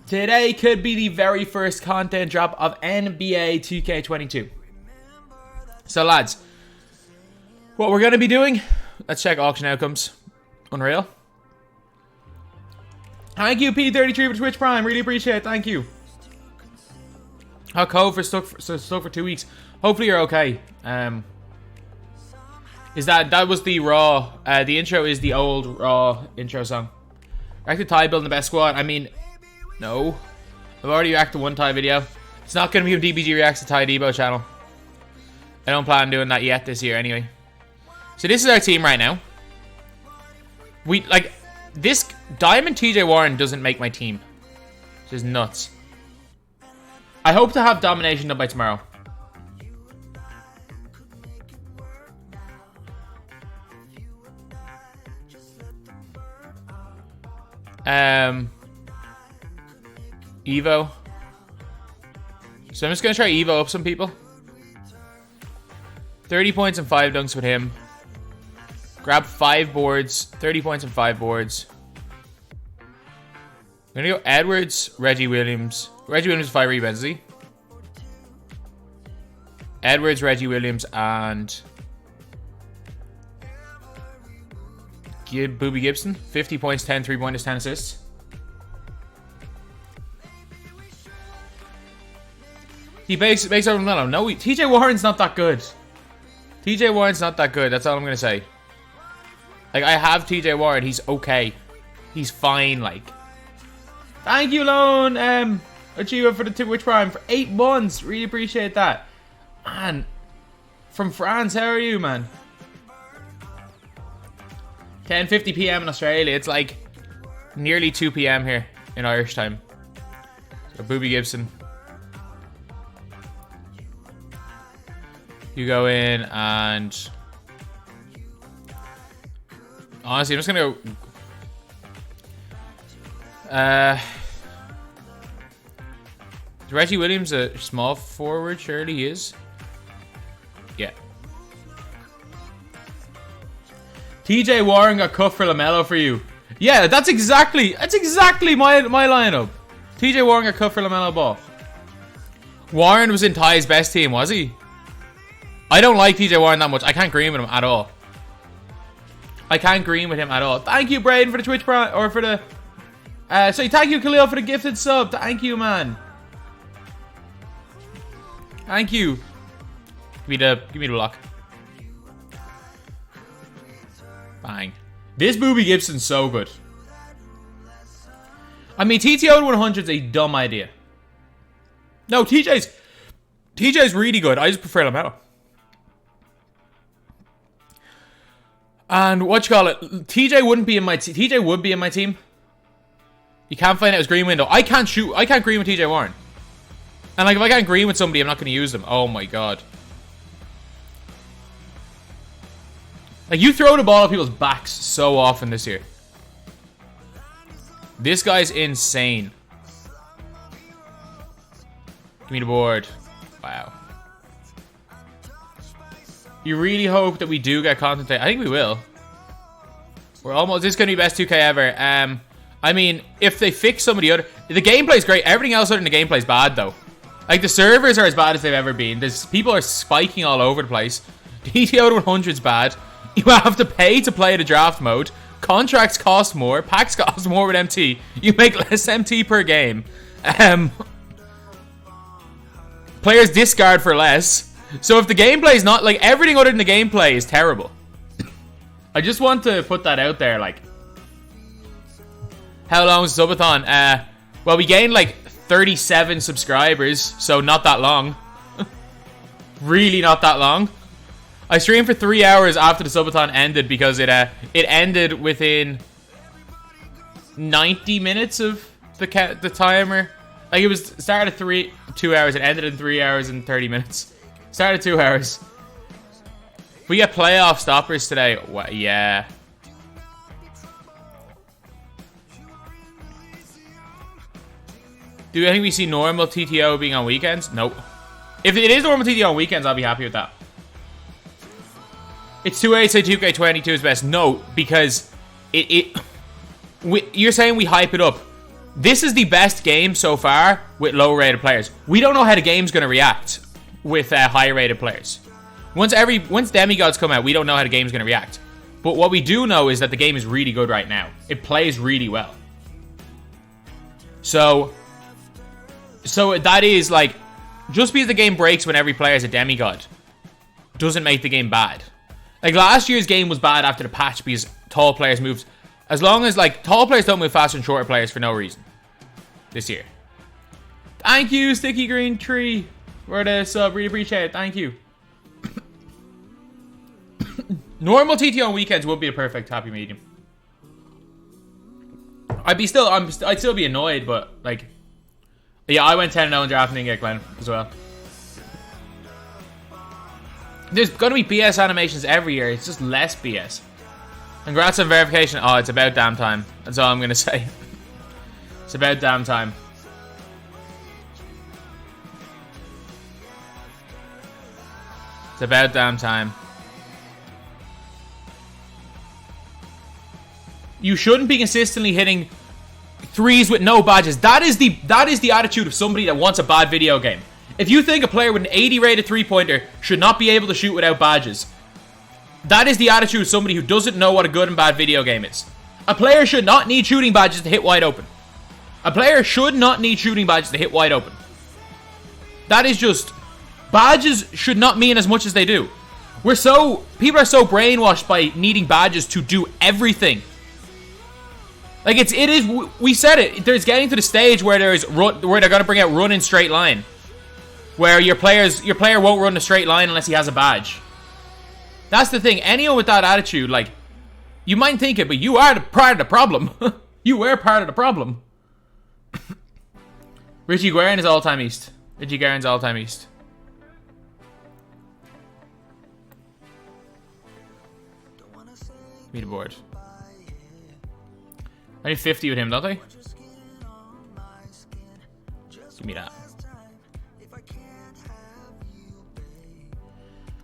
Today could be the very first content drop of NBA 2K22. So lads, what we're going to be doing, let's check auction outcomes. Unreal. Thank you P33 for Twitch Prime, really appreciate it, thank you. How code for stuck for 2 weeks. Hopefully you're okay. Is that was the Raw, the intro is the old Raw intro song. React to Ty building the best squad. I mean, no. I've already reacted to one Ty video. It's not going to be a DBG Reacts to Ty Debo channel. I don't plan on doing that yet this year anyway. So this is our team right now. We, like, this Diamond TJ Warren doesn't make my team. Which is nuts. I hope to have domination done by tomorrow. Evo. So I'm just gonna try Evo up some people. 30 points and 5 dunks with him. Grab 5 boards. 30 points and 5 boards. I'm gonna go Edwards, Reggie Williams. Reggie Williams 5 rebounds, is he? Edwards, Reggie Williams, and Booby Gibson. 50 points, 10 3-pointers, 10 assists. He makes over lamelo. No, TJ Warren's not that good. TJ Warren's not that good. That's all I'm gonna say. Like, I have TJ Warren. He's okay. He's fine. Like, thank you, Lone Achiever, for the Twitch Prime for 8 months. Really appreciate that. Man, from France, how are you, man? 10:50 p.m. in Australia. It's like nearly 2 p.m. here in Irish time. So, Booby Gibson. You go in and... Honestly, I'm just gonna go... Is Reggie Williams a small forward? Surely he is. Yeah. TJ Warren got cut for lamelo for you. Yeah, that's exactly my lineup. TJ Warren got cut for lamelo ball. Warren was in Ty's best team, was he? I don't like TJ Warren that much. I can't green with him at all. I can't green with him at all. Thank you, Braden, for the Twitch Prime, or for the... sorry, thank you, Khalil, for the gifted sub. Thank you, man. Thank you. Give me the block. Bang. This Booby Gibson's so good. I mean, TTO 100 is a dumb idea. No, TJ's really good. I just prefer lamelo. And what you call it? TJ wouldn't be in my team. TJ would be in my team. You can't find out his green window. I can't shoot. I can't green with TJ Warren. And like, if I can't green with somebody, I'm not going to use them. Oh my god. Like, you throw the ball at people's backs so often this year. This guy's insane. Give me the board. Wow. You really hope that we do get content today. I think we will. We're almost... This is going to be best 2K ever. I mean, if they fix some of the other... The gameplay's great. Everything else other than the gameplay's bad, though. Like, the servers are as bad as they've ever been. People are spiking all over the place. DTO 100's bad. You have to pay to play the draft mode. Contracts cost more. Packs cost more with MT. You make less MT per game. Players discard for less. So if the gameplay is not... Like, everything other than the gameplay is terrible. I just want to put that out there, like... How long was the subathon? Well, we gained, like, 37 subscribers. So not that long. Really not that long. I streamed for 3 hours after the subathon ended because it ended within 90 minutes of the timer. Like, it was started at 2 hours. It ended in 3 hours and 30 minutes. Started 2 hours. We get playoff stoppers today. What? Yeah. Do I think we see normal TTO being on weekends? Nope. If it is normal TTO on weekends, I'll be happy with that. It's 2A, say 2K22 is best. No, because you're saying we hype it up. This is the best game so far with low-rated players. We don't know how the game's going to react with high-rated players. Once demigods come out, we don't know how the game's going to react. But what we do know is that the game is really good right now. It plays really well. So that is like, just because the game breaks when every player is a demigod doesn't make the game bad. Like last year's game was bad after the patch because tall players moved. As long as like tall players don't move faster than shorter players for no reason. This year. Thank you, Sticky Green Tree, for the sub. Really appreciate it. Thank you. Normal TTO on weekends would be a perfect happy medium. I'd still be annoyed, but like, yeah, I went 10-0 in draft and didn't get Glenn as well. There's gonna be BS animations every year. It's just less BS. Congrats on verification. Oh, it's about damn time. That's all I'm gonna say. It's about damn time. It's about damn time. You shouldn't be consistently hitting threes with no badges. That is the attitude of somebody that wants a bad video game. If you think a player with an 80 rated three-pointer should not be able to shoot without badges, that is the attitude of somebody who doesn't know what a good and bad video game is. A player should not need shooting badges to hit wide open. A player should not need shooting badges to hit wide open. That is just... Badges should not mean as much as they do. People are so brainwashed by needing badges to do everything. Like we said it. There's getting to the stage where they're gonna bring out run in straight line, where your player won't run a straight line unless he has a badge. That's the thing. Anyone with that attitude, like, you might think it, but you are part of the problem. You were part of the problem. Richie Guerin is all-time East. Richie Guerin's all-time East. Meet a board. I need 50 with him, don't I? Give me that.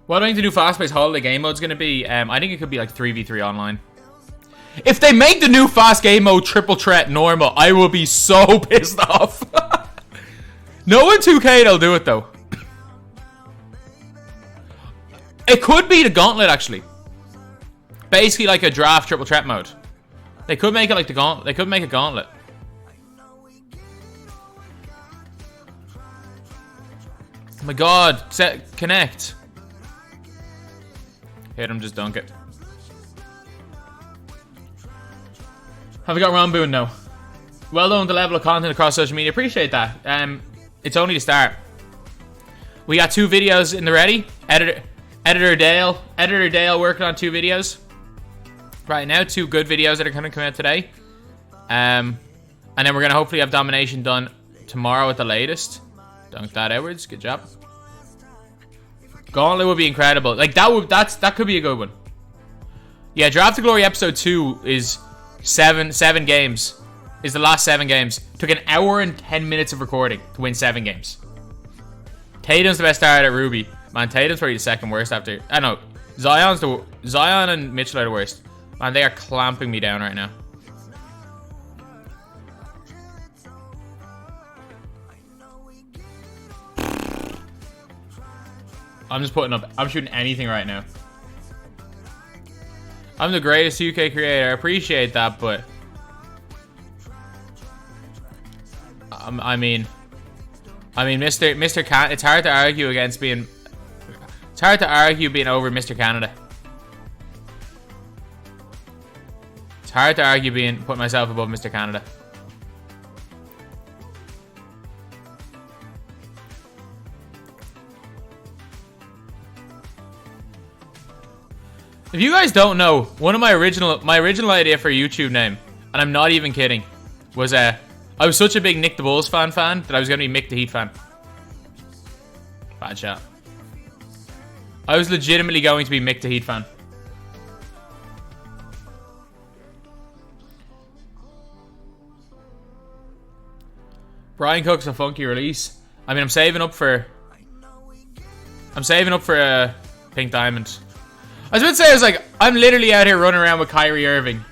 What do I think the new fast-paced holiday game mode is going to be? I think it could be like 3v3 online. If they make the new fast game mode triple threat normal, I will be so pissed off. No one 2K will do it though. It could be the gauntlet actually. Basically like a draft triple threat mode. They could make it like the gauntlet. They could make a gauntlet. Oh my god, connect. Hit him, just dunk it. Have we got Ron Boone? No. Well done with the level of content across social media. Appreciate that. It's only the start. We got 2 videos in the ready. Editor Dale working on 2 videos. Right now, 2 good videos that are going to come out today. And then we're going to hopefully have Domination done tomorrow at the latest. Dunk that outwards. Good job. Gauntlet would be incredible. Like that could be a good one. Yeah, Draft to Glory episode 2 is 7 games. Is the last 7 games. Took an hour and 10 minutes of recording to win 7 games. Tatum's the best starter at Ruby. Man, Tatum's probably the second worst after. I know. Zion and Mitchell are the worst. Man, they are clamping me down right now. I'm just putting up. I'm shooting anything right now. I'm the greatest UK creator. I appreciate that, but I mean, Mr. Can. It's hard to argue against being. It's hard to argue being over Mr. Canada. It's hard to argue putting myself above Mr. Canada. If you guys don't know, one of my original idea for a YouTube name, and I'm not even kidding, was I was such a big Nick the Bulls fan that I was gonna be Mick the Heat fan. Bad shot. I was legitimately going to be Mick the Heat fan. Brian Cook's a funky release. I mean, I'm saving up for a Pink Diamond. I was about to say, I'm literally out here running around with Kyrie Irving.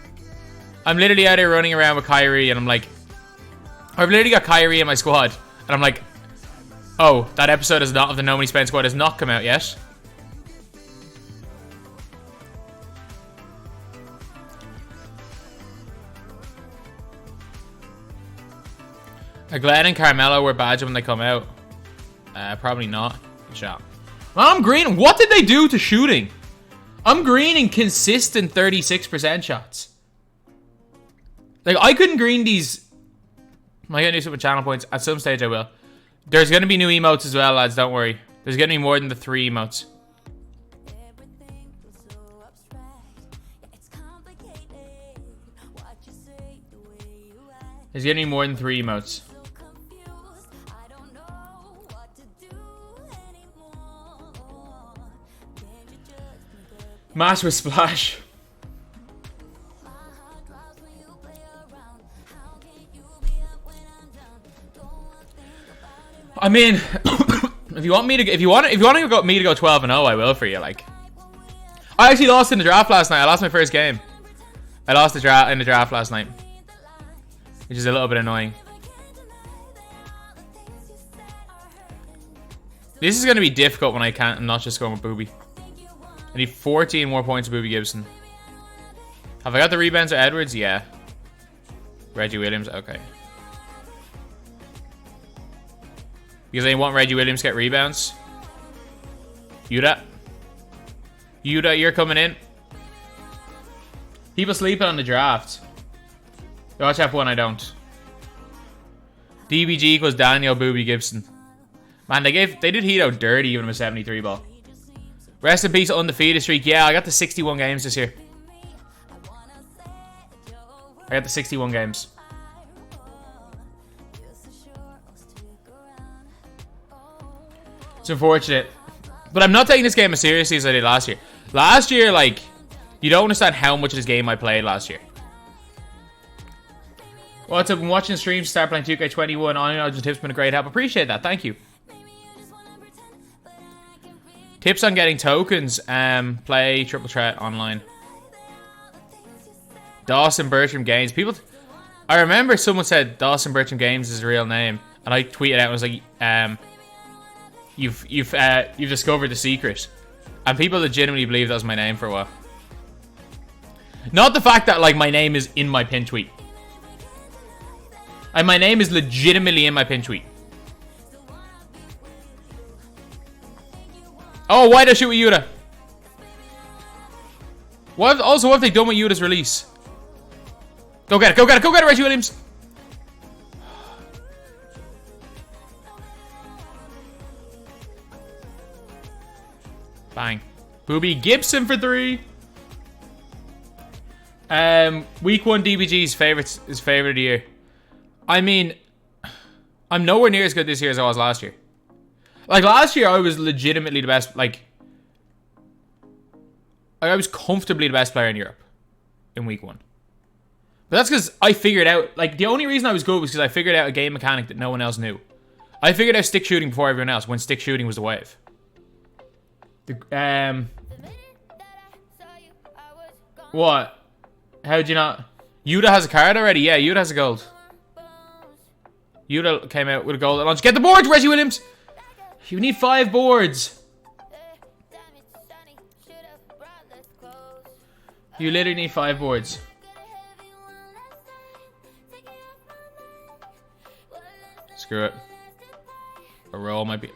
I'm literally out here running around with Kyrie, and I'm like, I've literally got Kyrie in my squad, and I'm like, oh, that episode is not of the No Money Spent squad has not come out yet. Glenn and Carmelo were badged when they come out. Probably not. Good shot. Well, I'm green. What did they do to shooting? I'm greening consistent 36% shots. Like, I couldn't green these. Am I going to do something with channel points? At some stage I will. There's going to be new emotes as well, lads. Don't worry. There's going to be more than the 3 emotes. There's going to be more than 3 emotes. Mash with splash. I mean, if you want me to go 12-0, I will for you. Like, I actually lost in the draft last night. I lost my first game. I lost in the draft last night, which is a little bit annoying. This is going to be difficult when I'm not just going with Booby. I need 14 more points of Booby Gibson. Have I got the rebounds of Edwards? Yeah. Reggie Williams? Okay. Because they want Reggie Williams to get rebounds. Yuta, you're coming in. People sleeping on the draft. Watch F1, I don't. DBG equals Daniel Booby Gibson. Man, they did Hito dirty giving him a 73 ball. Rest in peace, undefeated streak. Yeah, I got the 61 games this year. I got the 61 games. It's unfortunate. But I'm not taking this game as seriously as I did last year. Last year, like, you don't understand how much of this game I played last year. What's up? I'm watching streams, start playing 2K21. On your tips been a great help. Appreciate that. Thank you. Tips on getting tokens. Play triple threat online. Dawson Bertram Games. People, I remember someone said Dawson Bertram Games is his real name, and I tweeted out and was like, you've discovered the secret, and people legitimately believed that was my name for a while. Not the fact that like my name is in my pin tweet. And my name is legitimately in my pin tweet. Oh, why did I shoot with Yuta? What have they done with Yuta's release? Go get it, go get it, go get it, Reggie Williams. Bang. Booby Gibson for 3. Week 1 DBG's favorite of the year. I mean, I'm nowhere near as good this year as I was last year. Like, last year, I was legitimately the best, like I was comfortably the best player in Europe in week 1. But that's because I figured out, like, the only reason I was good was because I figured out a game mechanic that no one else knew. I figured out stick shooting before everyone else, when stick shooting was the wave. What? How'd you not? Yuta has a card already? Yeah, Yuta has a gold. Yuta came out with a gold at launch. Get the boards, Reggie Williams! You need 5 boards. You literally need 5 boards. Screw it. A roll might be...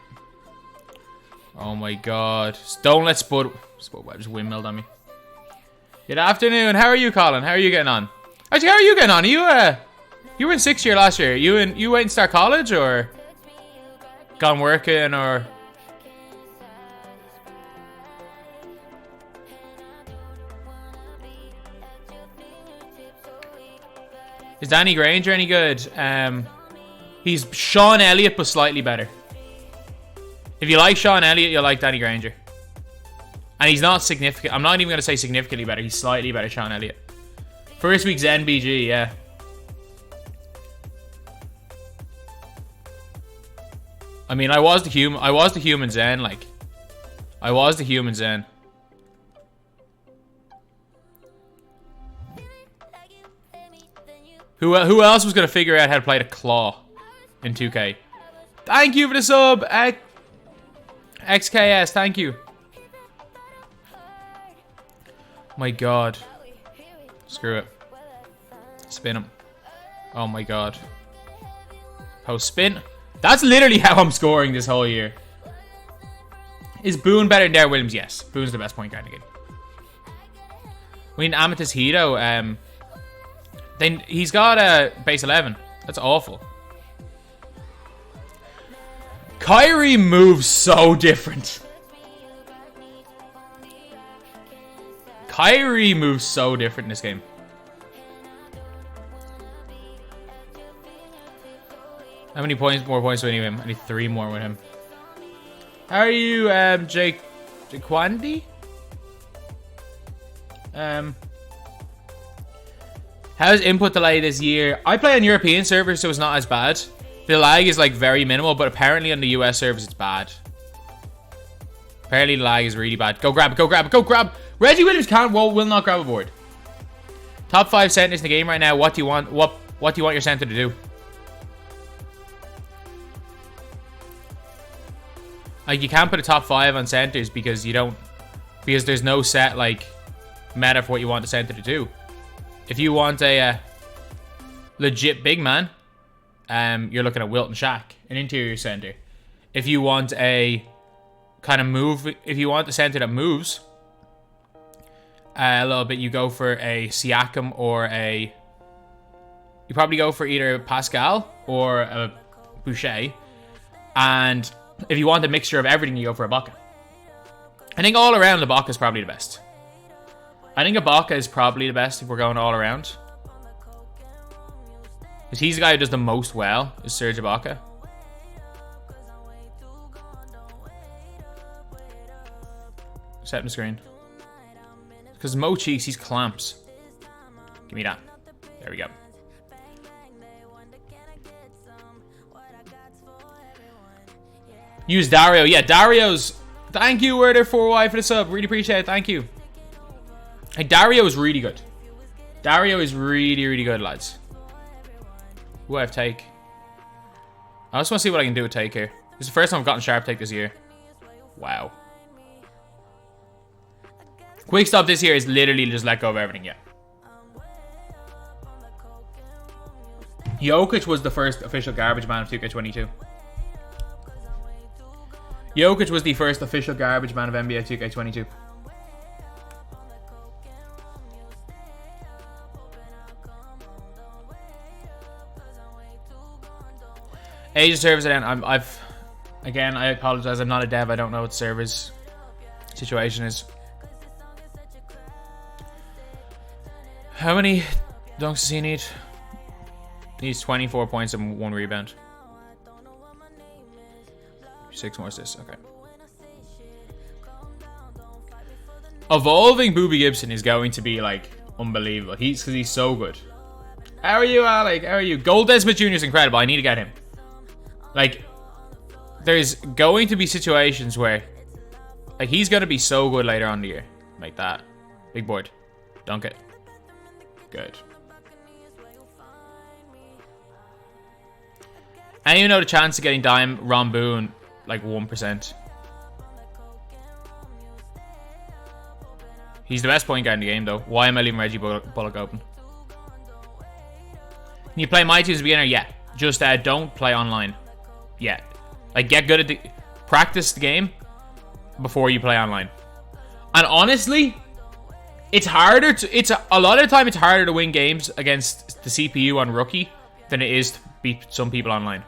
Oh my god. Don't let Spud just windmilled on me. Good afternoon. How are you, Colin? How are you getting on? Actually, how are you getting on? Are you were in 6th year last year. You went and start college, or gone working, or? Is Danny Granger any good? He's Sean Elliott, but slightly better. If you like Sean Elliott, you'll like Danny Granger. And he's not significant. I'm not even going to say significantly better. He's slightly better, Sean Elliott. First week's NBG, yeah. I mean, I was the human Zen, like. I was the human Zen. Who else was gonna figure out how to play the claw in 2K? Thank you for the sub, XKS. Thank you. My God. Screw it. Spin him. Oh my God. Post spin. That's literally how I'm scoring this whole year. Is Boone better than Darren Williams? Yes. Boone's the best point guard in the game. We need Amethyst Hito. Then he's got a base 11. That's awful. Kyrie moves so different. Kyrie moves so different in this game. How many more points do I need him? I need 3 more with him. How are you, Jaquandi? How's input delay this year? I play on European servers, so it's not as bad. The lag is like very minimal, but apparently on the US servers it's bad. Apparently the lag is really bad. Go grab it, go grab it, go grab! Reggie Williams will not grab a board. Top 5 centers in the game right now. What do you want? What do you want your center to do? Like, you can't put a top 5 on centers because because there's no set like meta for what you want the center to do. If you want a legit big man, you're looking at Wilt and Shaq, an interior center. If you want a kind of if you want the center that moves a little bit, you go for a Siakam or you probably go for either Pascal or a Boucher. And if you want a mixture of everything, you go for Ibaka. I think all around, Ibaka is probably the best. I think Ibaka is probably the best if we're going all around. Because he's the guy who does the most well, is Serge Ibaka. Set the screen. Because Mo Cheeks, he's clamps. Give me that. There we go. Use Dario. Yeah, Dario's... Thank you, Werder4Y, for the sub. Really appreciate it. Thank you. Hey, Dario is really good. Dario is really, really good, lads. Who I have take? I just want to see what I can do with take here. This is the first time I've gotten sharp take this year. Wow. Quick stop this year is literally just let go of everything, yeah. Jokic was the first official garbage man of 2K22. Jokic was the first official garbage man of NBA 2K22. Age of servers again. Again, I apologize. I'm not a dev. I don't know what the servers situation is. How many dunks does he need? Needs 24 points and 1 rebound. 6 more assists. Okay. Evolving Boobie Gibson is going to be like unbelievable. Because he's so good. How are you, Alec? How are you? Gold Smith Jr. is incredible. I need to get him. Like, there's going to be situations where, like, he's going to be so good later on in the year. Like that. Big board. Dunk it. Good. And you know the chance of getting Dime Ron Boone, like 1%. He's the best point guard in the game, though. Why am I leaving Reggie Bullock open? Can you play my team as a beginner? Yeah. Just don't play online. Yeah. Like, get good at practice the game before you play online. And honestly, it's harder to... a lot of the time, it's harder to win games against the CPU on rookie than it is to beat some people online.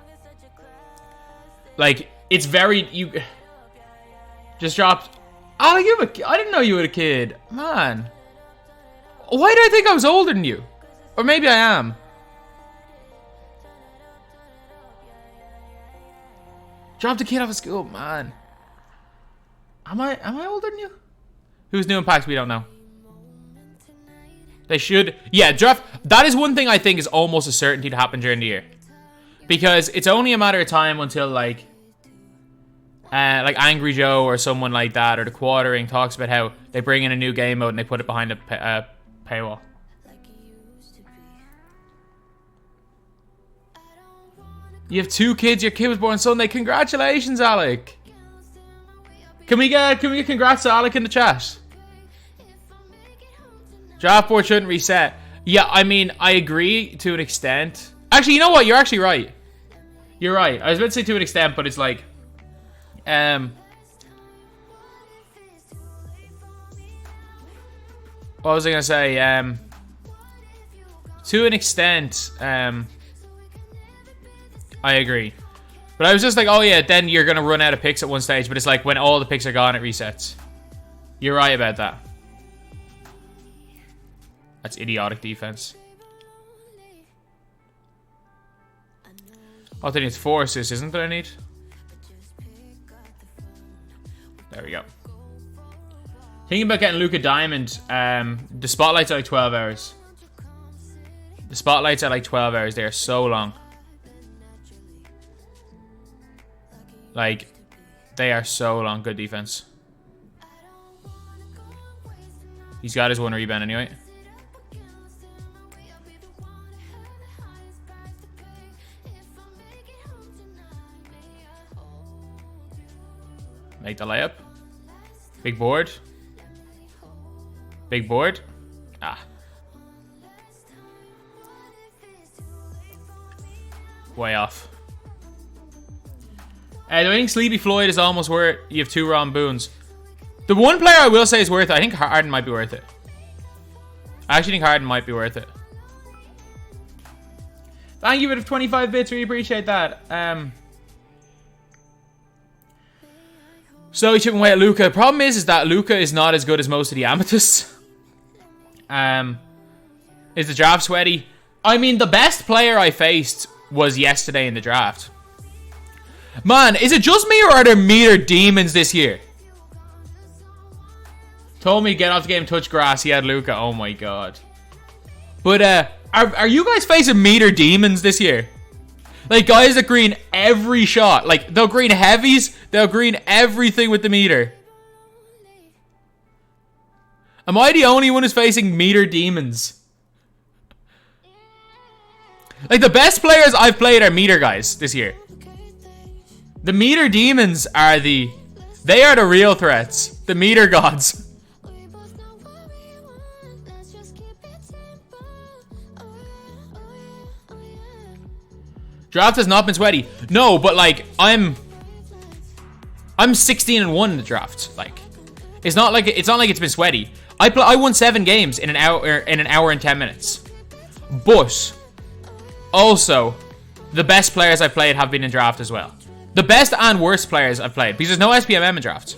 Like, it's very... You just dropped... Oh, I didn't know you were a kid. Man. Why do I think I was older than you? Or maybe I am. Dropped a kid off of school. Man. Am I older than you? Who's new in packs? We don't know. They should... Yeah, draft... That is one thing I think is almost a certainty to happen during the year. Because it's only a matter of time until, like Angry Joe or someone like that, or the Quartering talks about how they bring in a new game mode and they put it behind a paywall. You have 2 kids. Your kid was born Sunday. Congratulations, Alec. Can we get congrats to Alec in the chat? Draft board shouldn't reset. Yeah, I mean, I agree to an extent. Actually, you know what? You're actually right. You're right. I was about to say to an extent, but it's like, what was I gonna say? To an extent, I agree. But I was just like, oh yeah, then you're gonna run out of picks at one stage. But it's like when all the picks are gone, it resets. You're right about that. That's idiotic defense. Oh, I think it's 4 assists, isn't that I need? There we go. Thinking about getting Luka Diamond. The spotlights are like 12 hours. The spotlights are like 12 hours. They are so long. Like, they are so long. Good defense. He's got his 1 rebound anyway. Make the layup. Big board. Big board. Ah. Way off. I think Sleepy Floyd is almost worth it. You have 2 Ron Boons. The one player I will say is worth it. I think Harden might be worth it. I actually think Harden might be worth it. Thank you for the 25 bits. Really appreciate that. So he's chipping away at Luka. The problem is that Luka is not as good as most of the amethysts. Is the draft sweaty? I mean, the best player I faced was yesterday in the draft. Man, is it just me or are there meter demons this year? Told me to get off the game, touch grass. He had Luka. Oh my god. But are you guys facing meter demons this year? Like guys that green every shot. Like they'll green heavies. They'll green everything with the meter. Am I the only one who's facing meter demons? Like the best players I've played are meter guys this year. The meter demons are they are the real threats. The meter gods. Draft has not been sweaty. No, but like I'm 16-1 in the draft. Like it's not like it's been sweaty. I won 7 games in an hour and 10 minutes. But also the best players I've played have been in draft as well. The best and worst players I've played because there's no SPMM in draft.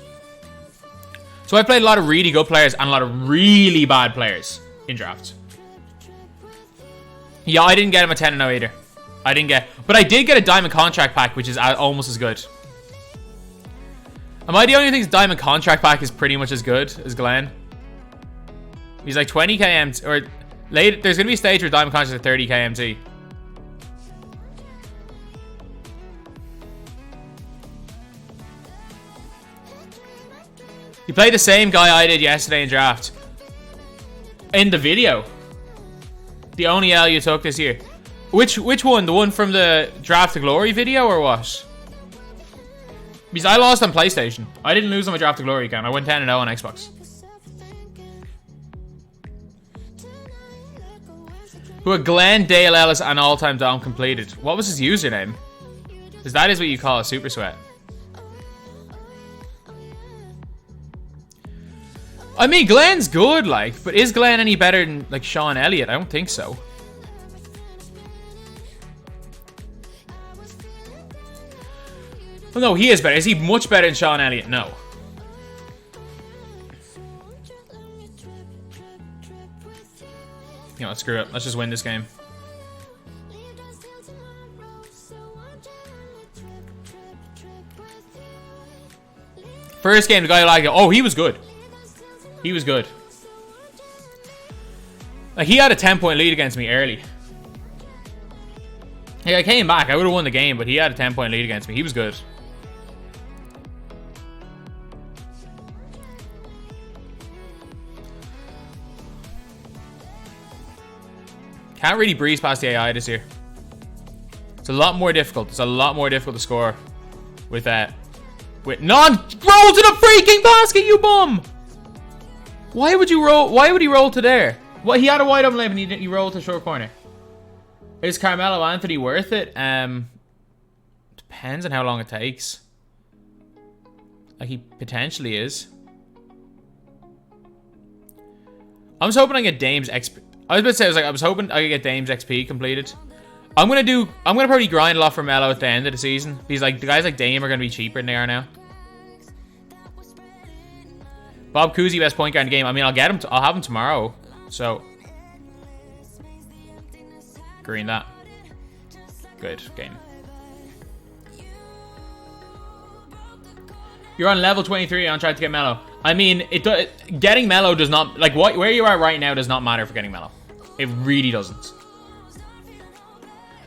So I played a lot of really good players and a lot of really bad players in draft. Yeah, I didn't get him a 10-0 either. But I did get a diamond contract pack, which is almost as good. Am I the only thing diamond contract pack is pretty much as good as Glenn? He's like 20 km or late. There's gonna be a stage where diamond contract is 30 kmt. You played the same guy I did yesterday in draft. In the video. The only L you took this year. Which one? The one from the Draft to Glory video or what? Because I lost on PlayStation. I didn't lose on my Draft to Glory account. I went 10-0 on Xbox. Who are Glenn, Dale Ellis, and all-time Dom completed. What was his username? Because that is what you call a super sweat. I mean, Glenn's good, like, but is Glenn any better than like Sean Elliott? I don't think so. Well, no, he is better. Is he much better than Sean Elliott? No. You know, screw it. Let's just win this game. First game, the guy liked it. Oh, he was good. He was good. Like, he had a 10-point lead against me early. Yeah, I came back. I would have won the game, but he had a 10-point lead against me. He was good. Can't really breeze past the AI this year. It's a lot more difficult. It's a lot more difficult to score with that. Roll to the freaking basket, you bum! Why would you roll? Why would he roll to there? Well, he had a wide open lane and he rolled to short corner. Is Carmelo Anthony worth it? Depends on how long it takes. Like, he potentially is. I was hoping I get Dame's XP. I was about to say, I was hoping I could get Dame's XP completed. I'm gonna probably grind a lot for Melo at the end of the season. Because like the guys like Dame are gonna be cheaper than they are now. Bob Cousy, best point guard in the game. I mean, I'll get him. I'll have him tomorrow. So, green that. Good game. You're on level 23 on trying to get Melo. I mean, getting Melo does not, like, where you are right now does not matter for getting Melo. It really doesn't.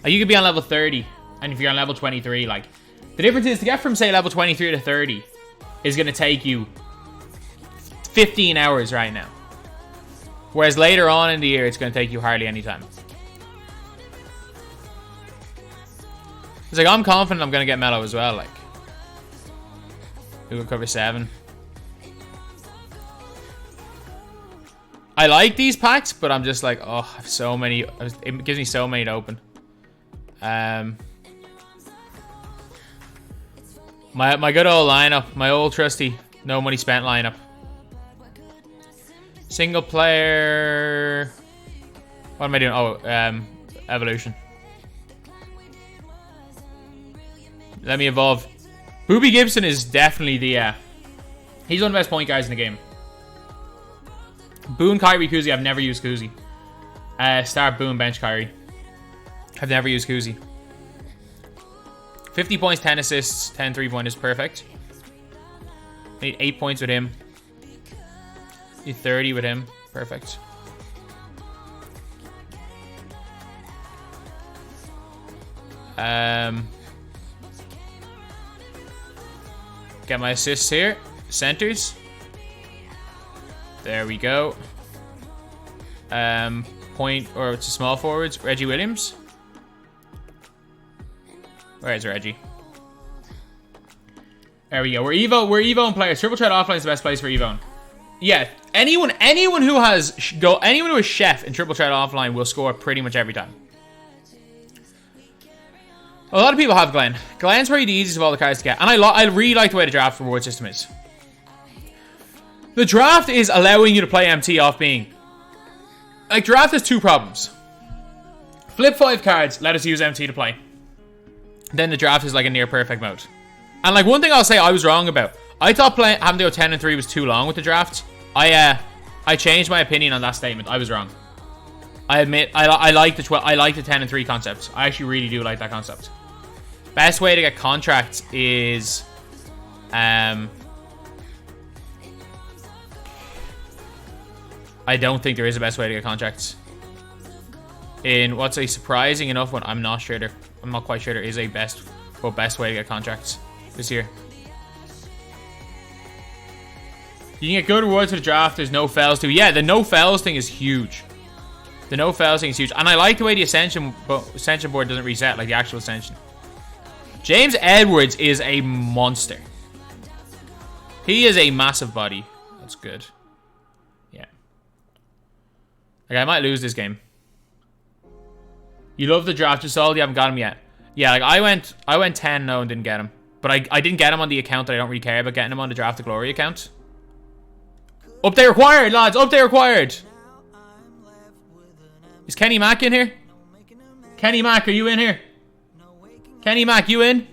Like, you could be on level 30, and if you're on level 23, like, the difference is to get from, say, level 23 to 30 is going to take you 15 hours right now. Whereas later on in the year, it's going to take you hardly any time. It's like, I'm confident I'm going to get Melo as well, like. Who will cover 7. I like these packs, but I'm just like, oh, I have so many. It gives me so many to open. My good old lineup, my old trusty no money spent lineup. Single player. What am I doing? Oh, evolution. Let me evolve. Boobie Gibson is definitely the. He's one of the best point guys in the game. Boone, Kyrie, Kuzi. I've never used Kuzi. Start Boone, bench Kyrie. I've never used Kuzi. 50 points, 10 assists, 10 3-pointers. Perfect. Need 8 points with him. Need 30 with him. Perfect. Get my assists here. Centers. There we go. Point, or it's a small forwards. Reggie Williams. Where is Reggie? There we go. We're Evo players. Triple threat offline is the best place for Evo. Yeah. Anyone who has chef in triple threat offline will score pretty much every time. A lot of people have Glenn. Glenn's probably the easiest of all the cards to get. And I really like the way the draft reward system is. The draft is allowing you to play MT off being... Like, draft has 2 problems. Flip 5 cards, let us use MT to play. Then the draft is like a near perfect mode. And like, one thing I'll say I was wrong about. I thought having to go 10 and 3 was too long with the draft. I changed my opinion on that statement. I was wrong. I admit, I like the 10 and 3 concept. I actually really do like that concept. Best way to get contracts is... I don't think there is a best way to get contracts. In what's a surprising enough one, I'm not quite sure there is a best way to get contracts this year. You can get good rewards for the draft. There's no fells too. Yeah, the no fells thing is huge. The no fells thing is huge. And I like the way the ascension board doesn't reset like the actual ascension. James Edwards is a monster. He is a massive body. That's good. Yeah. Like, I might lose this game. You love the draft, just all you haven't got him yet. Yeah, like I went 10-0 and didn't get him. But I didn't get him on the account that I don't really care about getting him on the Draft to Glory account. Update required, lads. Update required. Is Kenny Mack in here? Kenny Mack, are you in here? Kenny Mack, you in?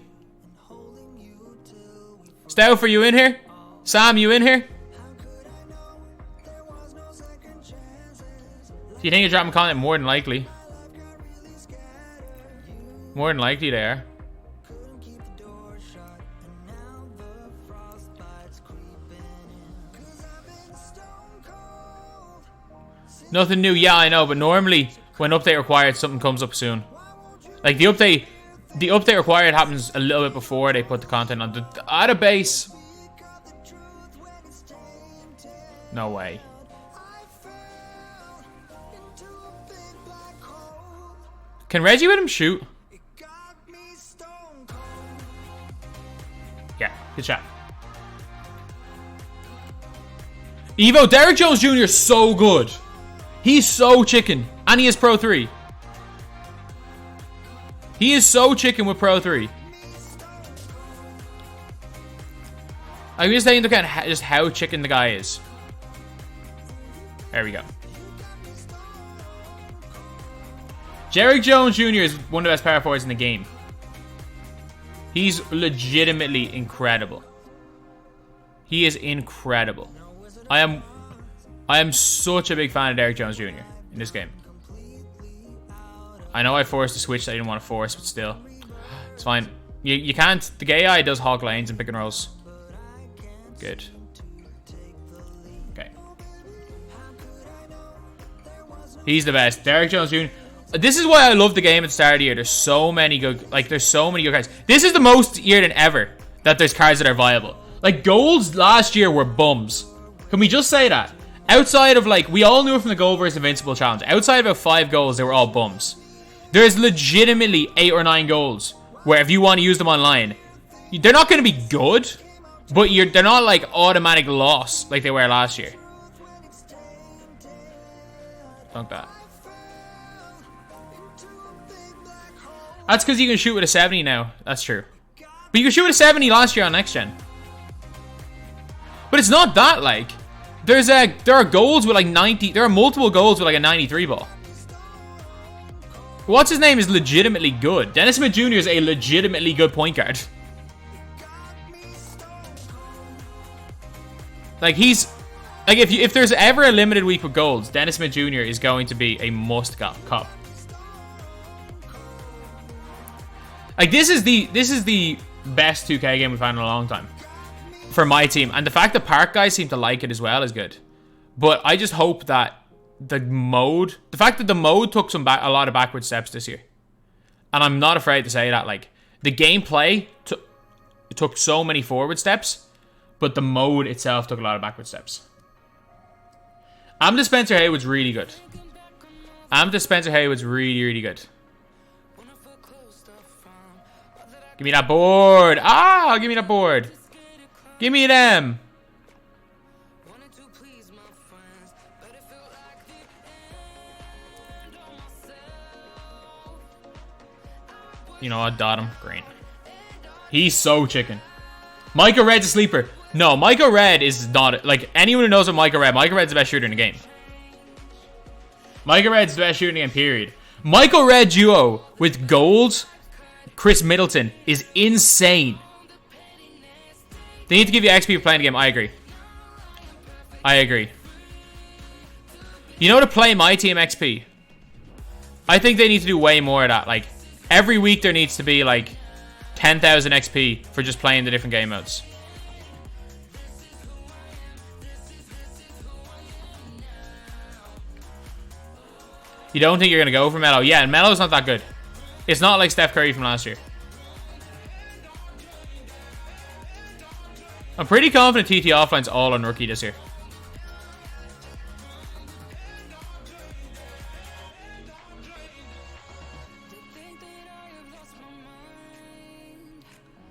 Stout, are you in here? Sam, you in here? Do you think you're dropping content? More than likely. More than likely they are. Nothing new, yeah, I know, but normally when update required, something comes up soon. Like the update required happens a little bit before they put the content on the database. No way. Can Reggie with him shoot? Yeah, good shot. Evo, Derrick Jones Jr. is so good. He's so chicken. And he is Pro 3. He is so chicken with Pro 3. I'm just taking into account just how chicken the guy is. There we go. Derrick Jones Jr. is one of the best power forwards in the game. He's legitimately incredible. He is incredible. I am such a big fan of Derrick Jones Jr. in this game. I know I forced a switch that I didn't want to force, but still. It's fine. You can't... The AI does hog lanes and pick and rolls. Good. Okay. He's the best. Derrick Jones Jr. This is why I love the game at the start of the year. There's so many good... Like, there's so many good cards. This is the most year than ever that there's cards that are viable. Like, golds last year were bums. Can we just say that? Outside of, like, we all knew it from the Gold vs. Invincible challenge. Outside of about 5 goals, they were all bums. There's legitimately 8 or 9 goals where if you want to use them online, they're not going to be good, but they're not, like, automatic loss like they were last year. Dunk that. That's because you can shoot with a 70 now. That's true. But you can shoot with a 70 last year on next gen. But it's not that, like... There are goals with like 90... There are multiple goals with like a 93 ball. What's his name is legitimately good. Dennis Smith Jr. is a legitimately good point guard. Like, he's... Like, if there's ever a limited week with golds, Dennis Smith Jr. is going to be a must-cop. Like, this is the best 2K game we've had in a long time. For my team. And the fact that Park guys seem to like it as well is good. But I just hope that the fact that the mode took a lot of backward steps this year. And I'm not afraid to say that. Like, the gameplay took so many forward steps, but the mode itself took a lot of backward steps. Amethyst Spencer Haywood's really good. Amethyst Spencer Haywood's really, really good. Give me that board. Ah, give me that board. Give me them. You know, I dot him. Great. He's so chicken. Micah Red's a sleeper. No, Micah Red is not... Like, anyone who knows what Micah Red's the best shooter in the game. Micah Red's the best shooter in the game, period. Micah Red duo with gold, Chris Middleton, is insane. They need to give you XP for playing the game. I agree. I agree. You know, to play my team XP, I think they need to do way more of that. Like, every week there needs to be, like, 10,000 XP for just playing the different game modes. You don't think you're going to go for Melo? Yeah, and Melo's not that good. It's not like Steph Curry from last year. I'm pretty confident TT Offline's all on rookie this year.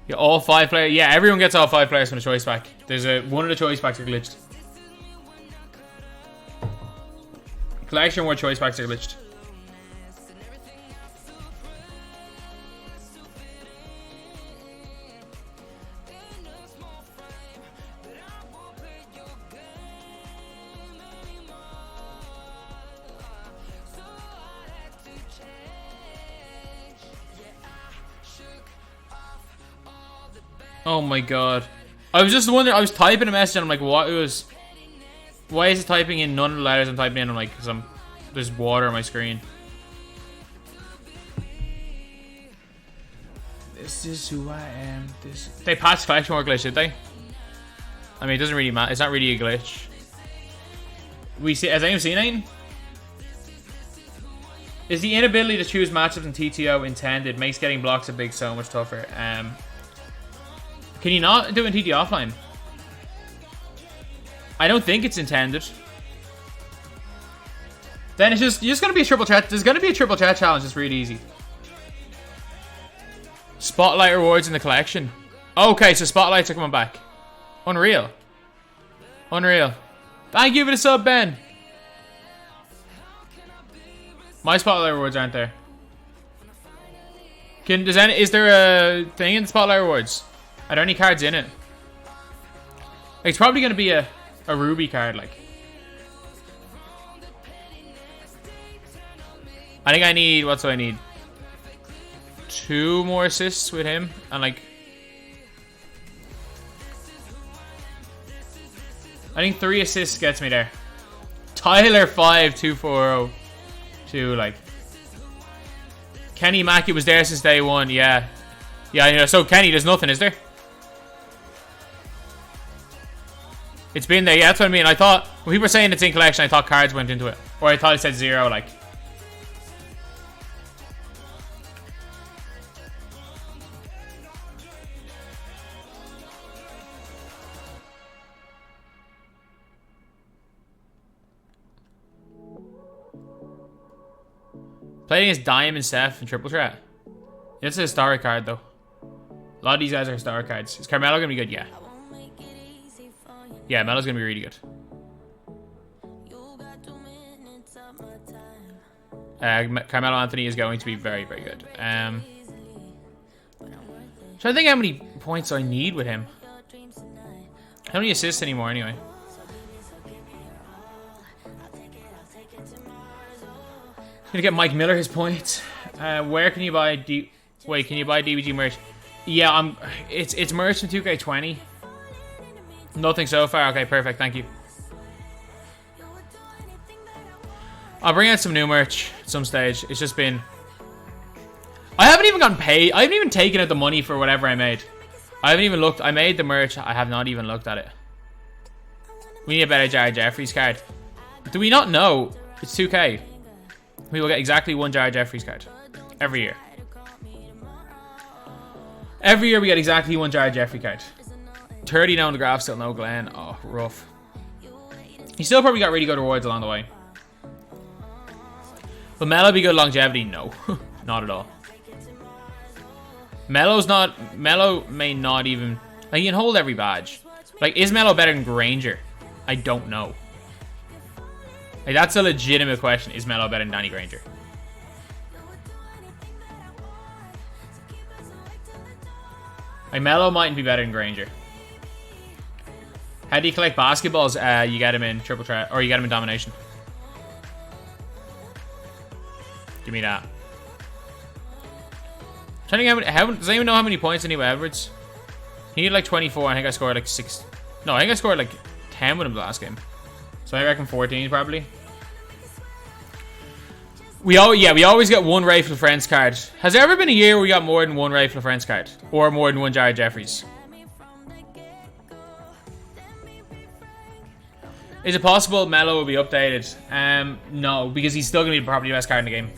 Yeah, all 5 players. Yeah, everyone gets all 5 players from the choice pack. There's one of the choice packs are glitched. Collection where choice packs are glitched. Oh my god. I was just wondering, I was typing a message and I'm like, what it was... Why is it typing in none of the letters I'm typing in? I'm like, because there's water on my screen. This is who I am. They patched collection war glitch, did they? I mean, it doesn't really matter. It's not really a glitch. Has anyone seen anything? Is the inability to choose matchups in TTO intended? Makes getting blocks a big so much tougher. Can you not do it in TT offline? I don't think it's intended. Then it's just gonna be a triple chat. There's gonna be a triple chat challenge. It's really easy. Spotlight rewards in the collection. Okay, so spotlights are coming back. Unreal. Unreal. Thank you for the sub, Ben. My spotlight rewards aren't there. Is there a thing in the spotlight rewards? Are there any cards in it? It's probably going to be a ruby card, like. I think I need, what do I need? 2 more assists with him, and like, I think 3 assists gets me there. Tyler 52402, like. Kenny Mackey was there since day 1, yeah. Yeah, you know, so Kenny, there's nothing, is there? It's been there, yeah, that's what I mean. I thought, when people were saying it's in collection, I thought cards went into it. Or I thought it said 0, like. Playing against Diamond, Seth, and Triple Threat. It's a historic card, though. A lot of these guys are historic cards. Is Carmelo gonna be good? Yeah. Yeah, Melo's gonna be really good. Carmelo Anthony is going to be very, very good. Trying to think how many points I need with him. How many assists anymore, anyway? Gonna get Mike Miller his points. Where can you buy Wait, can you buy DBG merch? Yeah, it's merch from 2K20. Nothing so far. Okay, perfect. Thank you. I'll bring out some new merch at some stage. It's just been, I haven't even gotten paid. I haven't even taken out the money for whatever I made. I haven't even looked. I made the merch. I have not even looked at it. We need a better Jared Jeffries card. Do we not know? It's 2K. We will get exactly 1 Jared Jeffries card. Every year. Every year we get exactly 1 Jared Jeffries card. 30 now on the graph, still no Glenn. Oh, rough. He still probably got really good rewards along the way. But Melo be good longevity? No. Not at all. Melo may not even, like, he can hold every badge. Like, is Melo better than Granger? I don't know. Like, that's a legitimate question. Is Melo better than Danny Granger? Like, Melo mightn't be better than Granger. How do you collect basketballs? You get him in Triple Threat, or you get him in Domination. Give me that. I'm trying to get, does anyone know how many points I need with Edwards? He needed like 24. I think I scored like 6. No, I think I scored like 10 with him the last game. So I reckon 14 probably. We always get 1 Rifle Friends card. Has there ever been a year where we got more than 1 Rifle Friends card? Or more than 1 Jared Jeffries? Is it possible Melo will be updated? No, because he's still going to be probably the best card in the game.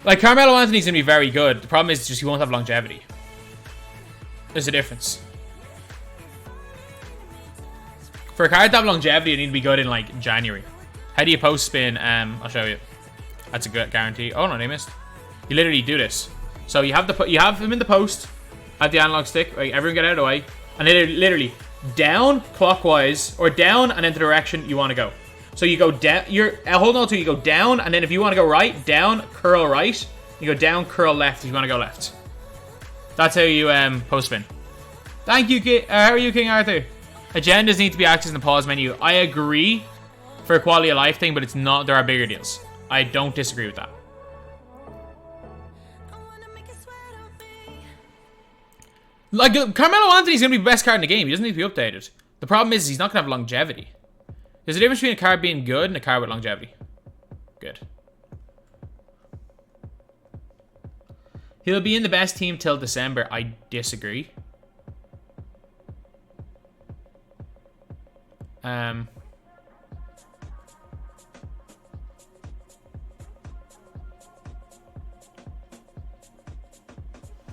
Like, Carmelo Anthony's going to be very good. The problem is just he won't have longevity. There's a difference. For a card to have longevity, it need to be good in, like, January. How do you post spin? I'll show you. That's a good guarantee. Oh, no, they missed. You literally do this. So you have him in the post at the analog stick. Like, everyone get out of the way. And then literally down clockwise, or down and into the direction you want to go. So you go down, hold on till you go down, and then if you want to go right, down, curl right. You go down, curl left if you want to go left. That's how you post spin. Thank you, how are you, King Arthur? Agendas need to be accessed in the pause menu. I agree for a quality of life thing, but it's not, there are bigger deals. I don't disagree with that. Like, Carmelo Anthony's going to be the best card in the game. He doesn't need to be updated. The problem is he's not going to have longevity. There's a difference between a card being good and a card with longevity. Good. He'll be in the best team till December. I disagree.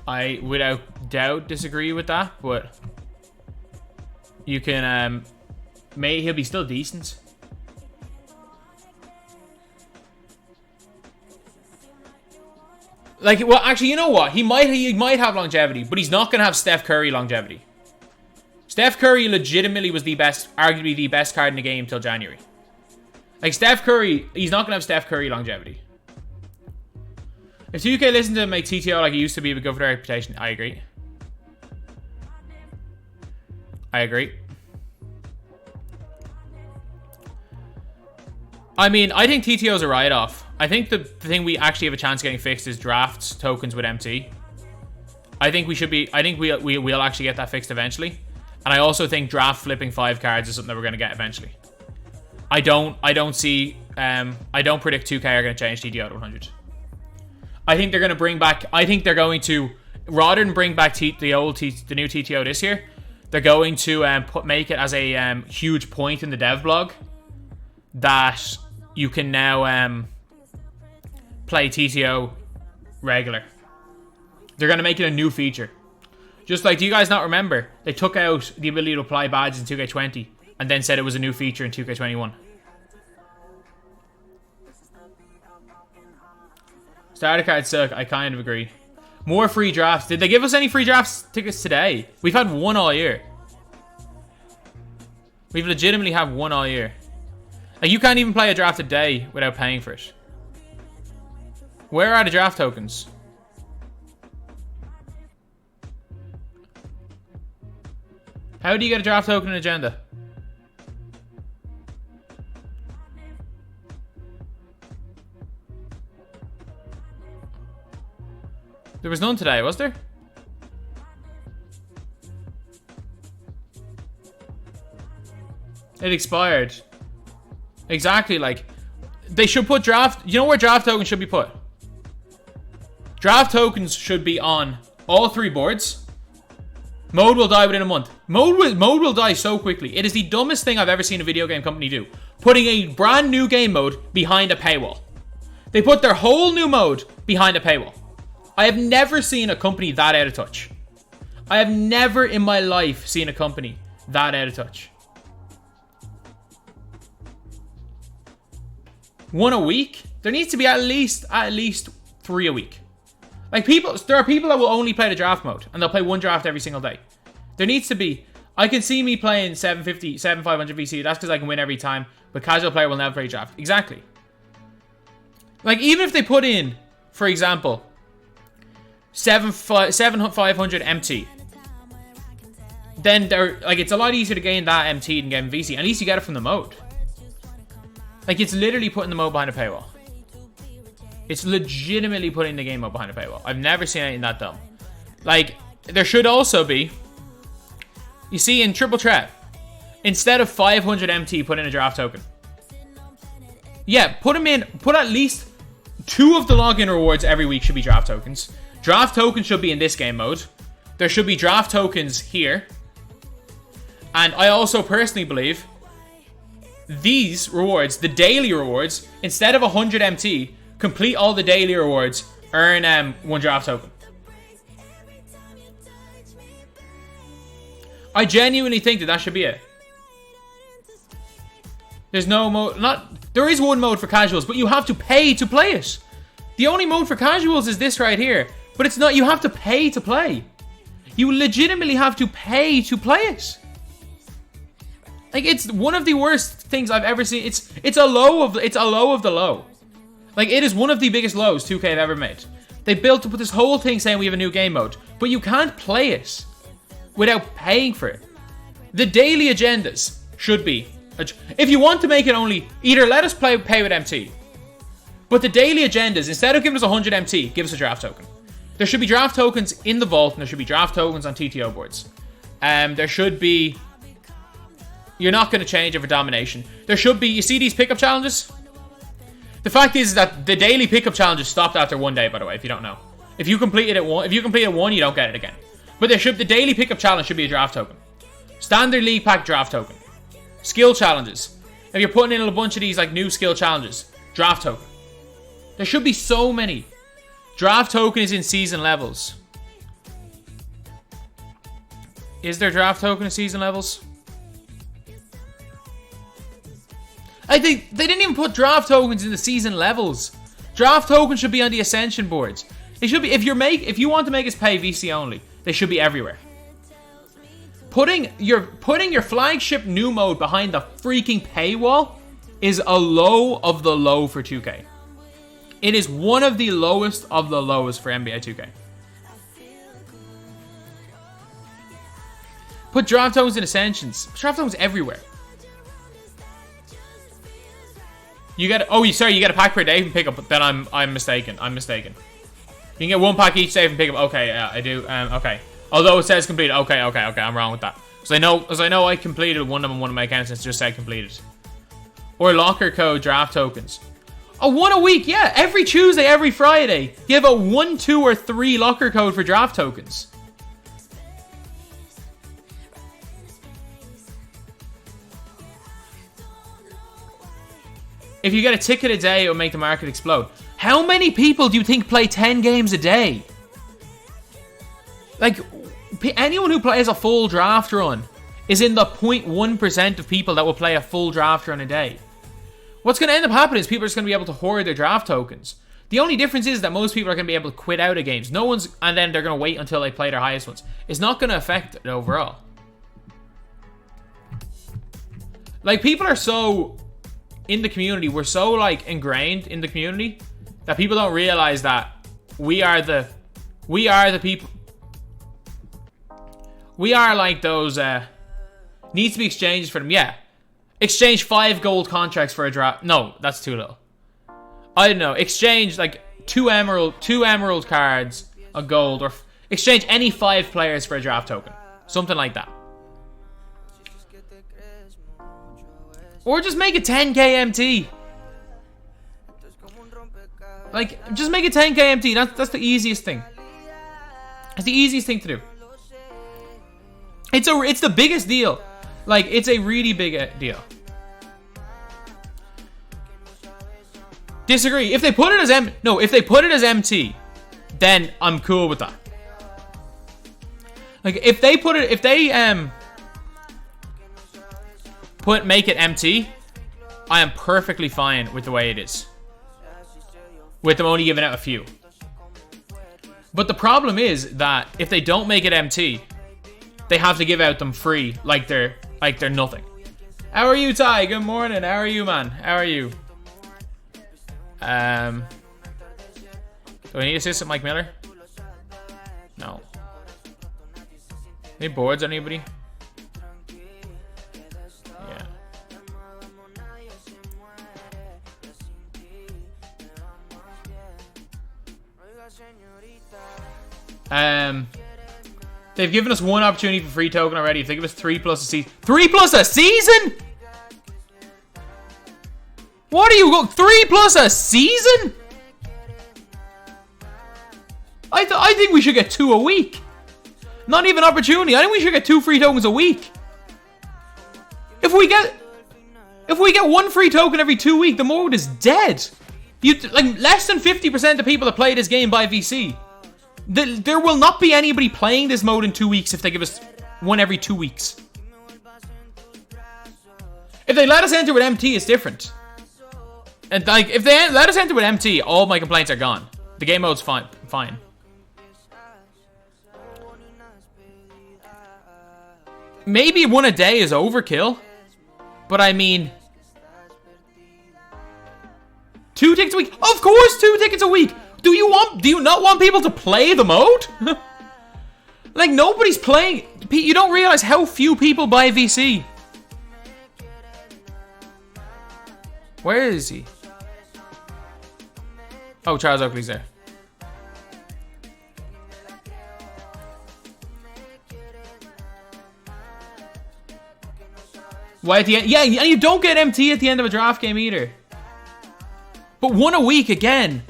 I without doubt disagree with that, but you can he'll be still decent. Like, well, actually, you know what? He might have longevity, but he's not going to have Steph Curry longevity. Steph Curry legitimately was arguably the best card in the game till January. Like, Steph Curry, he's not going to have Steph Curry longevity. If 2K listened to make TTO like he used to be, it would go for their reputation. I agree. I agree. I mean, I think TTO's a write-off. I think the thing we actually have a chance of getting fixed is draft tokens with MT. I think we'll actually get that fixed eventually. And I also think draft flipping 5 cards is something that we're going to get eventually. I don't predict 2K are going to change TTO to 100. I think they're going to bring back, rather than bring back the new TTO this year, they're going to make it as a huge point in the dev blog that you can now play TTO regular. They're going to make it a new feature. Just like, do you guys not remember? They took out the ability to apply badges in 2K20 and then said it was a new feature in 2K21. Starter cards suck. I kind of agree. More free drafts. Did they give us any free drafts tickets today? We've had one all year. We've legitimately had one all year. Like, you can't even play a draft a day without paying for it. Where are the draft tokens? How do you get a draft token in Agenda? There was none today, was there? It expired. Exactly, like, they should put draft... You know where draft tokens should be put? Draft tokens should be on all 3 boards. Mode will die within a month. Mode will die so quickly. It is the dumbest thing I've ever seen a video game company do. Putting a brand new game mode behind a paywall. They put their whole new mode behind a paywall. I have never seen a company that out of touch. I have never in my life seen a company that out of touch. 1 a week? There needs to be at least 3 a week. Like, there are people that will only play the draft mode, and they'll play 1 draft every single day. There needs to be... I can see me playing 7,500 VC. That's because I can win every time, but casual player will never play draft. Exactly. Like, even if they put in, for example, 7,500 MT, then it's a lot easier to gain that MT than getting VC. At least you get it from the mode. Like, it's literally putting the mode behind a paywall. It's legitimately putting the game mode behind a paywall. I've never seen anything that dumb. Like, there should also be... You see, in Triple Threat, instead of 500 MT, put in a draft token. Yeah, put at least 2 of the login rewards every week should be draft tokens. Draft tokens should be in this game mode. There should be draft tokens here. And I also personally believe these rewards, the daily rewards, instead of 100 MT, complete all the daily rewards, earn 1 draft token. I genuinely think that should be it. There's no mode, there is 1 mode for casuals, but you have to pay to play it. The only mode for casuals is this right here, but it's not, you have to pay to play. You legitimately have to pay to play it. Like, it's one of the worst things I've ever seen. It's a low of the low. Like, it is one of the biggest lows 2K have ever made. They built to put this whole thing saying we have a new game mode, but you can't play it without paying for it. The daily agendas should be, if you want to make it only, either let us pay with MT, but the daily agendas, instead of giving us 100 MT, give us a draft token. There should be draft tokens in the vault, and there should be draft tokens on TTO boards. There should be, you're not going to change it for domination. There should be, you see these pickup challenges? The fact is that the daily pickup challenges stopped after 1 day, by the way, if you don't know. If you complete it at 1, you don't get it again. But the daily pickup challenge should be a draft token. Standard League Pack draft token. Skill challenges. If you're putting in a bunch of these like new skill challenges, draft token. There should be so many. Draft token is in season levels. Is there draft token in season levels? I think they didn't even put draft tokens in the season levels. Draft tokens should be on the Ascension boards. They should be, if you want to make us pay VC only, they should be everywhere. Putting your flagship new mode behind the freaking paywall is a low of the low for 2K. It is one of the lowest of the lows for NBA 2K. Put draft tokens in Ascensions. Draft tokens everywhere. You get you get a pack per day from pickup. Then I'm mistaken. You can get one pack each day from pickup. Okay, yeah, I do. Okay. Although it says completed. Okay. I'm wrong with that. Because I know I completed one of them on one of my accounts and it just said completed. Or locker code draft tokens. Oh, one a week, yeah. Every Tuesday, every Friday. You have a 1, 2, or 3 locker code for draft tokens. If you get a ticket a day, it will make the market explode. How many people do you think play 10 games a day? Like, anyone who plays a full draft run is in the 0.1% of people that will play a full draft run a day. What's going to end up happening is people are just going to be able to hoard their draft tokens. The only difference is that most people are going to be able to quit out of games. And then they're going to wait until they play their highest ones. It's not going to affect it overall. Like, people are so in the community. We're so, like, ingrained in the community that people don't realize that we are the people. We are like those, needs to be exchanged for them. Yeah. Exchange 5 gold contracts for a draft. No, that's too little. I don't know. Exchange like 2 emerald cards, a gold, or exchange any 5 players for a draft token. Something like that. Or just make a 10k MT. Like, just make a 10k MT. That's the easiest thing. It's the easiest thing to do. It's the biggest deal. Like, it's a really big deal. Disagree. If they put it as MT, then I'm cool with that. Like, if they make it MT, I am perfectly fine with the way it is. With them only giving out a few. But the problem is that if they don't make it MT, they have to give out them free, like they're nothing. How are you, Ty? Good morning. How are you, man? How are you? Do I need assistant Mike Miller? No. Any boards, anybody? Yeah. They've given us 1 opportunity for free token already. If they give us 3 plus a season. 3 plus a season? What are you going? 3 plus a season? I think we should get 2 a week. Not even opportunity. I think we should get 2 free tokens a week. If we get 1 free token every 2 weeks, the mode is dead. Like, less than 50% of people that play this game buy VC. There will not be anybody playing this mode in 2 weeks if they give us 1 every 2 weeks. If they let us enter with MT, it's different. And like, if they let us enter with MT, all my complaints are gone. The game mode's fine. Maybe 1 a day is overkill, but I mean, 2 tickets a week. Of course, 2 tickets a week. Do you not want people to play the mode? Like, nobody's playing. You don't realize how few people buy VC. Where is he? Oh, Charles Oakley's there. Why at the end? Yeah, and you don't get MT at the end of a draft game either. But 1 a week again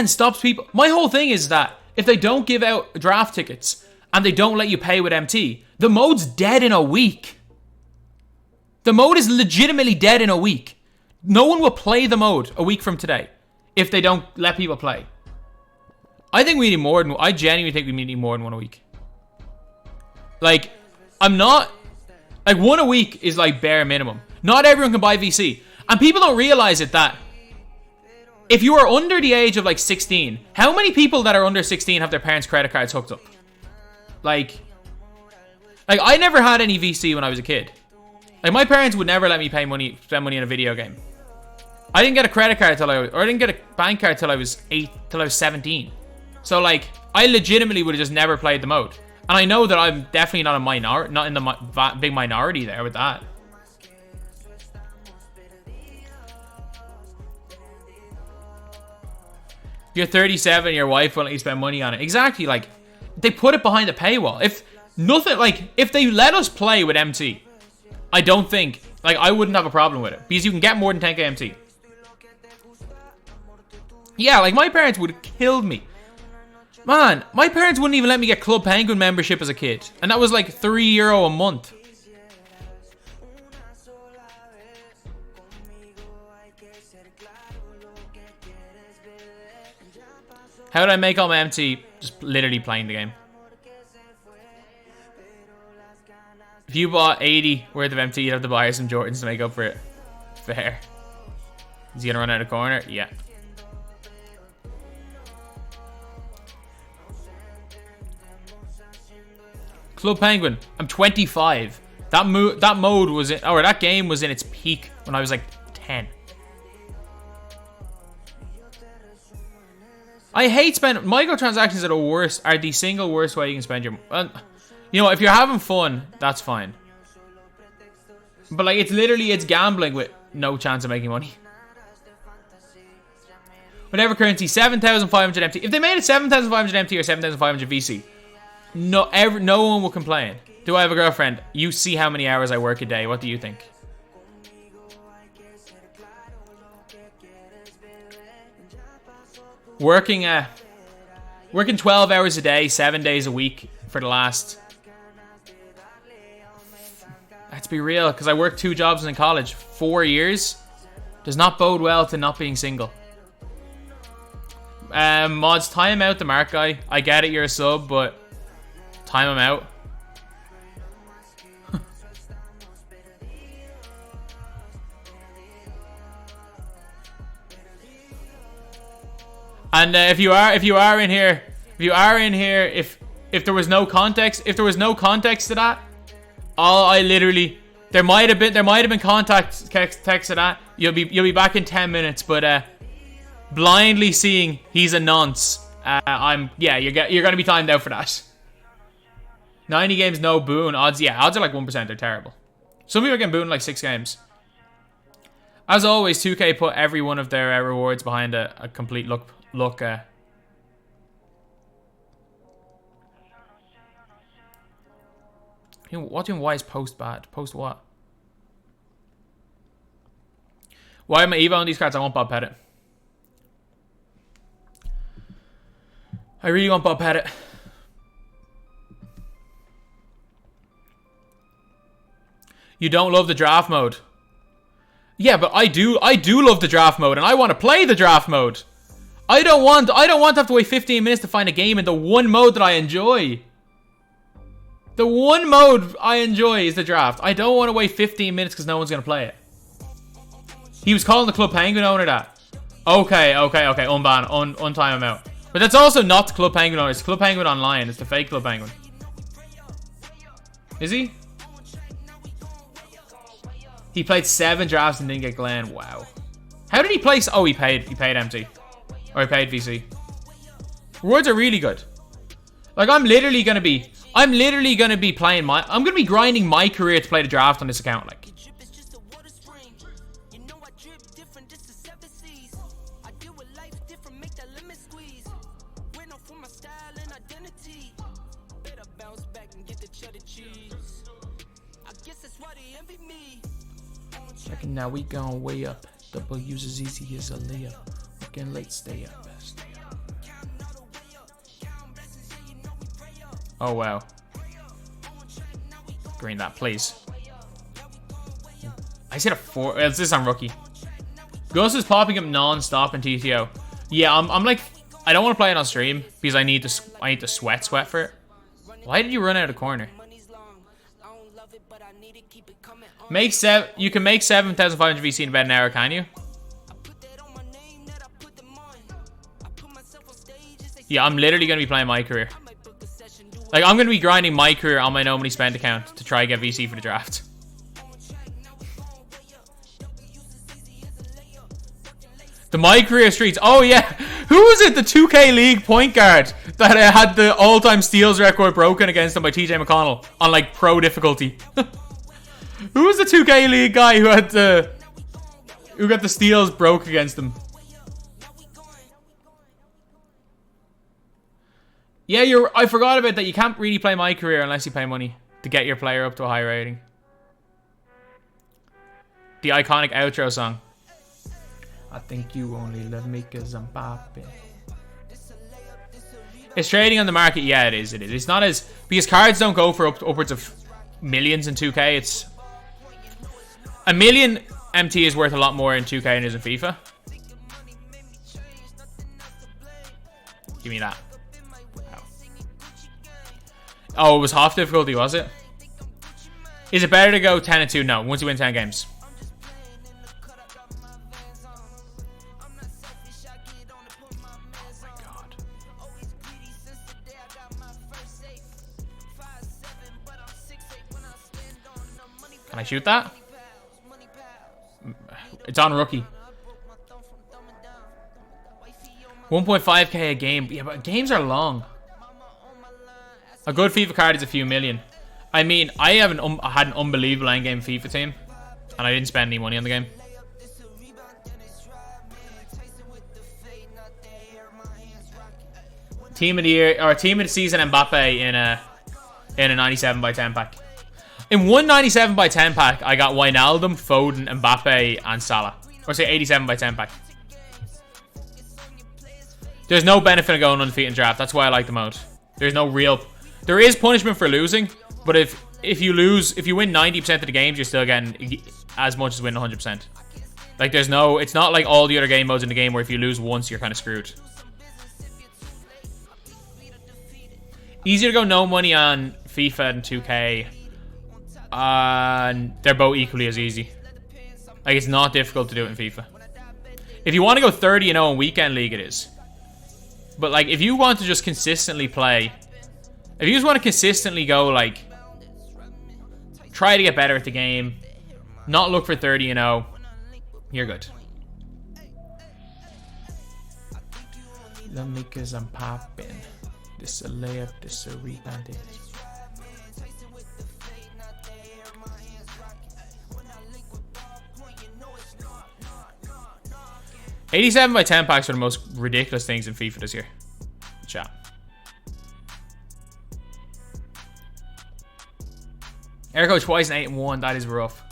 stops people. My whole thing is that if they don't give out draft tickets and they don't let you pay with MT, the mode's dead in a week. The mode is legitimately dead in a week. No one will play the mode a week from today if they don't let people play. I genuinely think we need more than 1 a week. Like, like 1 a week is like bare minimum. Not everyone can buy VC. And people don't realize it that If you are under the age of like 16, how many people that are under 16 have their parents' credit cards hooked up? Like I never had any VC when I was a kid. Like my parents would never let me spend money in a video game. I didn't get a credit card I didn't get a bank card till I was 17. So like I legitimately would have just never played the mode. And I know that I'm definitely not in the big minority there with that. You're 37, your wife won't let you spend money on it. Exactly, like, they put it behind a paywall. If they let us play with MT, I don't think, like, I wouldn't have a problem with it. Because you can get more than 10k MT. Yeah, like, my parents would have killed me. Man, my parents wouldn't even let me get Club Penguin membership as a kid. And that was like €3 a month. How did I make all my MT? Just literally playing the game. If you bought 80 worth of MT, you'd have to buy some Jordans to make up for it. Fair. Is he gonna run out of corner? Yeah. Club Penguin. I'm 25. That mode was in, or that game was in its peak when I was like 10. I hate spending microtransactions are the single worst way you can spend your. You know, if you're having fun, that's fine. But like, it's gambling with no chance of making money. Whatever currency, 7,500 MT. If they made it 7,500 MT or 7,500 VC, no one will complain. Do I have a girlfriend? You see how many hours I work a day. What do you think? Working 12 hours a day, 7 days a week for the last. Let's be real, because I worked 2 jobs in college, 4 years. Does not bode well to not being single. Mods, time out the Mark guy. I get it, you're a sub, but time him out. And if you are in here, if there was no context, to that, there might have been context to that. You'll be back in 10 minutes, but blindly seeing he's a nonce. You're gonna be timed out for that. 90 games, no boon odds. Yeah, odds are like 1%. They're terrible. Some people are getting booned like 6 games. As always, 2K put every one of their rewards behind a complete look. What do you mean, why is post bad? Post what? Why am I Evo on these cards? I want Bob Pettit. I really want Bob Pettit. You don't love the draft mode. Yeah, but I do love the draft mode, and I want to play the draft mode. I don't want to have to wait 15 minutes to find a game in the one mode that I enjoy. The one mode I enjoy is the draft. I don't want to wait 15 minutes because no one's going to play it. He was calling the Club Penguin owner that. Okay. Unban. Untime him out. But that's also not the Club Penguin owner. It's Club Penguin Online. It's the fake Club Penguin. Is he? He played 7 drafts and didn't get Glenn. Wow. How did he place? Oh, he paid MT. Or he paid VC. Rewards are really good. Like, I'm literally gonna be playing I'm gonna be grinding my career to play the draft on this account, like. Checking now, we going way up. Double uses easy as a layup. Working late, stay up. Oh wow. Green that, please. I said a 4. This is on rookie. Gus is popping up non-stop in TTO. Yeah, I'm like, I don't want to play it on stream because I need to sweat for it. Why did you run out of corner? You can make 7,500 VC in about an hour, can you? Yeah, I'm literally going to be playing my career. Like, I'm going to be grinding my career on my no money spent account to try and get VC for the draft. The my career streets. Oh, yeah. Who was it? The 2K League point guard that had the all-time steals record broken against him by TJ McConnell on, like, pro difficulty. Who was the 2K League guy who had the... who got the steals broke against him? Yeah, I forgot about that. You can't really play my career unless you pay money to get your player up to a high rating. The iconic outro song. I think you only love me because I'm popping. It's trading on the market. Yeah, it is. It is. It's not as... because cards don't go for upwards of millions in 2K. It's... a million MT is worth a lot more in 2K than it is in FIFA. Give me that. Oh, it was half difficulty, was it? Is it better to go 10-2? No, once you win 10 games. Oh my god. Can I shoot that? It's on rookie. 1.5k a game. Yeah, but games are long. A good FIFA card is a few million. I mean, I had an unbelievable endgame FIFA team, and I didn't spend any money on the game. Team of the year or team of the season, Mbappe in a 97 by 10 pack. In one 97 by 10 pack, I got Wijnaldum, Foden, Mbappe, and Salah. Or say 87 by 10 pack. There's no benefit of going undefeated in draft. That's why I like the mode. There's no real... there is punishment for losing, but if you lose, if you win 90% of the games, you're still getting as much as winning 100%. Like, there's no... it's not like all the other game modes in the game where if you lose once, you're kind of screwed. Easier to go no money on FIFA and 2K. And they're both equally as easy. Like, it's not difficult to do it in FIFA. If you want to go 30-0 in Weekend League, it is. But, like, if you want to just consistently play... if you just want to consistently go, like... try to get better at the game. Not look for 30-0. You're good. Love me cause I'm popping. This a layup, this a rebound. 87 by 10 packs are the most ridiculous things in FIFA this year. Chat. Airco twice and 8-1. That is rough.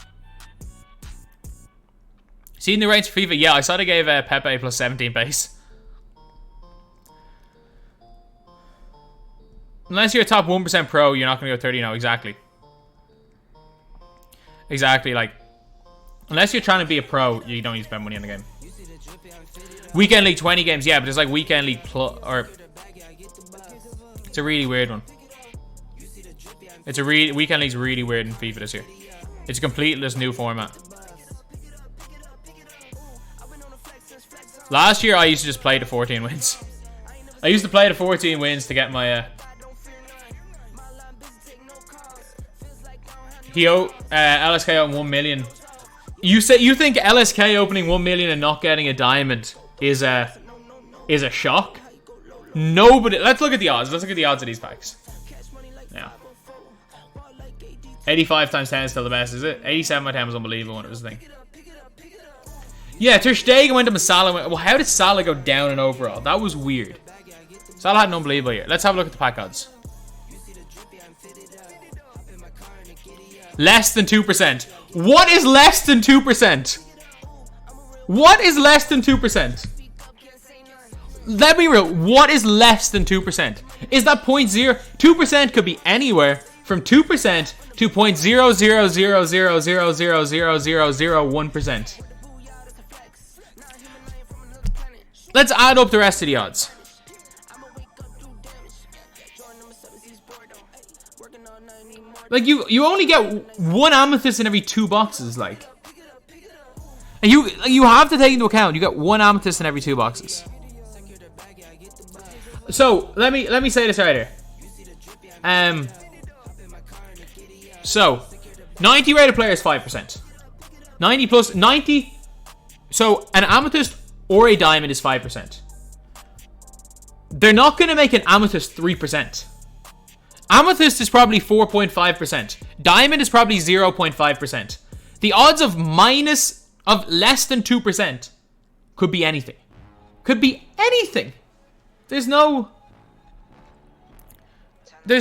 Seen the range for FIFA? Yeah, I saw they gave Pepe plus 17 base. Unless you're a top 1% pro, you're not going to go 30 now. Exactly. Exactly, like... unless you're trying to be a pro, you don't need to spend money on the game. Weekend League 20 games, yeah, but there's like Weekend League plus... or... it's a really weird one. It's a really... Weekend League's really weird in FIFA this year. It's a completely new format. Last year, I used to just play the 14 wins. I used to play the 14 wins to get my... LSK open 1 million. You think LSK opening 1 million and not getting a diamond is a shock? Nobody. Let's look at the odds. Let's look at the odds of these packs. Yeah. 85 times 10 is still the best, is it? 87 by 10 was unbelievable when it was a thing. Yeah, Ter Stegen went to Salah. Well, how did Salah go down in overall? That was weird. Salah had an unbelievable year. Let's have a look at the pack odds. Less than 2%. What is less than 2%? What is less than 2%? Let me real. What is less than 2%? Is that 0.0? 2% could be anywhere from 2% to 0.000000001%. Let's add up the rest of the odds. Like, you only get one amethyst in every 2 boxes, like. And you have to take into account, you get one amethyst in every 2 boxes. So let me say this right here. So 90 rated player is 5%. 90 plus 90. So an amethyst or a diamond is 5%. They're not going to make an amethyst 3%. Amethyst is probably 4.5%. Diamond is probably 0.5%. The odds of less than 2% could be anything. Could be anything. There's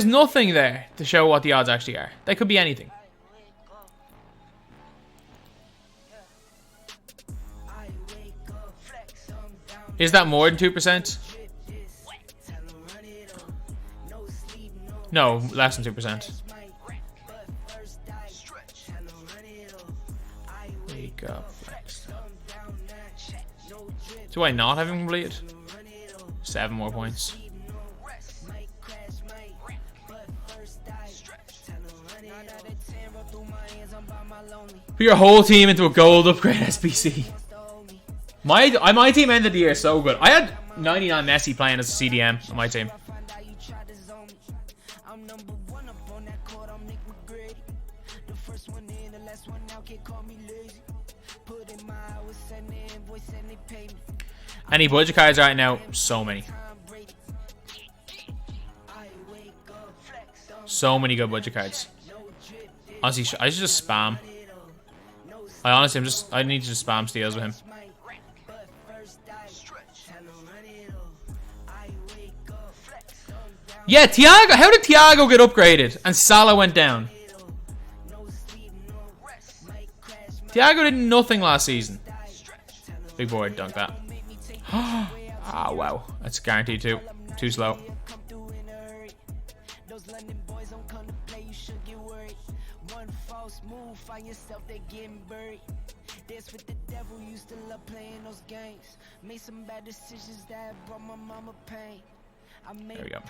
nothing there to show what the odds actually are. They could be anything. Is that more than 2%? No, less than 2%. Wake up, flex. Do I not have him completed? 7 more points. Put your whole team into a gold upgrade SBC. My team ended the year so good. I had 99 Messi playing as a CDM on my team. Any budget cards right now? So many. So many good budget cards. Honestly, I should just spam. I need to just spam steals with him. Yeah, Thiago. How did Thiago get upgraded and Salah went down? Thiago did nothing last season. Big board, dunk that. Ah, wow. That's guaranteed too. Too slow. There we go.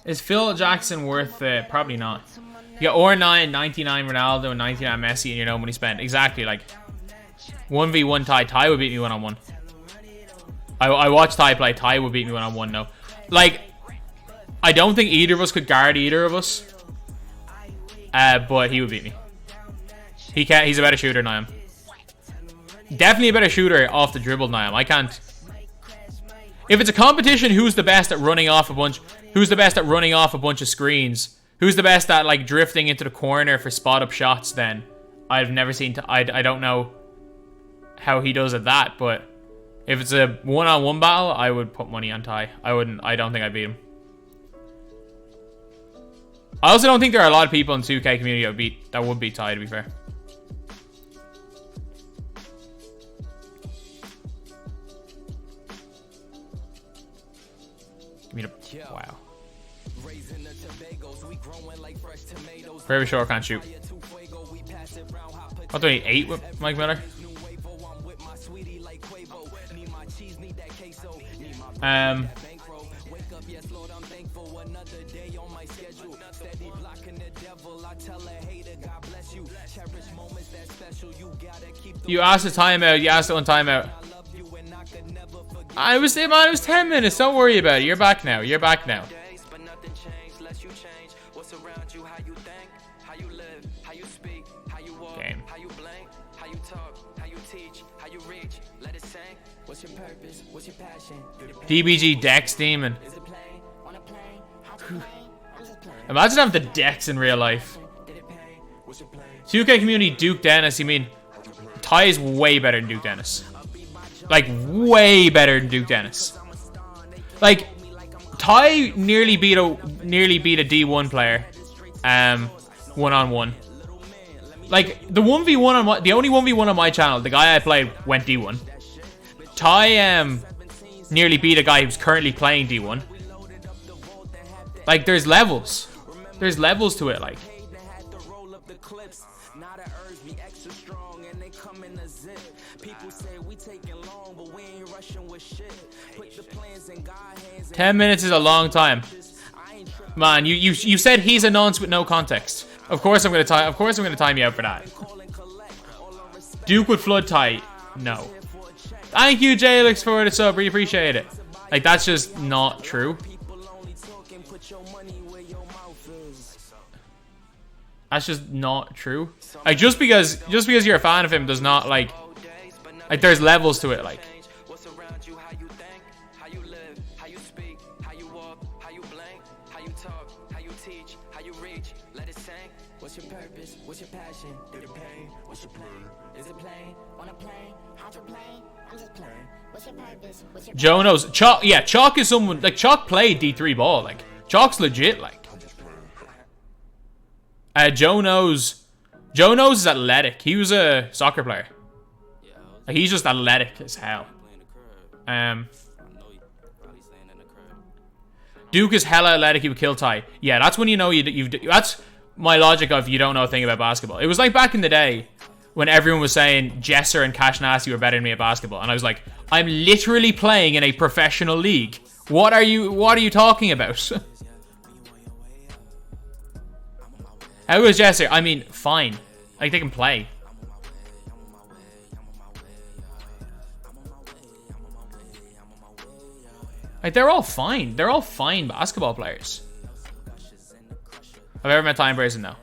Is Phil Jackson worth it? Probably not. You got R9, 99 Ronaldo, and 99 Messi, and you know money spent. Exactly, like 1v1 Ty. Ty would beat me 1-on-1. I watched Ty play. Ty would beat me 1-on-1, no. Like, I don't think either of us could guard either of us. But he would beat me. He can't. He's a better shooter than I am. Definitely a better shooter off the dribble than I am. I can't. If it's a competition, who's the best at running off a bunch? Who's the best at running off a bunch of screens? Who's the best at like drifting into the corner for spot up shots? Then I've never seen. I don't know how he does at that. But if it's a one-on-one battle, I would put money on Ty. I wouldn't. I don't think I'd beat him. I also don't think there are a lot of people in 2K community that would beat Ty. To be fair. Wow. Very short, can't shoot. What do I need? 8 with Mike Miller? You asked the timeout. You asked it on timeout. It was 10 minutes. Don't worry about it. You're back now. You're back now. Game. DBG Dex Demon. Imagine having the Dex in real life. 2K community Duke Dennis. You mean Ty is way better than Duke Dennis. Like, way better than Duke Dennis. Like, Ty nearly beat a D1 player, one-on-one. Like, the 1v1 on the only 1v1 on my channel, the guy I played went D1. Ty nearly beat a guy who's currently playing D1. Like, there's levels. There's levels to it, like. People say we taking long, but we ain't rushing with shit. Put the plans in God's hands. 10 minutes is a long time. Man, you said he's a nonce with no context. Of course I'm gonna time you out for that. Duke would flood Ty. No. Thank you, Jalix, for the sub. We appreciate it. Like, that's just not true. That's just not true. Like, just because you're a fan of him does not, like there's levels to it, like. What's your purpose? What's your passion? Do the pain? What's your plan? Is it plain? On a plane? Hydroplane? I'm just playing. What's your purpose? What's your Joe knows. Chalk, yeah, Chalk is someone, like, Chalk played D3 ball, like, Chalk's legit, like. Joe knows is athletic. He was a soccer player. Like, he's just athletic as hell. Duke is hella athletic. He would kill Ty. Yeah, that's when you know that's my logic of you don't know a thing about basketball. It was like back in the day when everyone was saying Jesser and Cash Nasty were better than me at basketball, and I was like, I'm literally playing in a professional league. What are you talking about? How is Jesser? I mean, fine. Like, they can play. Like, they're all fine. They're all fine basketball players. I've ever met Ty Brayson now.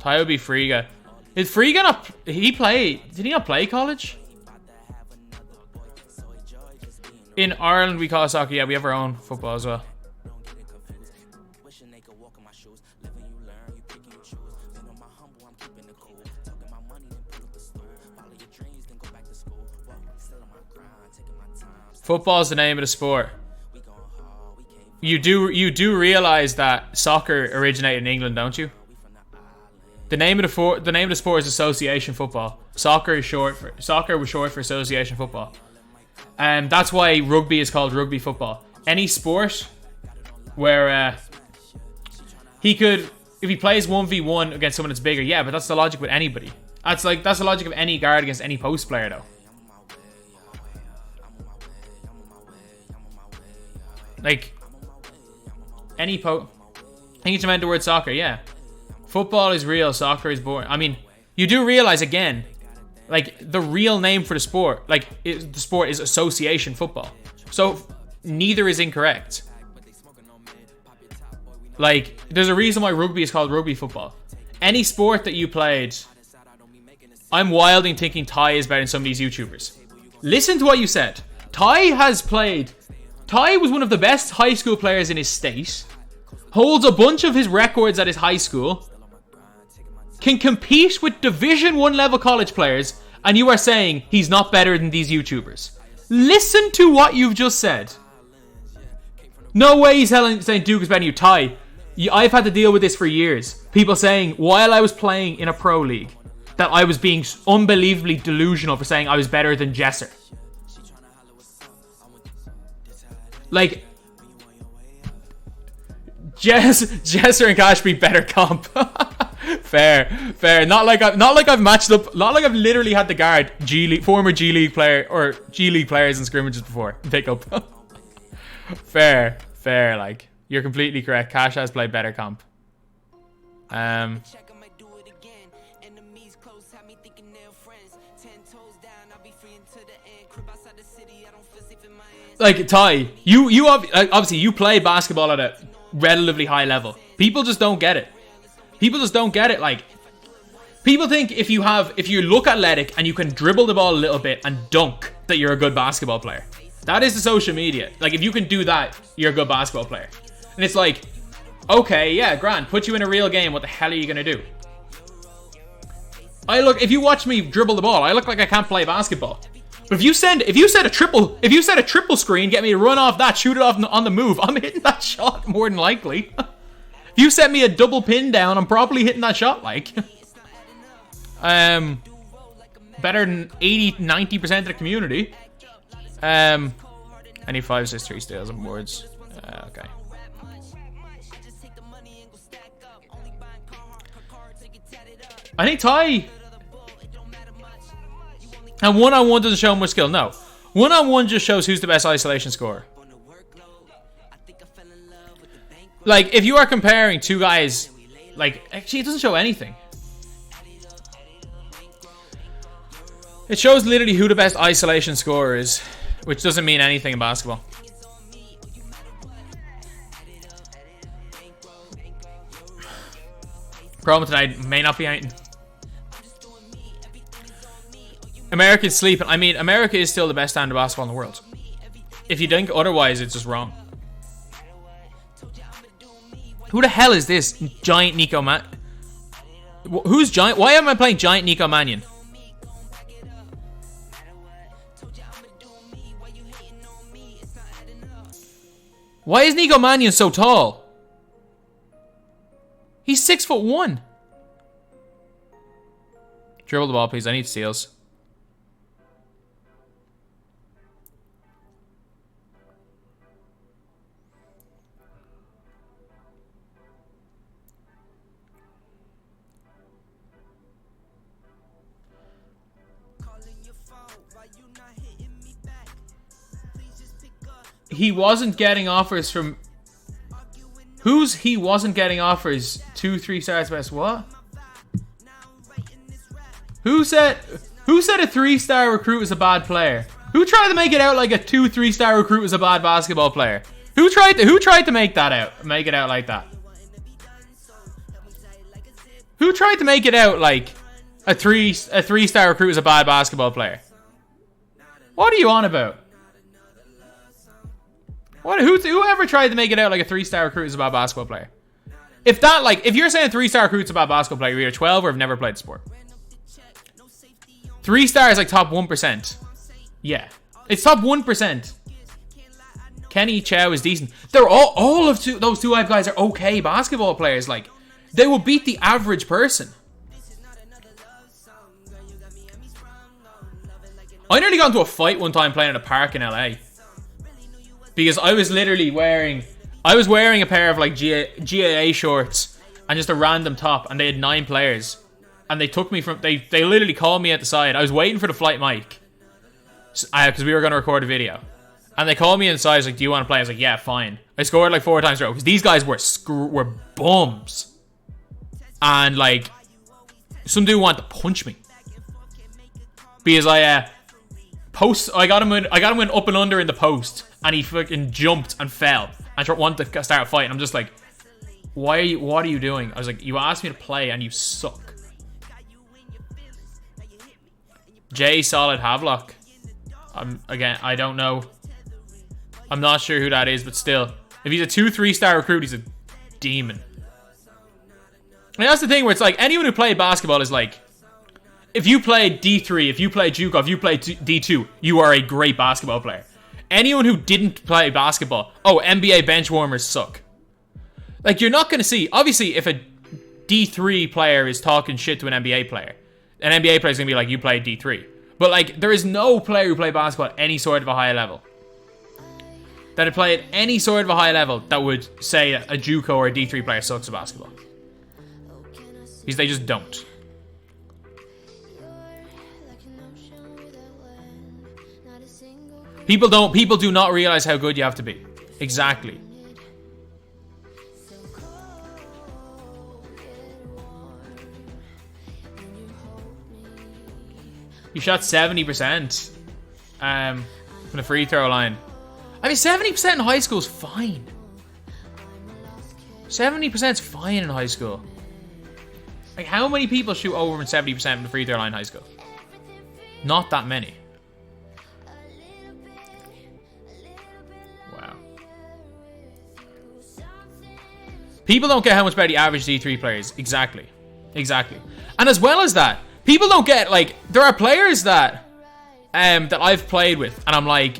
Ty would be Friga. Is Friga not... Did he not play college? In Ireland, we call it soccer. Yeah, we have our own football as well. Football is the name of the sport. You do realize that soccer originated in England, don't you? The name of the sport is association football. Soccer was short for association football. And that's why rugby is called rugby football. Any sport where if he plays 1v1 against someone that's bigger, yeah, but that's the logic with anybody. That's the logic of any guard against any post player, though. Like, I think it's meant the word soccer, yeah. Football is real, soccer is boring. I mean, you do realize, again, like, the real name for the sport, like, the sport is association football. So, neither is incorrect. Like, there's a reason why rugby is called rugby football. Any sport that you played, I'm wilding thinking Ty is better than some of these YouTubers. Listen to what you said. Ty was one of the best high school players in his state, holds a bunch of his records at his high school, can compete with Division 1 level college players, and you are saying he's not better than these YouTubers. Listen to what you've just said. No way he's saying Duke is better than you. Ty, I've had to deal with this for years. People saying, while I was playing in a pro league, that I was being unbelievably delusional for saying I was better than Jesser. Like, Jesser and Cash be better comp. Fair. Not like I've matched up. Not like I've literally had to guard former G League player or G League players in scrimmages before. Pick up. Fair. Like, you're completely correct. Cash has played better comp. Like, Ty, you obviously you play basketball at a relatively high level. People just don't get it. Like, people think if you look athletic and you can dribble the ball a little bit and dunk, that you're a good basketball player. That is the social media. Like, if you can do that, you're a good basketball player. And it's like, okay, yeah, grand, put you in a real game, what the hell are you gonna do? If you watch me dribble the ball, I look like I can't play basketball. But if you set a triple screen, get me to run off that, shoot it off on the move, I'm hitting that shot more than likely. If you set me a double pin down, I'm probably hitting that shot, like. Better than 80-90% of the community. I need 5, 6, 3 steals and boards. Okay. I think Ty... And one-on-one doesn't show much skill. No. One-on-one just shows who's the best isolation scorer. Like, if you are comparing two guys... Like, actually, it doesn't show anything. It shows literally who the best isolation scorer is, which doesn't mean anything in basketball. Problem tonight may not be anything. America's sleeping. I mean, America is still the best standard basketball in the world. If you think otherwise, it's just wrong. Who the hell is this giant Nico Man? Who's giant? Why am I playing giant Nico Mannion? Why is Nico Mannion so tall? He's 6'1". Dribble the ball, please. I need steals. He wasn't getting offers from... he wasn't getting offers? 2, 3 stars best what? Who said a 3-star recruit was a bad player? Who tried to make it out like a 2, 3-star recruit was a bad basketball player? Who tried to make that out? Make it out like that? Who tried to make it out like a 3-star recruit was a bad basketball player? What are you on about? Whoever tried to make it out like a 3-star recruit is a bad basketball player? If you're saying 3-star recruit's a bad basketball player, you're either 12 or have never played the sport. 3-star is like top 1%. Yeah. It's top 1%. Kenny Chow is decent. They're all of those two guys are okay basketball players. Like, they will beat the average person. I nearly got into a fight one time playing in a park in LA. Because I was literally wearing a pair of like GAA shorts and just a random top, and they had 9 players, and they took me from they literally called me at the side. I was waiting for the flight mic because we were going to record a video, and they called me inside. I was like, "Do you want to play?" I was like, "Yeah, fine." I scored like 4 times in a row because these guys were bums, and like some dude wanted to punch me because I got him in up and under in the post. And he fucking jumped and fell and wanted to start a fight. And I'm just like, what are you doing? I was like, you asked me to play and you suck. J Solid Havelock. Again, I don't know. I'm not sure who that is, but still. If he's a 2, 3-star recruit, he's a demon. And that's the thing where it's like, anyone who played basketball is like, if you played D3, if you played JUCO, if you played D2, you are a great basketball player. Anyone who didn't play basketball, NBA bench warmers suck. Like, you're not going to see... Obviously, if a D3 player is talking shit to an NBA player is going to be like, you played D3. But, like, there is no player who played basketball at any sort of a high level that would play at any sort of a high level that would say a JUCO or a D3 player sucks at basketball. Because they just don't. People do not realize how good you have to be. Exactly. You shot 70% from the free throw line. I mean, 70% in high school is fine. 70% is fine in high school. Like, how many people shoot over 70% from the free throw line in high school? Not that many. People don't get how much better the average D3 player is. Exactly. And as well as that, people don't get, like, there are players that I've played with, and I'm like,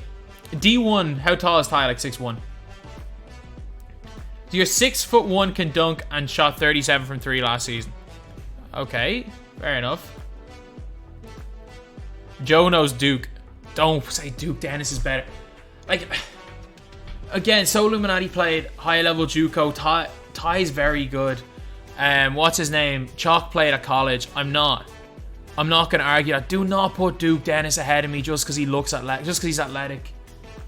D1, how tall is Ty? Like 6'1". So you're 6'1", can dunk, and shot 37 from 3 last season. Okay, fair enough. Joe knows Duke. Don't say Duke Dennis is better. Like, again, So Illuminati played high level JUCO. Ty's very good. What's his name? Chalk played at college. I'm not gonna argue that. Do not put Duke Dennis ahead of me just because he looks athletic. Just because he's athletic.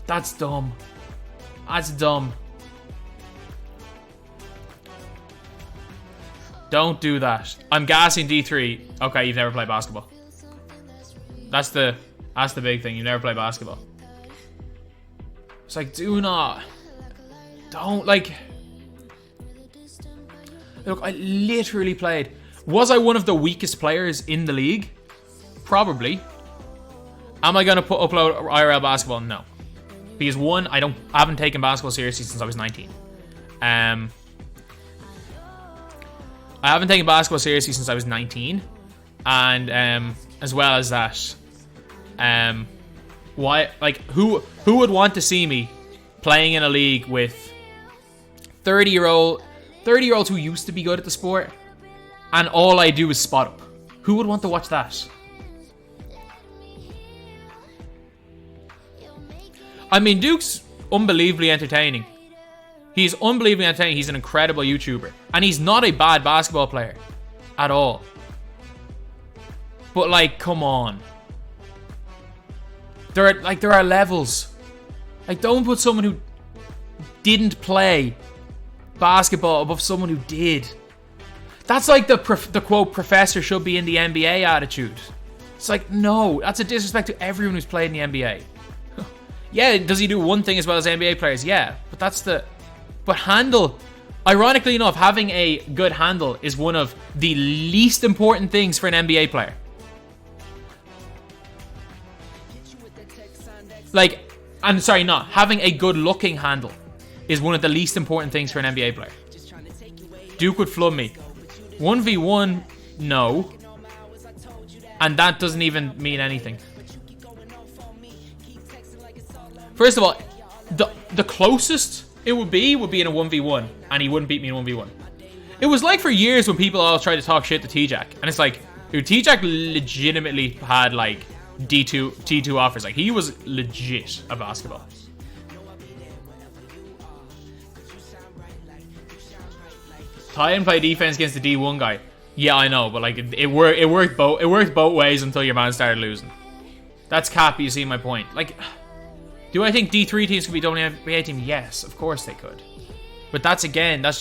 That's dumb. That's dumb. Don't do that. I'm gassing D3. Okay, you've never played basketball. That's the big thing. You never play basketball. It's like, don't like. Look, I literally played. Was I one of the weakest players in the league? Probably. Am I gonna upload IRL basketball? No. Because one, I haven't taken basketball seriously since I was 19. I haven't taken basketball seriously since I was 19, and as well as that, why? Like, who would want to see me playing in a league with 30-year-olds who used to be good at the sport, and all I do is spot up? Who would want to watch that? I mean, Duke's unbelievably entertaining. He's unbelievably entertaining. He's an incredible YouTuber. And he's not a bad basketball player. At all. But, like, come on. There are levels. Like, don't put someone who didn't play basketball above someone who did. That's like the quote, professor should be in the NBA attitude. It's like, no. That's a disrespect to everyone who's played in the NBA. Yeah, does he do one thing as well as NBA players? Yeah, but but handle, ironically enough, having a good handle is one of the least important things for an NBA player. Like, I'm sorry, not having a good looking handle is one of the least important things for an NBA player. Duke would flood me. 1v1, no. And that doesn't even mean anything. First of all, the closest it would be in a 1v1, and he wouldn't beat me in 1v1. It was like for years when people all tried to talk shit to T-Jack, and it's like, dude, T-Jack legitimately had like T2 offers. Like, he was legit at basketball. Ty and play defense against the D1 guy. Yeah, I know, but like it worked both ways until your man started losing. That's cap. You see my point? Like, do I think D3 teams could be WNBA team? Yes, of course they could. But that's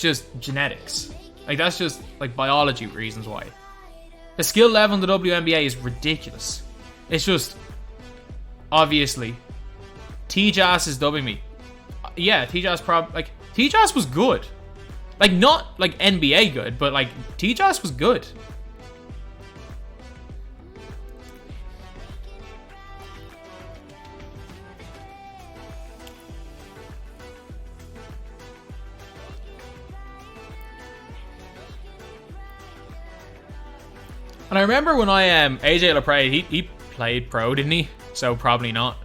just genetics. Like, that's just like biology reasons why. The skill level in the WNBA is ridiculous. It's just, obviously, T-Jazz is dubbing me. Yeah, T-Jazz T-Jazz was good. Like, not like NBA good, but like T-Jazz was good. And I remember when AJ LaPrade, he played pro, didn't he? So probably not.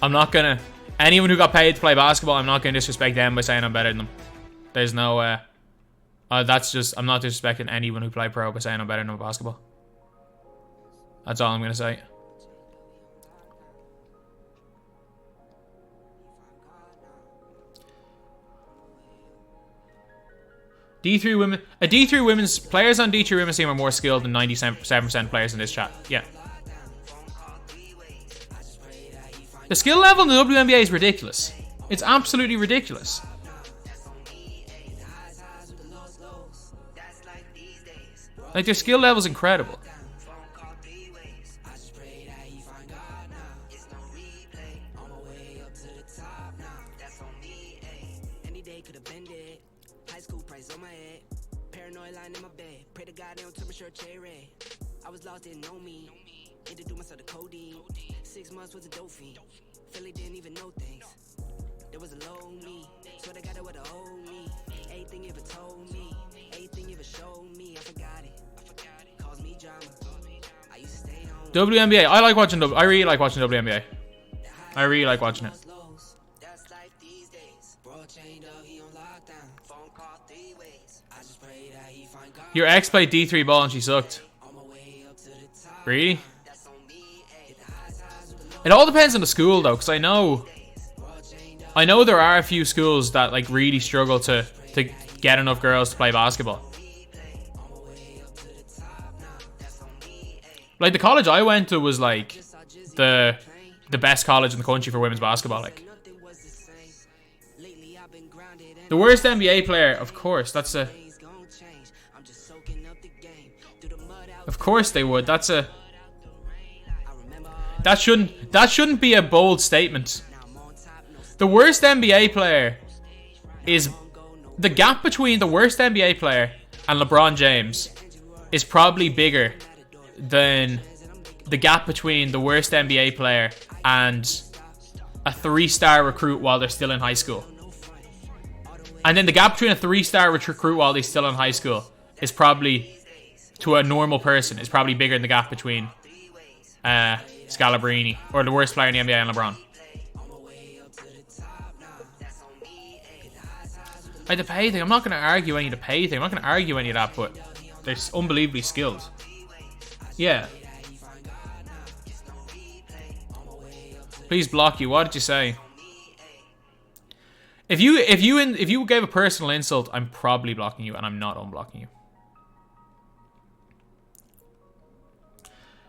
I'm not gonna, anyone who got paid to play basketball, I'm not gonna disrespect them by saying I'm better than them. There's no, that's just, I'm not disrespecting anyone who played pro by saying I'm better than them at basketball. That's all I'm gonna say. D3 women, D3 women's players on D3 women's team are more skilled than 97% players in this chat. Yeah. The skill level in the WNBA is ridiculous. It's absolutely ridiculous. Like, their skill level is incredible. I was lost, didn't know me. Introduced myself to code. 6 months was a dope fiend. Philly didn't even know things. There was a low me. So they got it with a old me. Anything you ever told me. Anything you ever showed me. I forgot it. Caused me drama. I used to stay home. WNBA. I really like watching WNBA. I really like watching it. Your ex played D3 ball and she sucked. Really? It all depends on the school though, because I know there are a few schools that like really struggle to get enough girls to play basketball. Like, the college I went to was like the best college in the country for women's basketball. Like, the worst NBA player, of course, that's a. Of course they would. That's a. That shouldn't be a bold statement. The worst NBA player is the gap between the worst NBA player and LeBron James is probably bigger than the gap between the worst NBA player and a 3-star recruit while they're still in high school. And then the gap between a 3-star recruit while they're still in high school is probably, to a normal person, is probably bigger than the gap between Scalabrine or the worst player in the NBA and LeBron. Like the pay thing, I'm not going to argue any of the pay thing. I'm not going to argue any of that, but they're unbelievably skilled. Yeah. Please block you. What did you say? If you gave a personal insult, I'm probably blocking you, and I'm not unblocking you.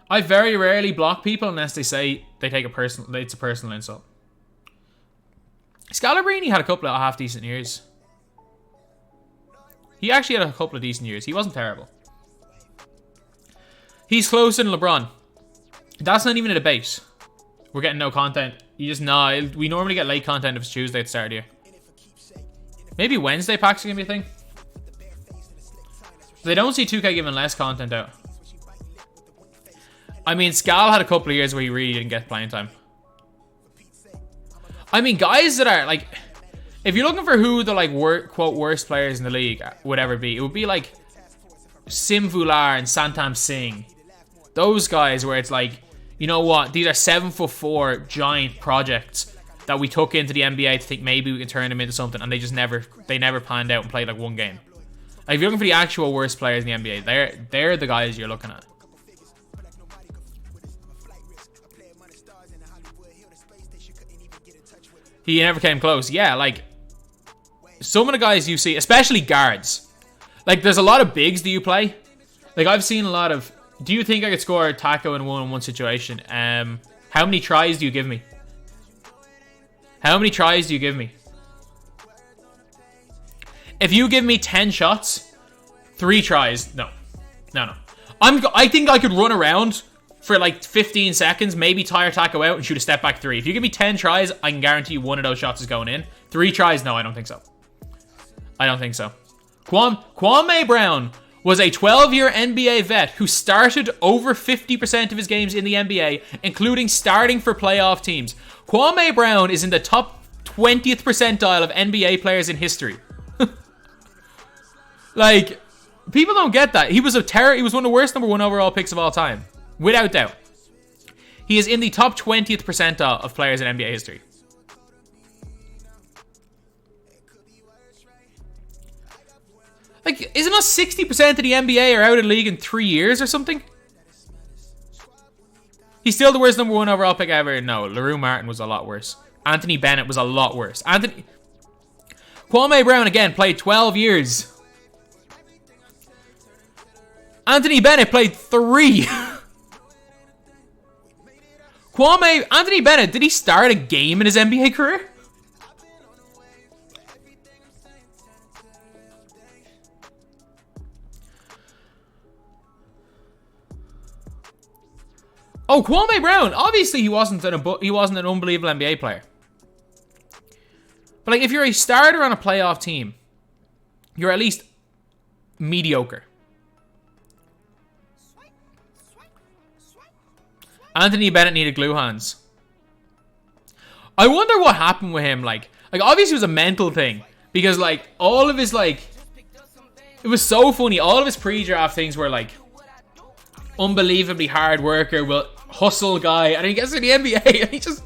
I very rarely block people unless they say they take it's a personal insult. Scalabrine had a couple of half decent years. He actually had a couple of decent years. He wasn't terrible. He's closer than LeBron. That's not even a debate. We're getting no content. You just nah. We normally get late content if it's Tuesday at the start of the year. Maybe Wednesday packs are gonna be a thing. They don't see 2K giving less content out. I mean, Scal had a couple of years where he really didn't get playing time. I mean, guys that are like, if you're looking for who the like quote worst players in the league would ever be, it would be like Sim Vular and Santam Singh. Those guys where it's like, you know what? These are 7'4" giant projects that we took into the NBA to think maybe we can turn them into something, and they never panned out and played like one game. Like, if you're looking for the actual worst players in the NBA, they're the guys you're looking at. He never came close. Yeah, like some of the guys you see, especially guards. Like, there's a lot of bigs that you play. Like, I've seen a lot of. Do you think I could score a tackle in a one-on-one situation? How many tries do you give me? How many tries do you give me? If you give me 10 shots, 3 tries, no. I think I could run around for like 15 seconds, maybe tire tackle out and shoot a step back 3. If you give me 10 tries, I can guarantee you one of those shots is going in. 3 tries, no, I don't think so. Kwame Brown was a 12-year NBA vet who started over 50% of his games in the NBA, including starting for playoff teams. Kwame Brown is in the top 20th percentile of NBA players in history. Like, people don't get that. He was one of the worst number 1 overall picks of all time. Without doubt. He is in the top 20th percentile of players in NBA history. Like, isn't it 60% of the NBA are out of the league in 3 years or something? He's still the worst number 1 overall pick ever. No, LaRue Martin was a lot worse. Anthony Bennett was a lot worse. Kwame Brown, again, played 12 years. Anthony Bennett played 3. Anthony Bennett, did he start a game in his NBA career? Oh, Kwame Brown. Obviously, he wasn't an unbelievable NBA player. But like, if you're a starter on a playoff team, you're at least mediocre. Anthony Bennett needed glue hands. I wonder what happened with him. Like obviously it was a mental thing, because like all of his like, it was so funny. All of his pre-draft things were like, unbelievably hard worker, hustle guy, and he gets to the NBA and he just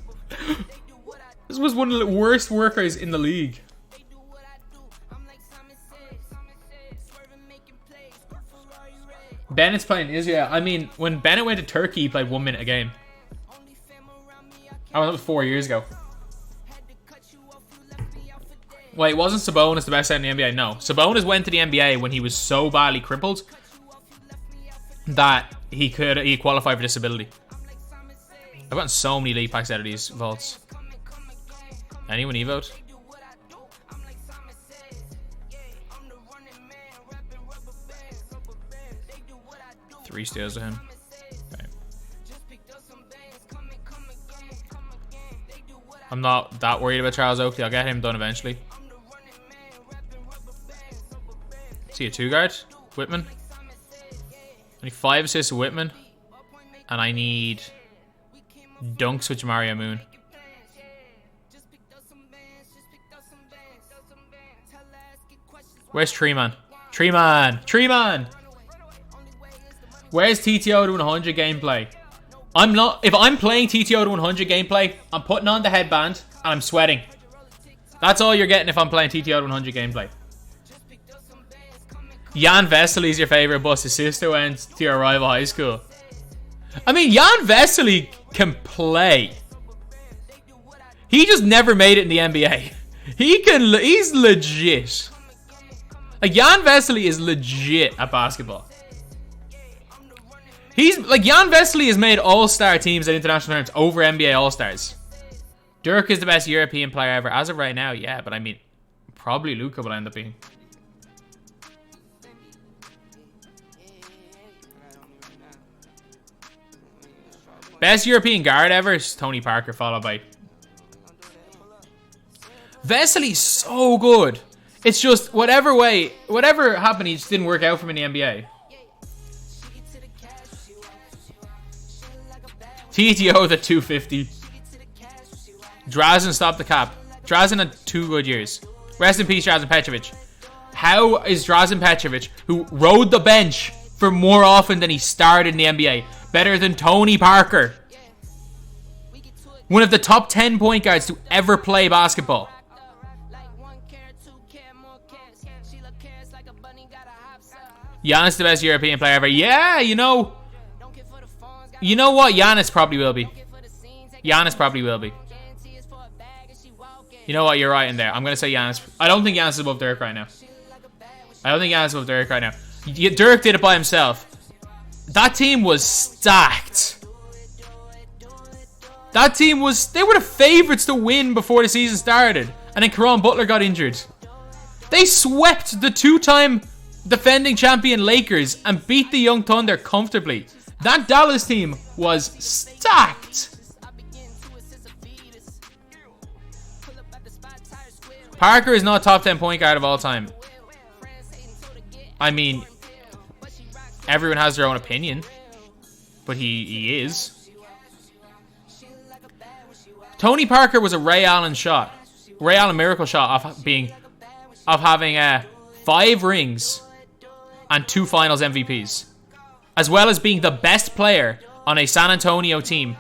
this was one of the worst workers in the league. Bennett's playing Israel. I mean, when Bennett went to Turkey, he played 1 minute a game. Oh, that was 4 years ago. Wait, wasn't Sabonis the best center in the NBA? No. Sabonis went to the NBA when he was so badly crippled that he qualified for disability. I've gotten so many league packs out of these vaults. Anyone evote? Three steals to him. Okay. I'm not that worried about Charles Oakley. I'll get him done eventually. See a 2-guard, Whitman. I need 5 assists with Whitman. And I need dunks with Mario Moon. Where's Treeman? Treeman! Where's TTO to 100 gameplay? I'm not. If I'm playing TTO to 100 gameplay, I'm putting on the headband and I'm sweating. That's all you're getting if I'm playing TTO to 100 gameplay. Jan Vesely's your favorite, but his sister went to your rival high school. I mean, Jan Vesely can play. He just never made it in the NBA. He's legit. Like, Jan Vesely is legit at basketball. He's like, Jan Vesely has made all-star teams at international tournaments over NBA all-stars. Dirk is the best European player ever. As of right now, yeah, but I mean, probably Luka will end up being. Best European guard ever is Tony Parker, followed by... Vesely's so good. It's just, whatever happened, he just didn't work out for him in the NBA. TTO the 250. Drazen stopped the cap. Drazen had 2 good years. Rest in peace, Drazen Petrovic. How is Drazen Petrovic, who rode the bench for more often than he started in the NBA, better than Tony Parker? One of the top 10 point guards to ever play basketball. Giannis the best European player ever. Yeah, you know what? Giannis probably will be. Giannis probably will be. You know what? You're right in there. I'm going to say Giannis. I don't think Giannis is above Dirk right now. Dirk did it by himself. That team was stacked. They were the favorites to win before the season started. And then Caron Butler got injured. They swept the 2-time defending champion Lakers and beat the Young Thunder comfortably. That Dallas team was stacked. Parker is not top 10 point guard of all time. I mean, everyone has their own opinion, but he is. Tony Parker was a Ray Allen miracle shot of having 5 rings and 2 finals MVPs, as well as being the best player on a San Antonio team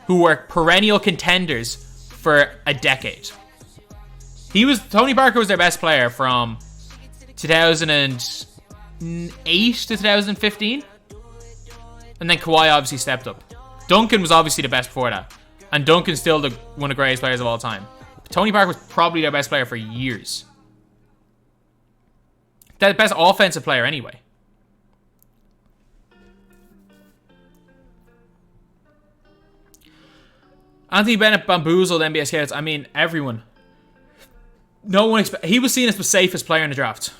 who were perennial contenders for a decade. Tony Parker was their best player from 2008 to 2015. And then Kawhi obviously stepped up. Duncan was obviously the best before that. And Duncan's still one of the greatest players of all time. But Tony Parker was probably their best player for years. The best offensive player anyway. Anthony Bennett bamboozled NBA scouts. I mean, everyone. He was seen as the safest player in the draft.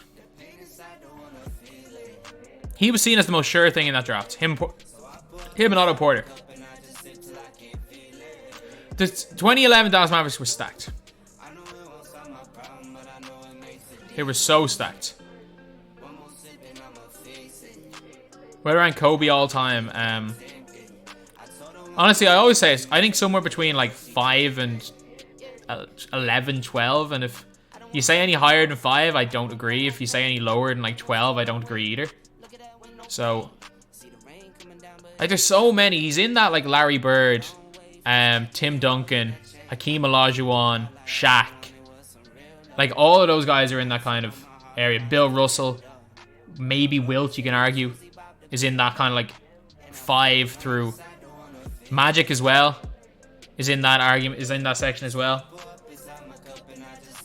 He was seen as the most sure thing in that draft. Him and Otto Porter. The 2011 Dallas Mavericks were stacked. They were so stacked. Where around Kobe all time? Honestly, I always say I think somewhere between like 5 and 11, 12. And if you say any higher than 5, I don't agree. If you say any lower than like 12, I don't agree either. So, like, there's so many. He's in that, like, Larry Bird, Tim Duncan, Hakeem Olajuwon, Shaq. Like, all of those guys are in that kind of area. Bill Russell, maybe Wilt, you can argue, is in that kind of, like, 5 through. Magic as well is in that argument, is in that section as well.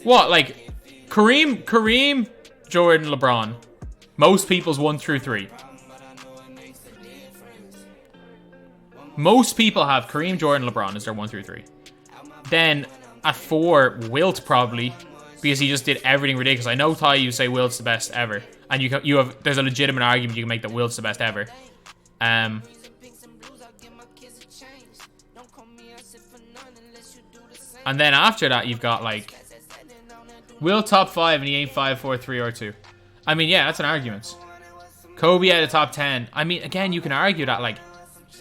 What, like, Kareem, Jordan, LeBron. Most people's 1 through 3. Most people have Kareem, Jordan, LeBron as their 1 through 3. Then at 4, Wilt probably, because he just did everything ridiculous. I know, Ty, you say Wilt's the best ever, and there's a legitimate argument you can make that Wilt's the best ever. And then after that, you've got, like, Will top 5 and he ain't 5, 4, 3, or 2. I mean, yeah, that's an argument. Kobe at the top 10. I mean, again, you can argue that, like,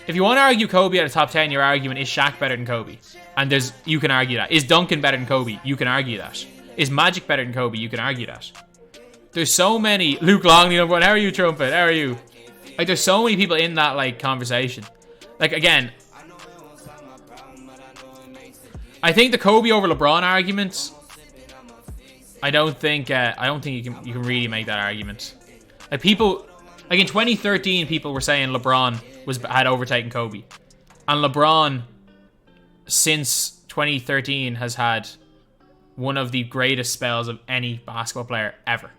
if you want to argue Kobe at the top 10, you're arguing, is Shaq better than Kobe? And you can argue that. Is Duncan better than Kobe? You can argue that. Is Magic better than Kobe? You can argue that. There's so many. Luke Longley, number 1. How are you, Trumpet? How are you? Like, there's so many people in that, like, conversation. Like, again, I think the Kobe over LeBron argument, I don't think you can really make that argument. Like, people, like, in 2013, people were saying LeBron had overtaken Kobe. And LeBron, since 2013, has had one of the greatest spells of any basketball player ever.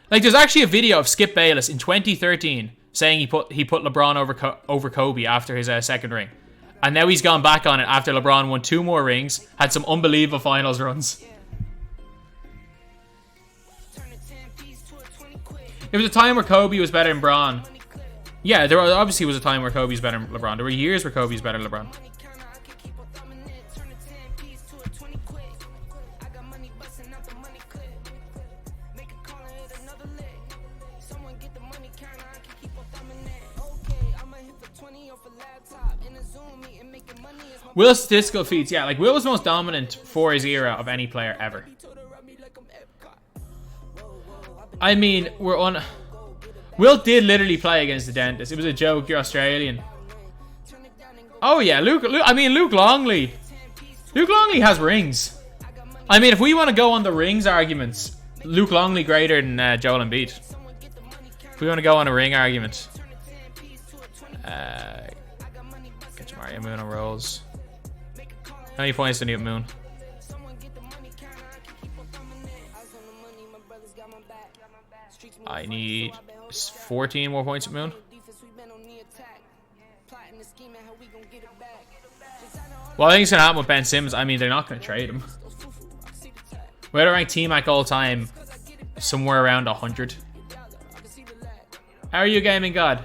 Like, there's actually a video of Skip Bayless in 2013 saying he put LeBron over Kobe after his second ring. And now he's gone back on it after LeBron won 2 more rings, had some unbelievable finals runs. There was a time where Kobe was better than Bron. Yeah, there obviously was a time where Kobe was better than LeBron. There were years where Kobe was better than LeBron. Will's statistical feats, yeah, like Will was the most dominant for his era of any player ever. I mean, Will did literally play against the dentist. It was a joke. You're Australian. Oh yeah, Luke Longley. Luke Longley has rings. I mean, if we want to go on the rings arguments, Luke Longley greater than Joel Embiid. If we want to go on a ring argument, get Mario Moon on rolls. How many points do Newton Moon? I need 14 more points at Moon. Well, I think it's going to happen with Ben Simmons. I mean, they're not going to trade him. Where do I rank T-Mac all time? Somewhere around 100. How are you, Gaming God?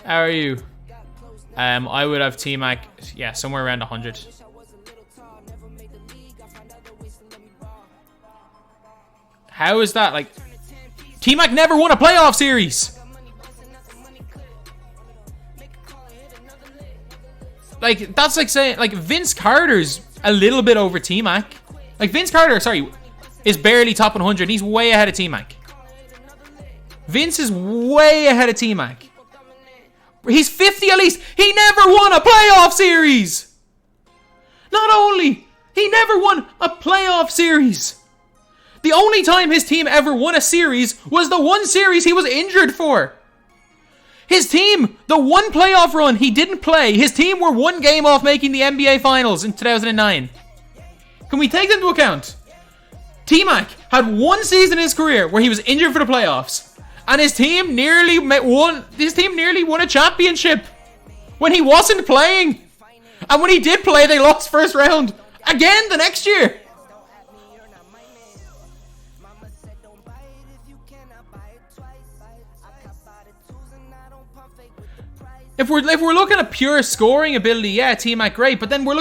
How are you? I would have T-Mac, yeah, somewhere around 100. How is that? Like, T-Mac never won a playoff series. Like, that's like saying, like, Vince Carter's a little bit over T-Mac. Like, Vince Carter, sorry, is barely top 100. He's way ahead of T-Mac. Vince is way ahead of T-Mac. He's 50 at least. He never won a playoff series. Not only, he never won a playoff series. The only time his team ever won a series was the one series he was injured for. His team, the one playoff run he didn't play, his team were 1 game off making the NBA Finals in 2009. Can we take that into account? T-Mac had 1 season in his career where he was injured for the playoffs. And his team nearly won a championship when he wasn't playing. And when he did play, they lost first round again the next year. If we're looking at pure scoring ability, yeah, T-Mac great. But then we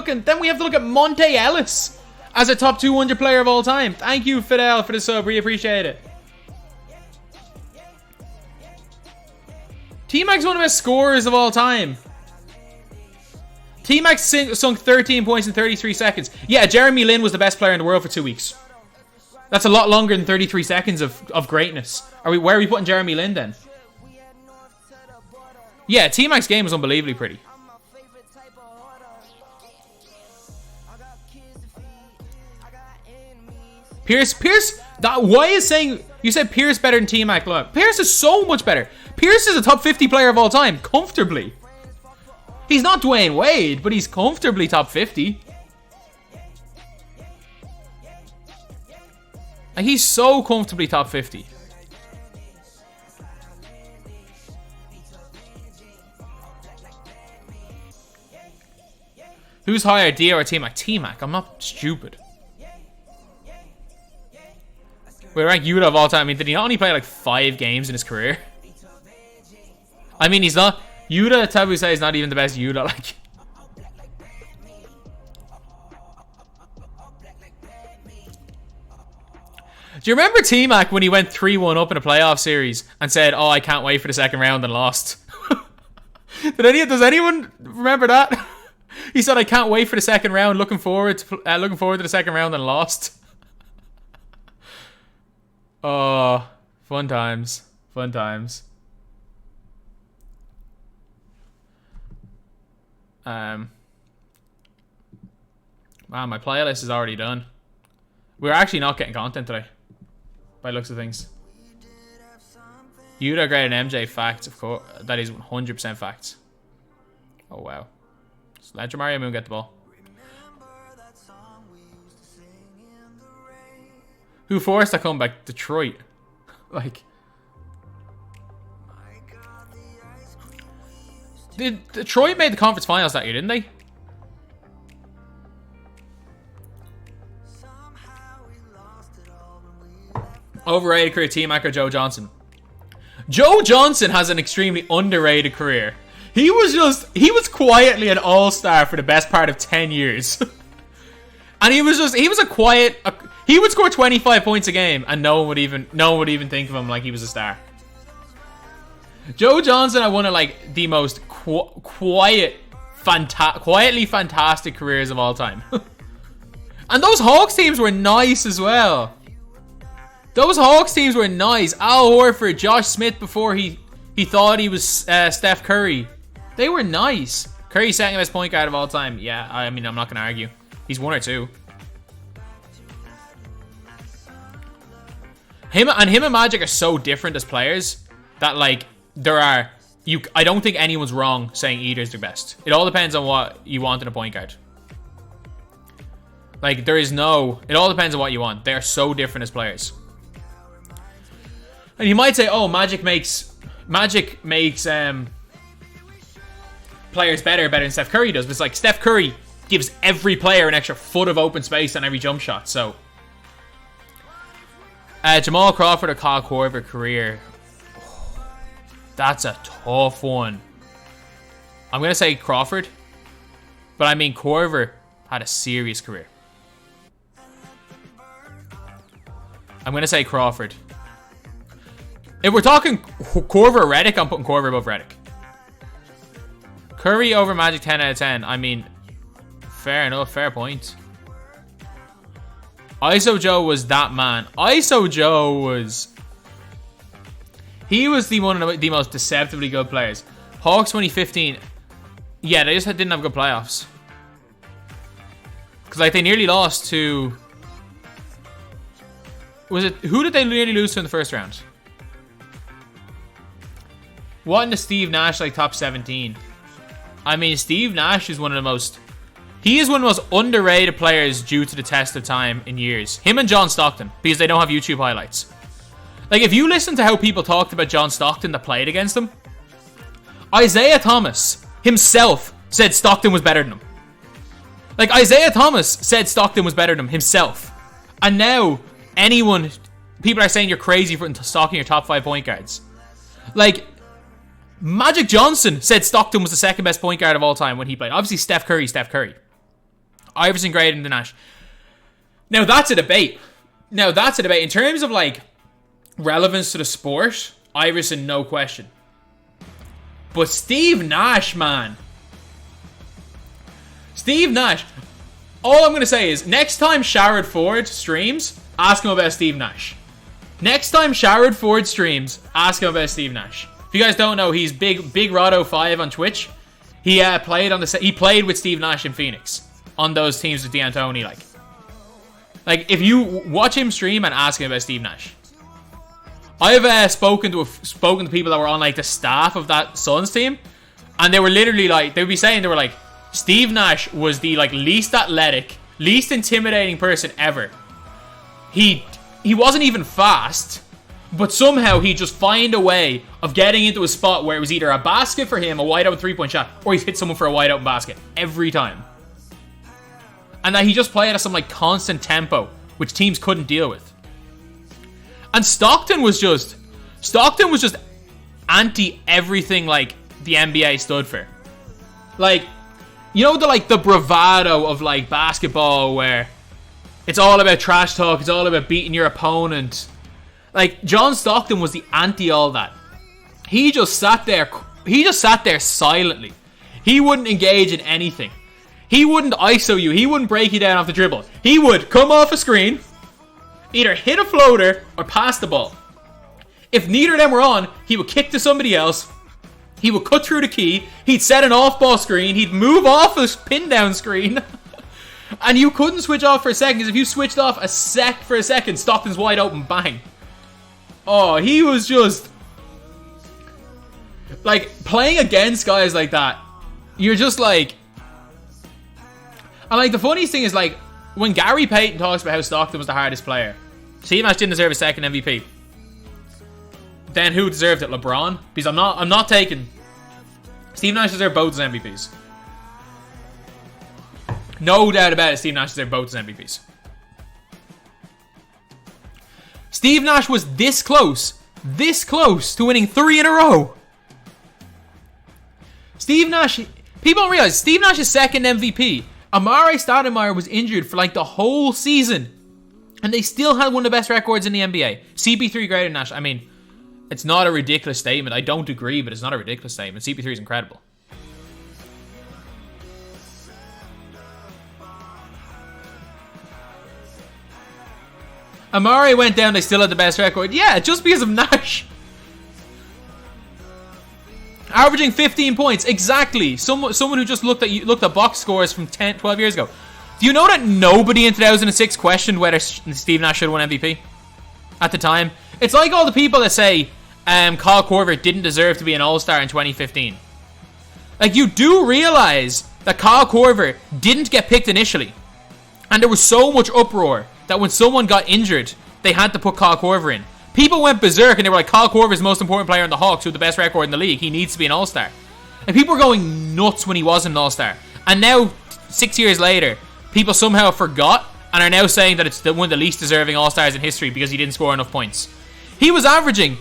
have to look at Monte Ellis as a top 200 player of all time. Thank you, Fidel, for the sub. We appreciate it. T-Mac's one of the best scorers of all time. T-Mac sunk 13 points in 33 seconds. Yeah, Jeremy Lin was the best player in the world for 2 weeks. That's a lot longer than 33 seconds of greatness. Where are we putting Jeremy Lin then? Yeah, T-Mac's game was unbelievably pretty. Pierce, why is saying, you said Pierce better than T-Mac? Look, Pierce is so much better. Pierce is a top 50 player of all time, comfortably. He's not Dwayne Wade, but he's comfortably top 50. Like, he's so comfortably top 50. Who's higher, Dio or T-Mac? T-Mac, I'm not stupid. We rank Yuta of all time. I mean, did he not only play like 5 games in his career? I mean, he's not... Yuta, Tabu says, is not even the best Yuta. Like, Do you remember T-Mac when he went 3-1 up in a playoff series and said, "Oh, I can't wait for the second round," and lost? Does anyone remember that? He said, "I can't wait for the second round. Looking forward to the second round," and lost. Oh, fun times. Fun times. Wow, my playlist is already done. We're actually not getting content today, by looks of things. Yuta graded MJ facts, of course. That is 100% facts. Oh wow. So let Mario Moon get the ball. Who forced that comeback? Detroit. Like, Detroit made the conference finals that year, didn't they? Overrated career, T-Mac or Joe Johnson? Joe Johnson has an extremely underrated career. He was quietly an all-star for the best part of 10 years. And he would score 25 points a game and no one would even think of him like he was a star. Joe Johnson had one of like the most quietly fantastic careers of all time. And those Hawks teams were nice as well. Those Hawks teams were nice. Al Horford, Josh Smith before he thought he was Steph Curry. They were nice. Curry's second best point guard of all time. Yeah, I mean, I'm not going to argue. He's one or two. Him and Magic are so different as players that like I don't think anyone's wrong saying either's the best. It all depends on what you want in a point guard. Like it all depends on what you want. They are so different as players. And you might say, "Oh, Magic makes players better than Steph Curry does." But it's like Steph Curry gives every player an extra foot of open space on every jump shot. So, Jamal Crawford or Kyle Korver career. That's a tough one. I'm gonna say Crawford, but I mean Korver had a serious career. I'm gonna say Crawford. If we're talking Korver or Redick, I'm putting Korver above Redick. Curry over Magic 10 out of 10. I mean, fair enough, fair point. ISO Joe was that man. ISO Joe was... He was one of the most deceptively good players. Hawks 2015. Yeah, they just didn't have good playoffs. Because like they nearly lost to... Who did they nearly lose to in the first round? What in the Steve Nash like top 17? I mean, Steve Nash is one of the most... He is one of the most underrated players due to the test of time in years. Him and John Stockton, because they don't have YouTube highlights. Like, if you listen to how people talked about John Stockton that played against him, Isaiah Thomas himself said Stockton was better than him. Like, Isaiah Thomas said Stockton was better than him himself. And now, people are saying you're crazy for stocking your top 5 point guards. Like... Magic Johnson said Stockton was the second best point guard of all time when he played. Obviously, Steph Curry. Iverson graded into Nash. Now, that's a debate. In terms of, like, relevance to the sport, Iverson, no question. But Steve Nash, man. Steve Nash. All I'm going to say is, next time Sherrod Ford streams, ask him about Steve Nash. Next time Sherrod Ford streams, ask him about Steve Nash. If you guys don't know, he's Big Rotto5 on Twitch. He played with Steve Nash in Phoenix on those teams with D'Antoni. Like if you watch him stream and ask him about Steve Nash. I've spoken to people that were on like the staff of that Suns team, and they were literally like they were like Steve Nash was the like least athletic, least intimidating person ever. He wasn't even fast. But somehow he'd just find a way of getting into a spot where it was either a basket for him, a wide open 3-point shot, or he's hit someone for a wide open basket every time. And that he just played at some like constant tempo, which teams couldn't deal with. And Stockton was just anti everything like the NBA stood for. Like, you know the bravado of like basketball where It's all about trash talk. It's all about beating your opponent. Like, John Stockton was the anti all that. He just sat there. He just sat there silently. He wouldn't engage in anything. He wouldn't ISO you. He wouldn't break you down off the dribble. He would come off a screen, either hit a floater or pass the ball. If neither of them were on, he would kick to somebody else. He would cut through the key. He'd set an off-ball screen. He'd move off a pin-down screen. And you couldn't switch off for a second, because if you switched off for a second, Stockton's wide open, bang. Oh, he was just... like, playing against guys like that, you're just like... And like, the funniest thing is, like, when Gary Payton talks about how Stockton was the hardest player, Steve Nash didn't deserve a second MVP. Then who deserved it? LeBron? Because I'm not taking... Steve Nash deserved both his MVPs. No doubt about it, Steve Nash deserved both his MVPs. Steve Nash was this close to winning 3 in a row. Steve Nash... People don't realize, Steve Nash's second MVP, Amare Stoudemire, was injured for like the whole season. And they still had one of the best records in the NBA. CP3 greater than Nash. I mean, it's not a ridiculous statement. I don't agree, but it's not a ridiculous statement. CP3 is incredible. Amare went down, they still had the best record. Yeah, just because of Nash. Averaging 15 points, exactly. Someone who just looked at box scores from 12 years ago. Do you know that nobody in 2006 questioned whether Steve Nash should have won MVP at the time? It's like all the people that say Kyle Korver didn't deserve to be an All-Star in 2015. Like, you do realize that Kyle Korver didn't get picked initially, and there was so much uproar that when someone got injured, they had to put Kyle Korver in. People went berserk and they were like, Kyle Korver is the most important player in the Hawks with the best record in the league. He needs to be an All-Star. And people were going nuts when he wasn't an All-Star. And now, 6 years later, people somehow forgot and are now saying that it's one of the least deserving All-Stars in history because he didn't score enough points. He was averaging...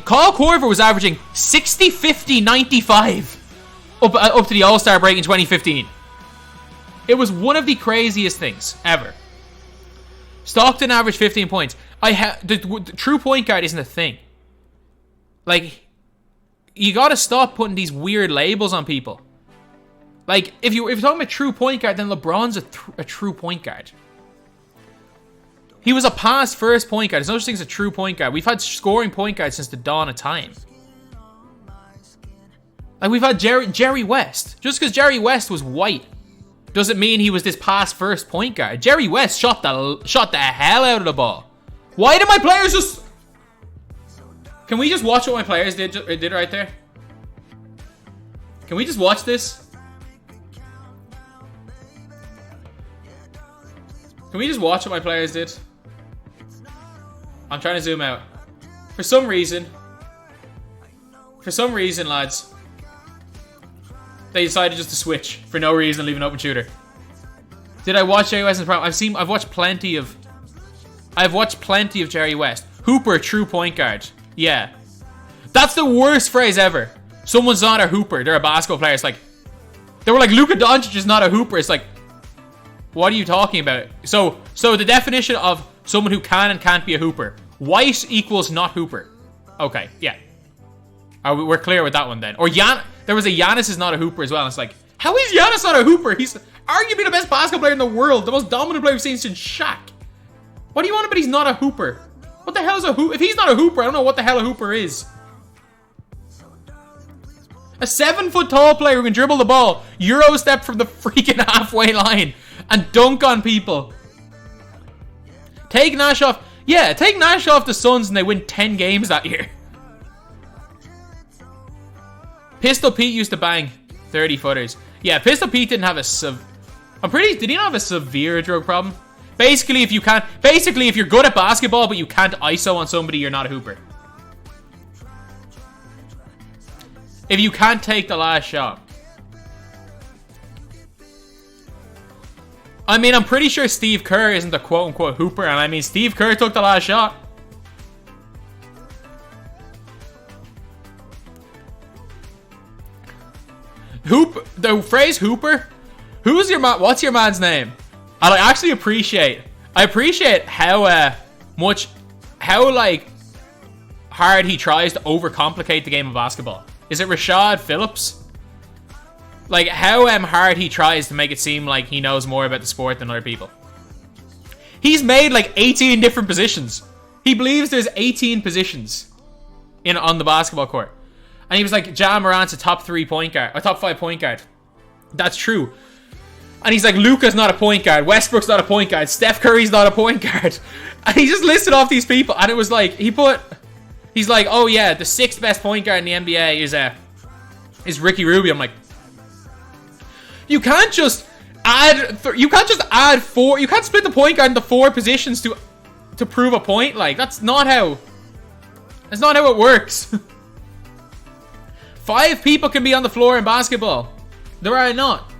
Kyle Korver was averaging 60, 50, 95 up to the All-Star break in 2015. It was one of the craziest things ever. Stockton averaged 15 points. The true point guard isn't a thing. Like, you gotta stop putting these weird labels on people. Like, if you're talking about true point guard, then LeBron's a true point guard. He was a past first point guard. There's no such thing as a true point guard. We've had scoring point guards since the dawn of time. Like, we've had Jerry West. Just because Jerry West was white doesn't mean he was this past first point guard. Jerry West shot the hell out of the ball. Why did my players just... Can we just watch what my players did right there? Can we just watch this? Can we just watch what my players did? I'm trying to zoom out. For some reason, lads, they decided just to switch for no reason, leave an open shooter. Did I watch Jerry West in the prime? I've watched plenty of Jerry West. Hooper, true point guard. Yeah. That's the worst phrase ever. Someone's not a hooper. They're a basketball player. It's like, they were like, Luka Doncic is not a hooper. It's like, what are you talking about? So the definition of someone who can and can't be a hooper. White equals not hooper. Okay, yeah. We're clear with that one then. Or there was a Giannis is not a hooper as well. It's like, how is Giannis not a hooper? He's arguably the best basketball player in the world. The most dominant player we've seen since Shaq. What do you want about he's not a hooper? What the hell is a hooper? If he's not a hooper, I don't know what the hell a hooper is. A 7-foot tall player who can dribble the ball, Euro step from the freaking halfway line, and dunk on people. Take Nash off. Yeah, take Nash off the Suns and they win 10 games that year. Pistol Pete used to bang 30-footers. Yeah, Pistol Pete didn't have did he not have a severe drug problem? Basically, if you're good at basketball but you can't ISO on somebody, you're not a hooper. If you can't take the last shot. I mean, I'm pretty sure Steve Kerr isn't a quote-unquote hooper, and I mean, Steve Kerr took the last shot. The phrase hooper? What's your man's name? And I actually appreciate how how like hard he tries to overcomplicate the game of basketball. Is it Rashad Phillips? Like how hard he tries to make it seem like he knows more about the sport than other people. He's made like 18 different positions. He believes there's 18 positions on the basketball court. And he was like, Ja Morant's a top 5 point guard. That's true. And he's like, Luka's not a point guard. Westbrook's not a point guard. Steph Curry's not a point guard. And he just listed off these people. And it was like, he's like, oh yeah, the 6th best point guard in the NBA is Ricky Rubio. I'm like, you can't just add 4. You can't split the point guard into 4 positions to prove a point. Like, that's not how it works. 5 people can be on the floor in basketball. There are not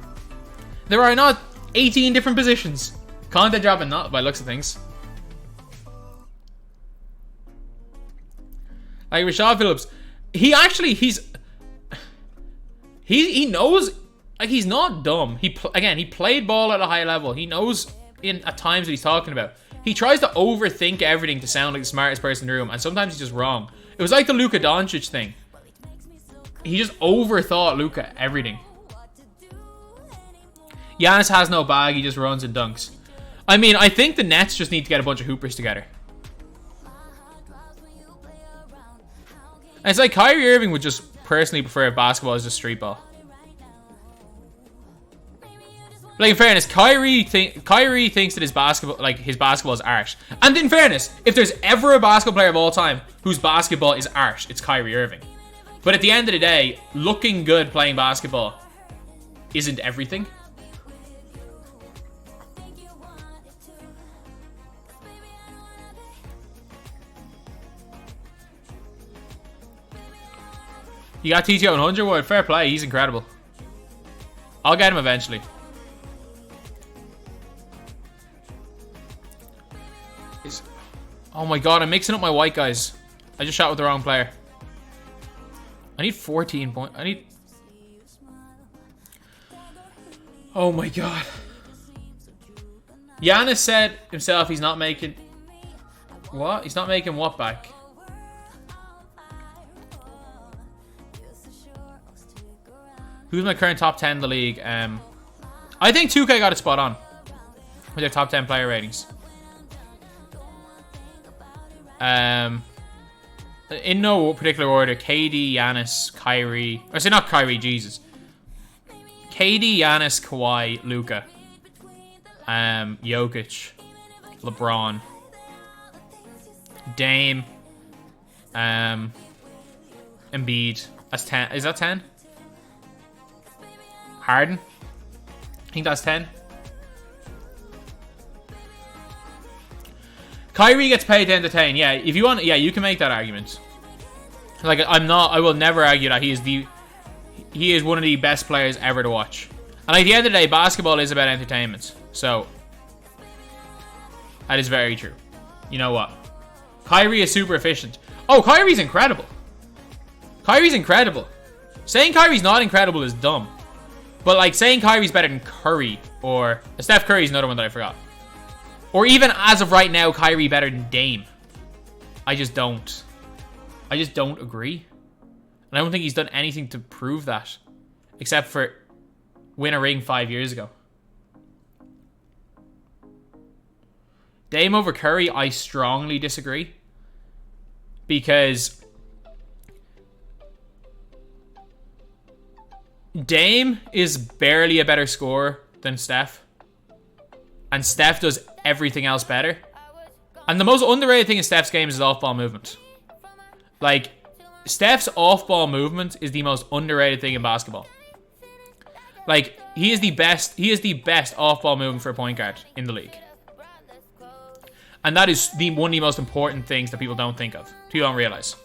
18 different positions. Content dropping not by looks of things. Like Rashad Phillips, he knows. Like, he's not dumb. He played ball at a high level. He knows at times what he's talking about. He tries to overthink everything to sound like the smartest person in the room, and sometimes he's just wrong. It was like the Luka Doncic thing. He just overthought Luka everything. Giannis has no bag. He just runs and dunks. I mean, I think the Nets just need to get a bunch of hoopers together. And it's like Kyrie Irving would just personally prefer if basketball is just street ball. Like, in fairness, Kyrie thinks that his basketball is art. And in fairness, if there's ever a basketball player of all time whose basketball is art, it's Kyrie Irving. But at the end of the day, looking good playing basketball isn't everything. You got TTO 100? Well, fair play. He's incredible. I'll get him eventually. Oh my god, I'm mixing up my white guys. I just shot with the wrong player. I need 14 points. Oh my god. Giannis said himself he's not making... What? He's not making what back? Who's my current top 10 in the league? I think 2K got it spot on with their top 10 player ratings. In no particular order: KD, Giannis, Kyrie. Or say not Kyrie, Jesus. KD, Giannis, Kawhi, Luka, Jokic, LeBron, Dame, Embiid. That's 10. Is that 10? Harden. I think that's 10. Kyrie gets paid to entertain. Yeah, if you want, yeah, you can make that argument. Like, I will never argue that he is one of the best players ever to watch. And at the end of the day, basketball is about entertainment. So that is very true. You know what? Kyrie is super efficient. Oh, Kyrie's incredible. Kyrie's incredible. Saying Kyrie's not incredible is dumb. But like saying Kyrie's better than Curry, or Steph Curry's another one that I forgot. Or even as of right now, Kyrie better than Dame. I just don't agree. And I don't think he's done anything to prove that. Except for win a ring 5 years ago. Dame over Curry, I strongly disagree. Because Dame is barely a better scorer than Steph. And Steph does everything else better. And the most underrated thing in Steph's game is his off-ball movement. Like, Steph's off-ball movement is the most underrated thing in basketball. Like, he is the best off-ball movement for a point guard in the league. And that is one of the most important things that people don't think of. People don't realize.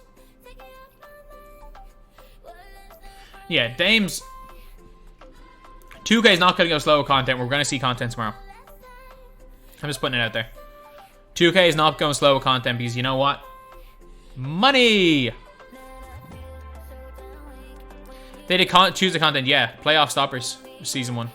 Yeah, Dame's... 2K is not going to go slow with content. We're going to see content tomorrow. I'm just putting it out there. 2K is not going slow with content because you know what? Money! They did choose the content. Yeah, playoff stoppers. Season 1.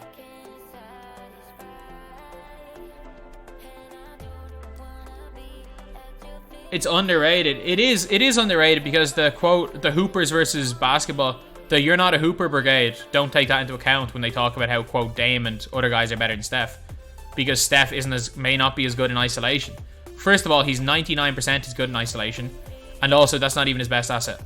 It's underrated. It is underrated because the quote, the hoopers versus basketball, the "you're not a hooper" brigade don't take that into account when they talk about how quote Dame and other guys are better than Steph, because Steph may not be as good in isolation. First of all, he's 99% as good in isolation, and also that's not even his best asset.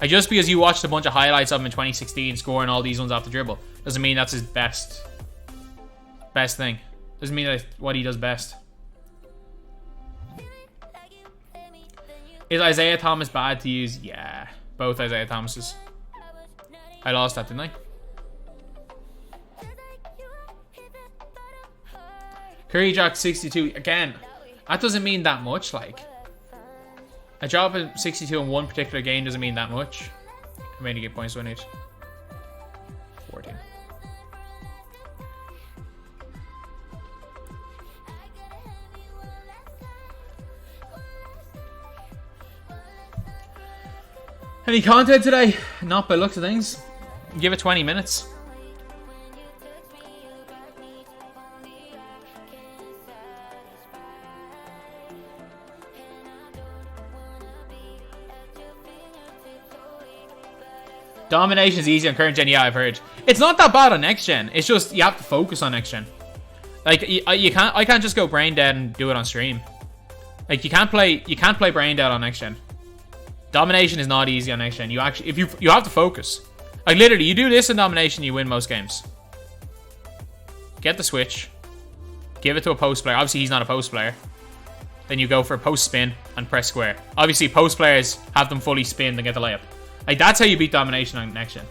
Like, just because you watched a bunch of highlights of him in 2016 scoring all these ones off the dribble doesn't mean that's his best thing. Doesn't mean that's what he does best. Is Isaiah Thomas bad to use? Yeah, both Isaiah Thomases. I lost that, didn't I? Curry dropped 62 again. That doesn't mean that much. Like, a drop of 62 in one particular game doesn't mean that much. How many get points do I need? 14. Any content today? Not by looks of things. Give it 20 minutes. Domination is easy on current gen. Yeah, I've heard. It's not that bad on next gen. It's just you have to focus on next gen. Like you can't. I can't just go brain dead and do it on stream. Like you can't play brain dead on next gen. Domination is not easy on next gen. You actually, if you have to focus. Like literally, you do this in domination, you win most games. Get the switch. Give it to a post player. Obviously, he's not a post player. Then you go for a post spin and press square. Obviously, post players have them fully spinned and get the layup. Like, that's how you beat domination on next gen.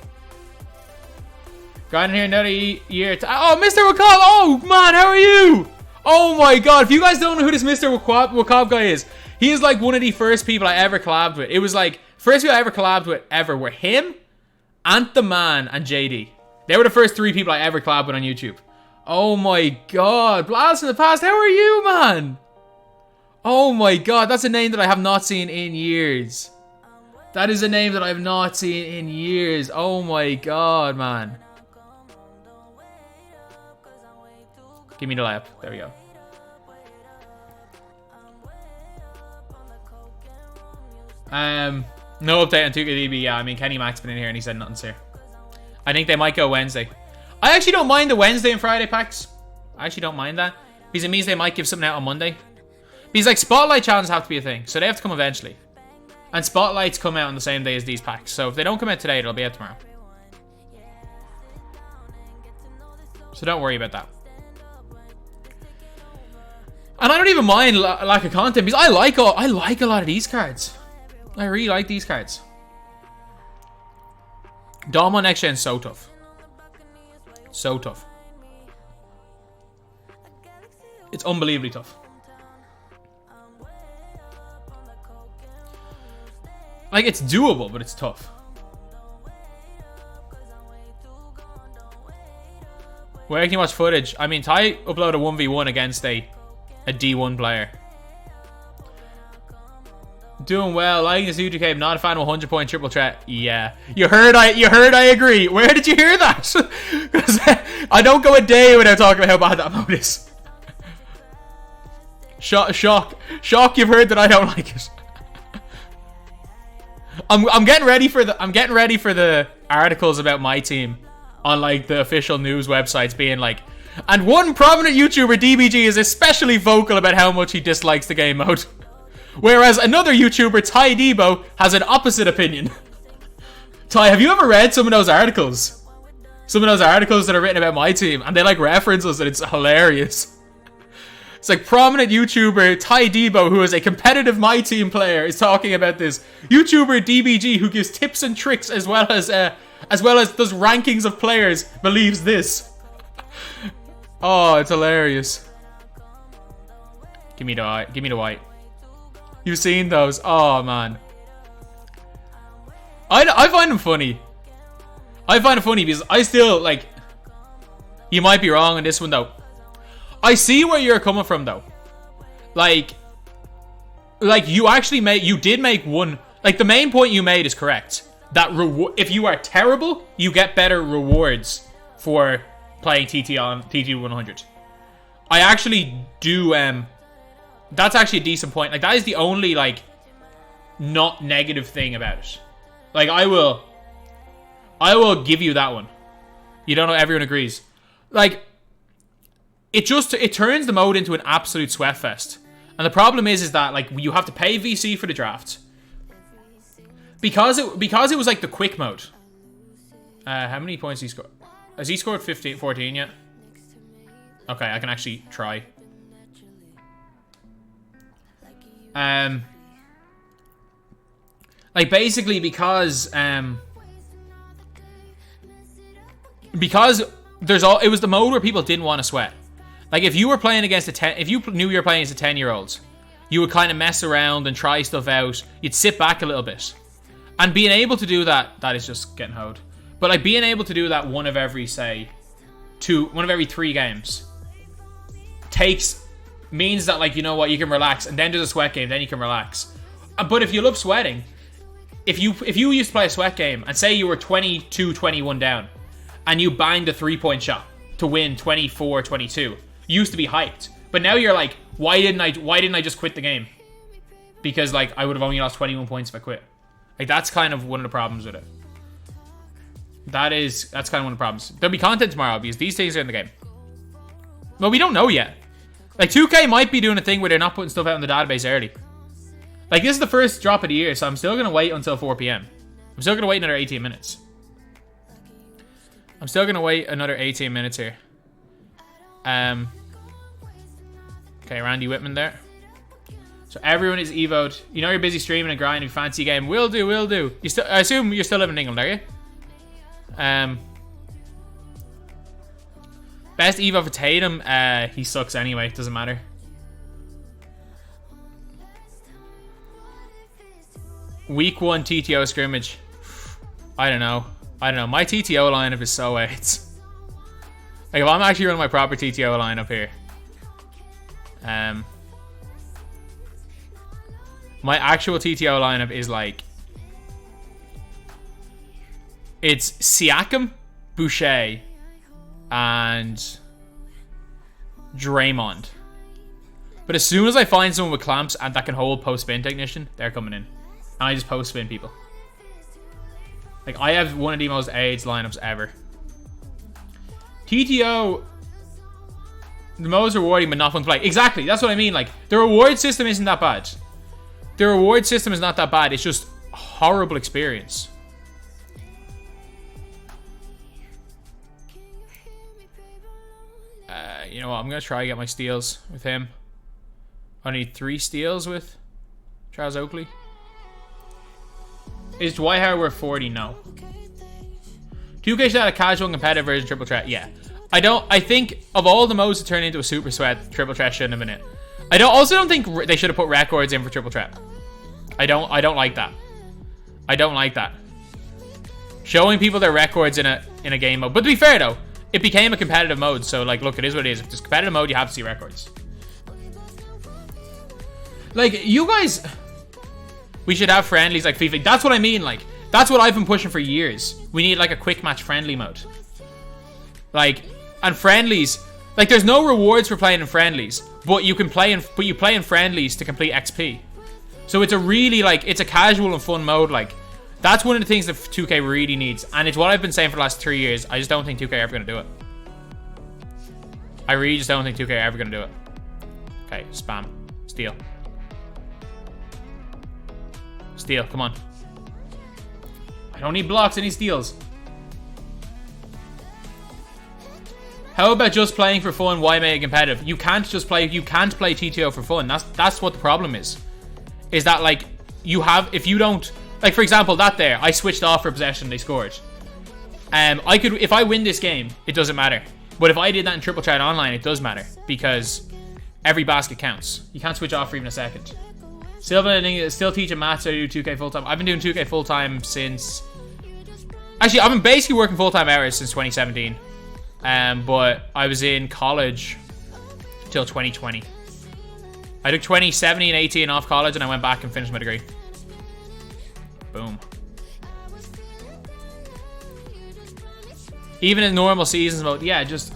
Got in here another year. Oh, Mr. Wakab. Oh, man, how are you? Oh, my God. If you guys don't know who this Mr. Wakab guy is, he is like one of the first people I ever collabed with. It was like, first people I ever collabed with ever were him, Ant the Man, and JD. They were the first three people I ever collabed with on YouTube. Oh, my God. Blast in the past. How are you, man? Oh, my God. That's a name that I have not seen in years. That is a name that I've not seen in years. Oh my God, man. Give me the layup. There we go. No update on 2K DB. Yeah, I mean, Kenny Mack's been in here and he said nothing's here. I think they might go Wednesday. I actually don't mind the Wednesday and Friday packs. I actually don't mind that. Because it means they might give something out on Monday. Because like Spotlight challenges have to be a thing. So they have to come eventually. And Spotlights come out on the same day as these packs. So if they don't come out today, it'll be out tomorrow. So don't worry about that. And I don't even mind lack of content because I like a lot of these cards. I really like these cards. Dom on next gen is so tough. So tough. It's unbelievably tough. Like, it's doable, but it's tough. Where can you watch footage? I mean, Ty uploaded a 1v1 against a D1 player. Doing well. Liking this YouTube game. Not a fan of 100-point triple threat. Yeah. You heard I agree. Where did you hear that? Because I don't go a day without talking about how bad that mode is. Shock. You've heard that I don't like it. I'm getting ready for the articles about my team on like the official news websites being like, and one prominent YouTuber DBG is especially vocal about how much he dislikes the game mode, whereas another YouTuber Ty Debo has an opposite opinion. Ty, have you ever read some of those articles? Some of those articles that are written about my team, and they like reference us, and it's hilarious. It's like prominent YouTuber Ty Debo, who is a competitive My Team player, is talking about this YouTuber DBG, who gives tips and tricks as well as does rankings of players, believes this. Oh, it's hilarious. Give me the white. You've seen those? Oh man, I find them funny. I find it funny because I still like. You might be wrong on this one though. I see where you're coming from though. Like you did make one. Like the main point you made is correct. That if you are terrible, you get better rewards for playing TT on TT 100. I actually do That's actually a decent point. Like, that is the only, like, not negative thing about it. Like, I will give you that one. You don't know, everyone agrees. Like, it turns the mode into an absolute sweat fest. And the problem is that, like, you have to pay VC for the draft. Because it was, like, the quick mode. How many points did he score? Has he scored 14 yet? Okay, I can actually try. Like, basically, because it was the mode where people didn't want to sweat. Like, if you were playing against if you knew you were playing against a 10-year-old, you would kind of mess around and try stuff out. You'd sit back a little bit. And being able to do that is just getting hoed. But, like, being able to do that one of every 3 games means that, like, you know what, you can relax, and then there's a sweat game, then you can relax. But if you love sweating, if you used to play a sweat game, and say you were 22-21 down, and you banged a 3-point shot to win 24-22, you used to be hyped. But now you're like, why didn't I just quit the game? Because, like, I would have only lost 21 points if I quit. Like, that's kind of one of the problems with it. That's kind of one of the problems. There'll be content tomorrow because these things are in the game. Well, we don't know yet. Like, 2K might be doing a thing where they're not putting stuff out in the database early. Like, this is the first drop of the year, so I'm still going to wait until 4 p.m. I'm still going to wait another 18 minutes. I'm still going to wait another 18 minutes here. Okay, Randy Whitman there. So everyone is evoed. You know you're busy streaming and grinding, fancy game. Will do. I assume you're still living in England, are you? Best evo for Tatum. He sucks anyway. Doesn't matter. Week 1 TTO scrimmage. I don't know. My TTO lineup is so AIDS. Like, if I'm actually running my proper TTO lineup here. My actual TTO lineup is like... It's Siakam, Boucher, and Draymond. But as soon as I find someone with clamps and that can hold post-spin technician, they're coming in. And I just post-spin people. Like, I have one of the most AIDS lineups ever. TTO, the most rewarding but not fun to play. Exactly, that's what I mean. Like, the reward system isn't that bad. The reward system is not that bad. It's just a horrible experience. You know what? I'm going to try to get my steals with him. I need 3 steals with Charles Oakley. Is Dwight Howard worth 40? No. 2K should have a casual and competitive version triple threat. Yeah. I think of all the modes to turn into a super sweat, triple threat shouldn't have been it. I don't think they should have put records in for triple threat. I don't like that. I don't like that. Showing people their records in a game mode. But to be fair though, it became a competitive mode, so, like, look, it is what it is. If it's competitive mode, you have to see records. Like, you guys... We should have friendlies like FIFA. That's what I mean, like, that's what I've been pushing for years. We need, like, a quick match friendly mode. Like, and friendlies... Like, there's no rewards for playing in friendlies, but you play in friendlies to complete XP. So it's a really, like, it's a casual and fun mode, like... That's one of the things that 2K really needs. And it's what I've been saying for the last 3 years. I just don't think 2K are ever going to do it. I really just don't think 2K are ever going to do it. Okay, spam. Steal. Steal, come on. I don't need blocks, I need steals. How about just playing for fun? Why make it competitive? You can't play TTO for fun. That's what the problem is. Is that, like, if you don't... Like, for example, that there, I switched off for possession, they scored. If I win this game, it doesn't matter. But if I did that in Triple Threat Online, it does matter. Because every basket counts. You can't switch off for even a second. Still teaching maths, I do 2K full-time. I've been doing 2K full-time since... Actually, I've been basically working full-time hours since 2017. But I was in college till 2020. I took 2017 and 18 off college, and I went back and finished my degree. Boom. Even in normal seasons mode, yeah, just...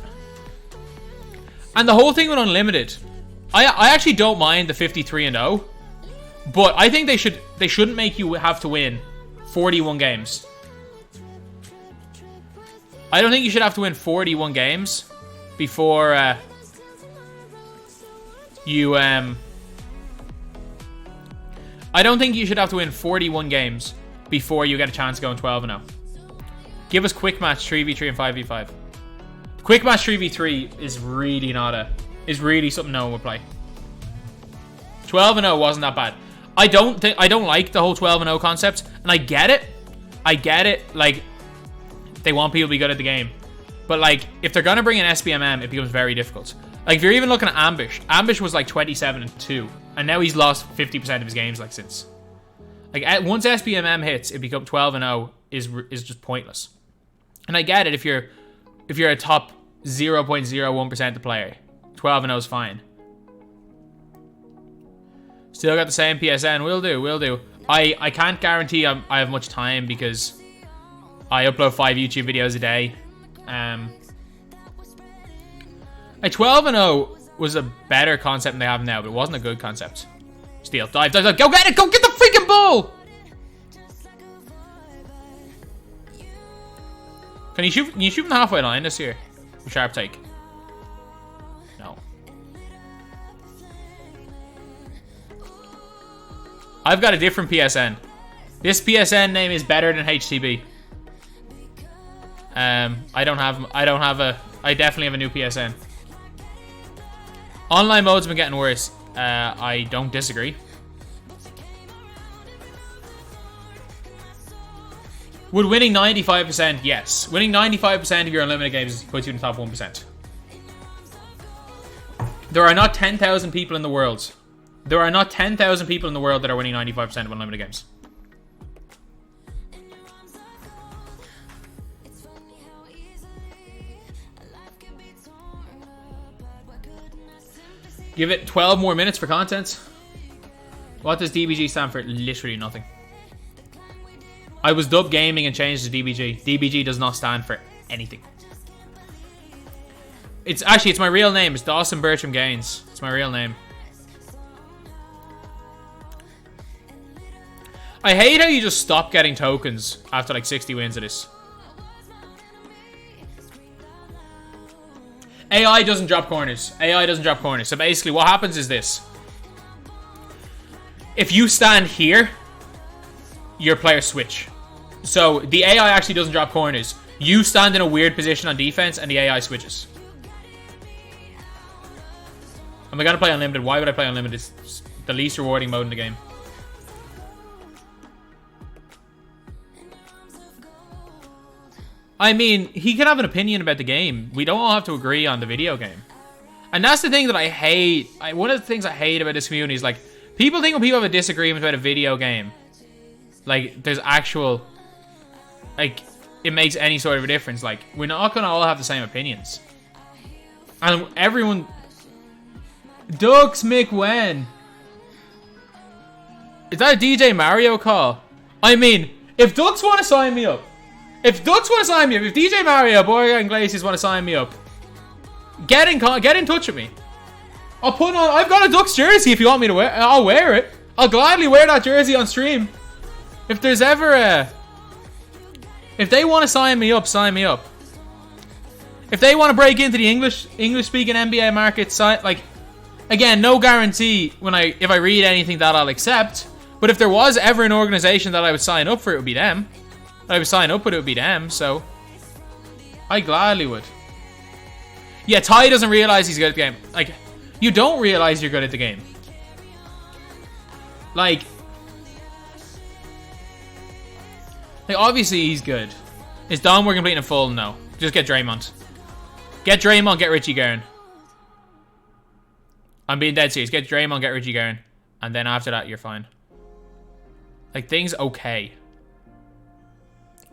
And the whole thing with Unlimited I actually don't mind the 53-0, but I think they shouldn't make you have to win 41 games. I don't think you should have to win 41 games before you I don't think you should have to win 41 games before you get a chance of going 12-0. Give us quick match 3v3 and 5v5. Quick match 3v3 is really something no one would play. 12-0 wasn't that bad. I don't like the whole 12-0 concept, and I get it. Like, they want people to be good at the game, but like, if they're gonna bring in SBMM, it becomes very difficult. Like, if you're even looking at Ambush was like 27-2, and now he's lost 50% of his games like since. Like, once SBMM hits, it becomes 12-0 is just pointless. And I get it if you're a top 0.01% of player, 12-0 is fine. Still got the same PSN. Will do. I can't guarantee I have much time because I upload 5 YouTube videos a day. A 12-0 was a better concept than they have now, but it wasn't a good concept. Steal, dive. Go get it! Go get the freaking ball! Can you shoot from the halfway line this year? Sharp take. No. I've got a different PSN. This PSN name is better than HTB. I definitely have a new PSN. Online mode's been getting worse. I don't disagree. Would winning 95%? Yes. Winning 95% of your unlimited games puts you in the top 1%. There are not 10,000 people in the world. There are not 10,000 people in the world that are winning 95% of unlimited games. Give it 12 more minutes for content. What does DBG stand for? Literally nothing. I was dubbed gaming and changed to DBG. DBG does not stand for anything. It's my real name. It's Dawson Bertram Gaines. It's my real name. I hate how you just stop getting tokens after like 60 wins of this. AI doesn't drop corners. AI doesn't drop corners. So basically what happens is this. If you stand here, your players switch. So the AI actually doesn't drop corners. You stand in a weird position on defense and the AI switches. Am I going to play Unlimited? Why would I play Unlimited? It's the least rewarding mode in the game. I mean, he can have an opinion about the game. We don't all have to agree on the video game. And that's the thing that I hate. One of the things I hate about this community is like, people think when people have a disagreement about a video game, like, there's actual, like, it makes any sort of a difference. Like, we're not gonna all have the same opinions. And everyone... Dux McWen. Is that a DJ Mario call? I mean, if Dux want to sign me up, if DJ Mario, Borja Iglesias want to sign me up, get in touch with me. I've got a Dux jersey if you want me to wear. I'll wear it. I'll gladly wear that jersey on stream. If there's ever if they want to sign me up, sign me up. If they want to break into the English speaking NBA market, like, again, no guarantee if I read anything that I'll accept. But if there was ever an organization that I would sign up for, it would be them. I would sign up with, it would be them, so I gladly would. Yeah, Ty doesn't realize he's good at the game. Like, you don't realize you're good at the game. Like obviously he's good. Is Don we're completing in full? No. Just get Draymond. Get Draymond, get Richie Garren. I'm being dead serious. Get Draymond, get Richie Garren. And then after that, you're fine. Like, things okay.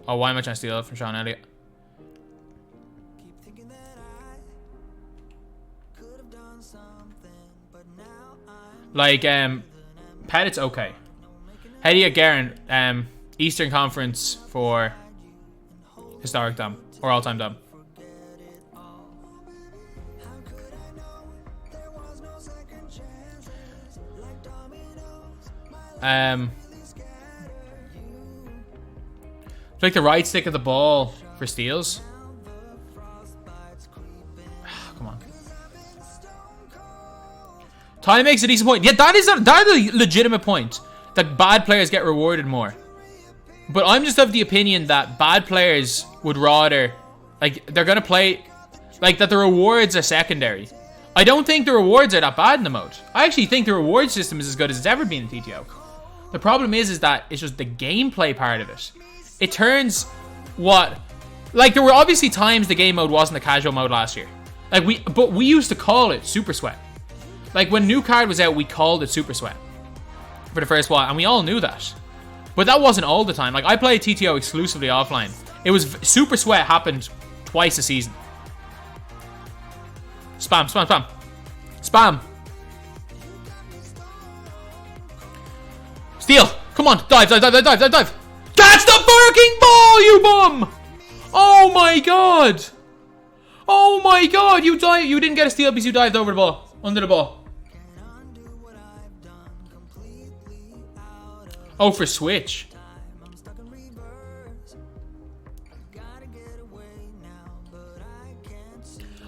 Oh, why am I trying to steal it from Sean Elliott? Like, Pettit's okay. How do you get Garren? Eastern Conference for historic dom or all-time dom. Like the right stick of the ball for steals. Come on. Ty makes a decent point. Yeah, that is a legitimate point. That bad players get rewarded more. But I'm just of the opinion that bad players would rather, like, they're gonna play, like, that the rewards are secondary. I don't think the rewards are that bad in the mode. I actually think the reward system is as good as it's ever been in TTO. The problem is that it's just the gameplay part of it. It turns what, like, there were obviously times the game mode wasn't the casual mode last year. Like, we used to call it Super Sweat. Like, when new card was out, we called it Super Sweat for the first while, and we all knew that. But that wasn't all the time. Like, I played TTO exclusively offline. It was Super Sweat happened twice a season. Spam, spam, spam. Spam. Steal. Come on. Dive, dive, dive, dive, dive, dive, dive. Catch the fucking ball, you bum! Oh my god. Oh my god. You dive. You didn't get a steal because you dived over the ball. Under the ball. Oh, for switch.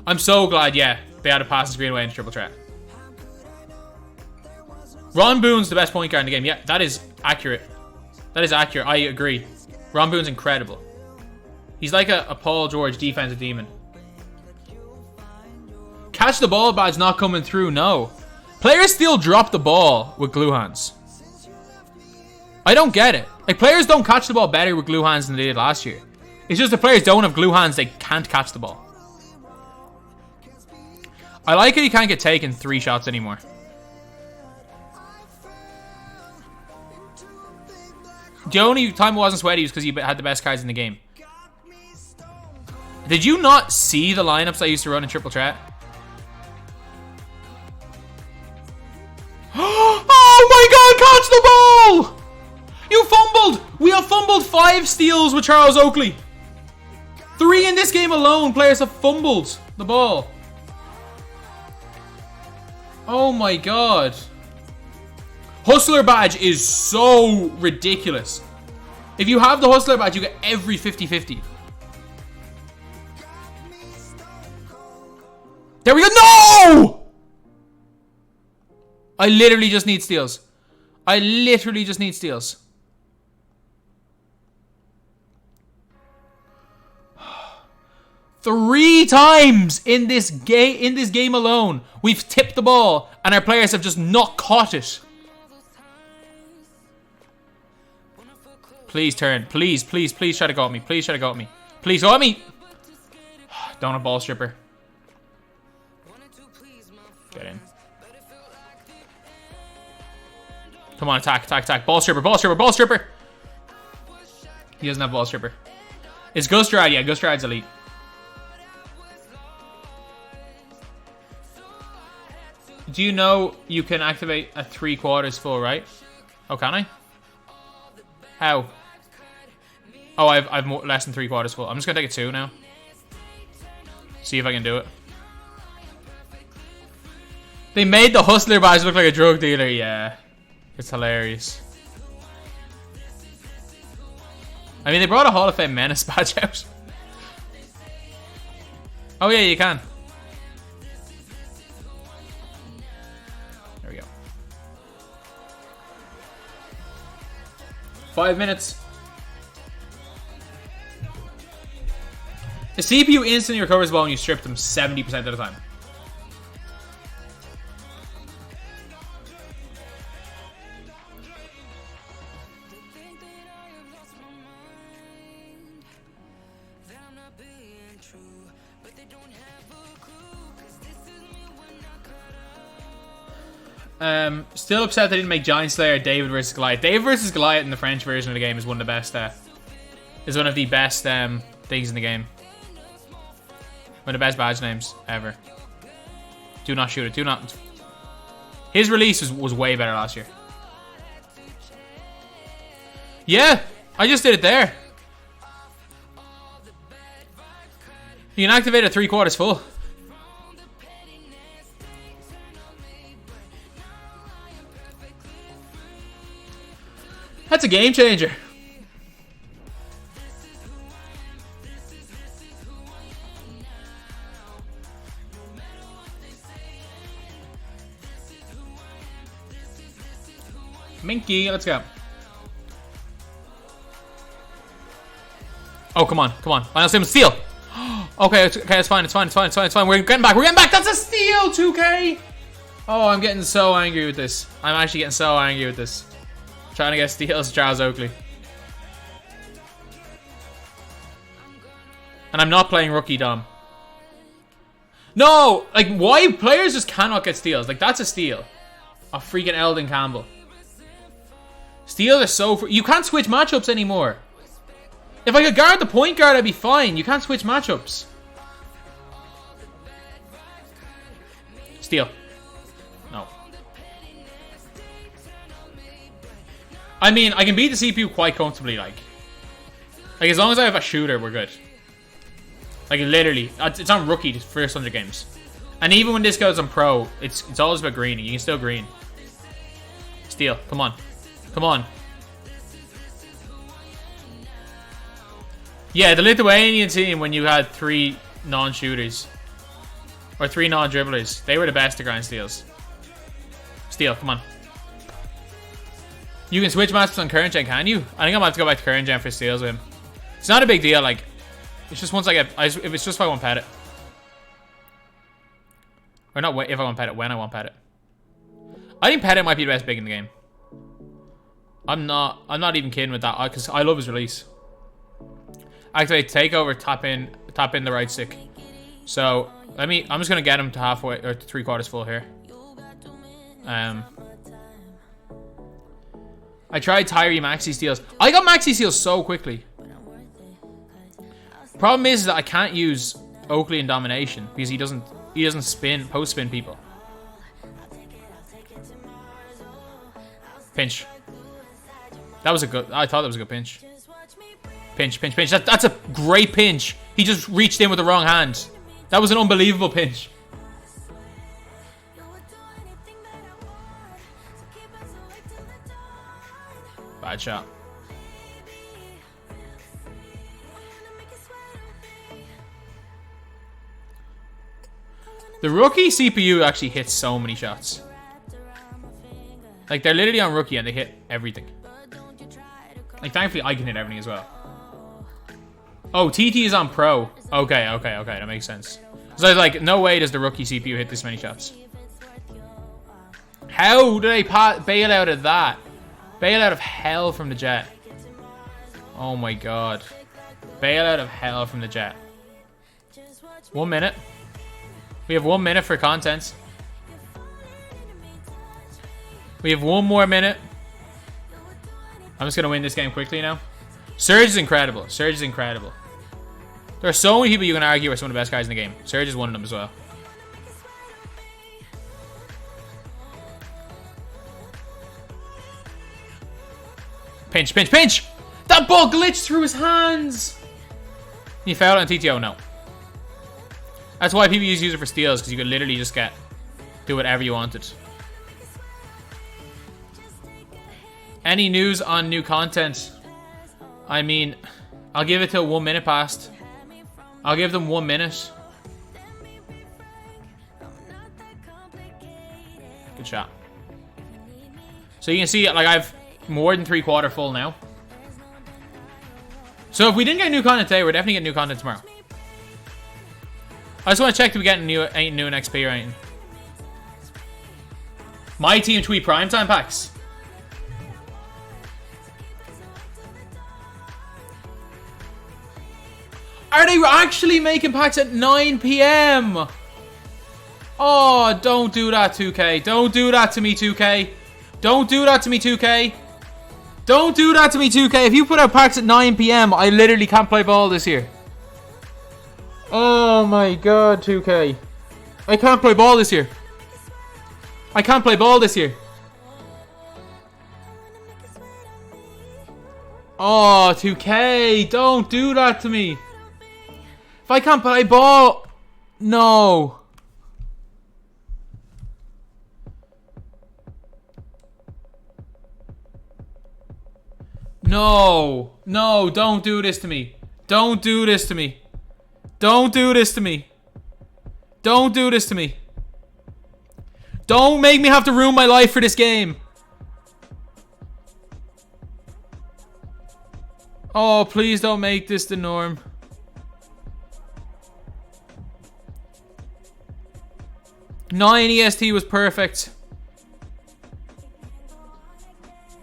I'm so glad, yeah, they had a pass screen away in triple threat. Ron Boone's the best point guard in the game. Yeah, that is accurate. That is accurate. I agree. Ron Boone's incredible. He's like a Paul George defensive demon. Catch the ball badge not coming through. No. Players still drop the ball with glue hands. I don't get it. Like, players don't catch the ball better with glue hands than they did last year. It's just the players don't have glue hands, they can't catch the ball. I like it you can't get taken 3 shots anymore. The only time it wasn't sweaty was because you had the best cards in the game. Did you not see the lineups I used to run in triple threat? Oh my god, catch the ball! You fumbled! We have fumbled 5 steals with Charles Oakley. 3 in this game alone, players have fumbled the ball. Oh my god. Hustler badge is so ridiculous. If you have the Hustler badge, you get every 50-50. There we go. No! I literally just need steals. I literally just need steals. Three times in this game alone, we've tipped the ball and our players have just not caught it. Please turn. Please, please, please try to go at me. Please try to go at me. Please go at me. Don't have ball stripper. Get in. Come on, attack, attack, attack. Ball stripper, ball stripper, ball stripper. He doesn't have ball stripper. It's Ghost Ride. Yeah, Ghost Ride's elite. Do you know you can activate a 3/4 full, right? Oh, can I? How? Oh, I've more, less than 3/4 full. I'm just gonna take a 2 now. See if I can do it. They made the Hustler badge look like a drug dealer. Yeah, it's hilarious. I mean, they brought a Hall of Fame Menace badge out. Oh yeah, you can. There we go. 5 minutes. The CPU instantly recovers the ball when you strip them 70% of the time. Still upset they didn't make Giant Slayer David versus Goliath. David versus Goliath in the French version of the game is one of the best. Is one of the best things in the game. One of the best badge names ever. Do not shoot it. Do not. His release was way better last year. Yeah, I just did it there. You can activate a 3/4 full. That's a game changer. Minky, let's go. Oh, come on, come on. Final sim steal. Okay, it's fine, it's fine, it's fine, it's fine, it's fine. We're getting back, we're getting back. That's a steal, 2K. Oh, I'm getting so angry with this. I'm actually getting so angry with this. Trying to get steals, Charles Oakley. And I'm not playing rookie Dom. No, like, why players just cannot get steals? Like, that's a steal. A freaking Eldon Campbell. Steals are so... You can't switch matchups anymore. If I could guard the point guard, I'd be fine. You can't switch matchups. Steal. No. I mean, I can beat the CPU quite comfortably, like as long as I have a shooter, we're good. Like, literally. It's on rookie, the first 100 games. And even when this goes on pro, it's always about greening. You can still green. Steal. Come on. Come on. Yeah, the Lithuanian team, when you had 3 non-shooters. Or 3 non-dribblers. They were the best to grind steals. Steal, come on. You can switch matchups on current gen, can you? I think I'm gonna have to go back to current gen for steals with him. It's not a big deal, like... It's just once I get... if it's just if I want pet it. Or not if I want pet it, when I want pet it. I think pet it might be the best big in the game. I'm not even kidding with that, because I love his release. Activate takeover, tap in the right stick. So I'm just gonna get him to halfway or to 3/4 full here. I tried Tyree maxi steals. I got maxi steals so quickly. Problem is that I can't use Oakley in domination because he doesn't post spin people. Pinch. That was a good. I thought that was a good pinch. Pinch, pinch, pinch. That's a great pinch. He just reached in with the wrong hand. That was an unbelievable pinch. Bad shot. The rookie CPU actually hits so many shots. Like, they're literally on rookie and they hit everything. Like, thankfully I can hit everything as well. Oh, TT is on pro. Okay, okay, okay. That makes sense. So I was like, no way does the rookie CPU hit this many shots. How did I bail out of that? Bail out of hell from the jet. Oh my god. Bail out of hell from the jet. 1 minute. We have 1 minute for content. We have 1 more minute. I'm just going to win this game quickly now. Surge is incredible. Surge is incredible. There are so many people you can argue are some of the best guys in the game. Surge is one of them as well. Pinch, pinch, pinch! That ball glitched through his hands! You fouled on TTO? No. That's why people use it for steals, because you could literally just do whatever you wanted. Any news on new content? I mean, I'll give it till 1 minute past. I'll give them 1 minute. Good shot. So you can see, like, I've more than 3/4 full now. So if we didn't get new content today, we're definitely getting new content tomorrow. I just want to check if we get any new in XP or anything. My team tweet primetime packs. Are they actually making packs at 9 PM? Oh, don't do that, 2K. Don't do that to me, 2K. Don't do that to me, 2K. Don't do that to me, 2K. If you put out packs at 9 PM, I literally can't play ball this year. Oh my god, 2K. I can't play ball this year. I can't play ball this year. Oh, 2K. Don't do that to me. If I can't play ball... No. No. No, don't do this to me. Don't do this to me. Don't do this to me. Don't do this to me. Don't make me have to ruin my life for this game. Oh, please don't make this the norm. Nine EST was perfect.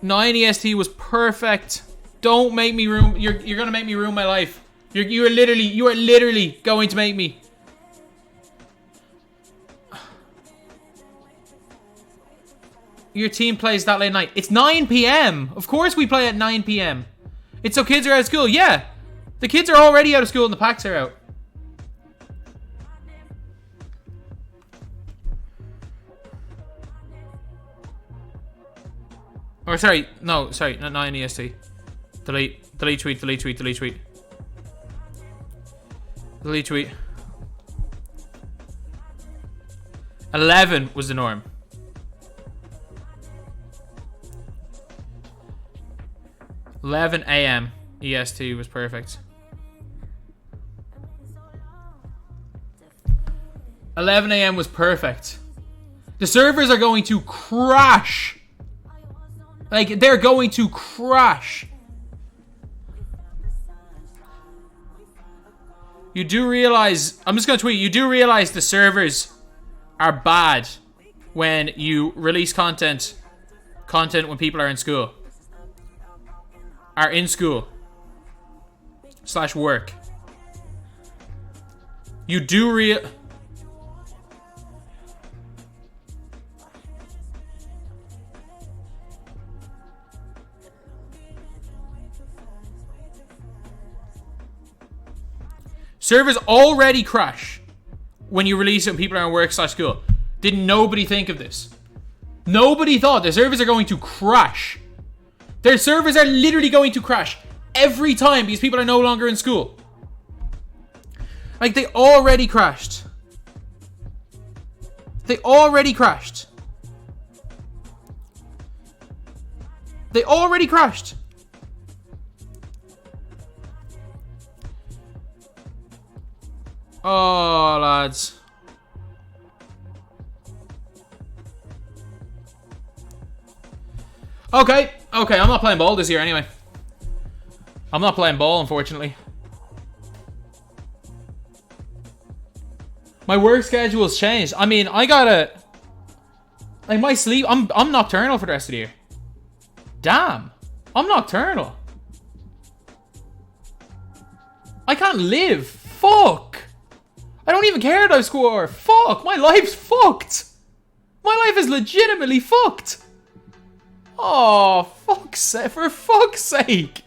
9 EST was perfect. Don't make me ruin. You're gonna make me ruin my life. You are literally going to make me. Your team plays that late night. It's 9 p.m. Of course we play at 9 p.m. It's so kids are out of school. Yeah, the kids are already out of school and the packs are out. Or sorry, no, sorry, not 9 EST. Delete tweet, delete tweet, delete tweet. Delete tweet. 11 was the norm. 11 a.m. EST was perfect. 11 a.m. was perfect. The servers are going to crash. Like, they're going to crash. You do realize, I'm just going to tweet, you do realize the servers are bad when you release content when people are in school. Are in school. / work. You do servers already crash when you release it when people are in work / school. Did nobody think of this? Nobody thought the servers are going to crash. Their servers are literally going to crash every time because people are no longer in school. Like, they already crashed. They already crashed. They already crashed. Oh, lads. Okay, I'm not playing ball this year anyway. I'm not playing ball, unfortunately. My work schedule's changed. I mean, I gotta... Like, my sleep... I'm nocturnal for the rest of the year. Damn. I'm nocturnal. I can't live. Fuck. I don't even care that I score. Fuck. My life's fucked. My life is legitimately fucked. Oh, fuck's sake. For fuck's sake.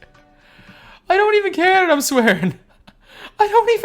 I don't even care that I'm swearing. I don't even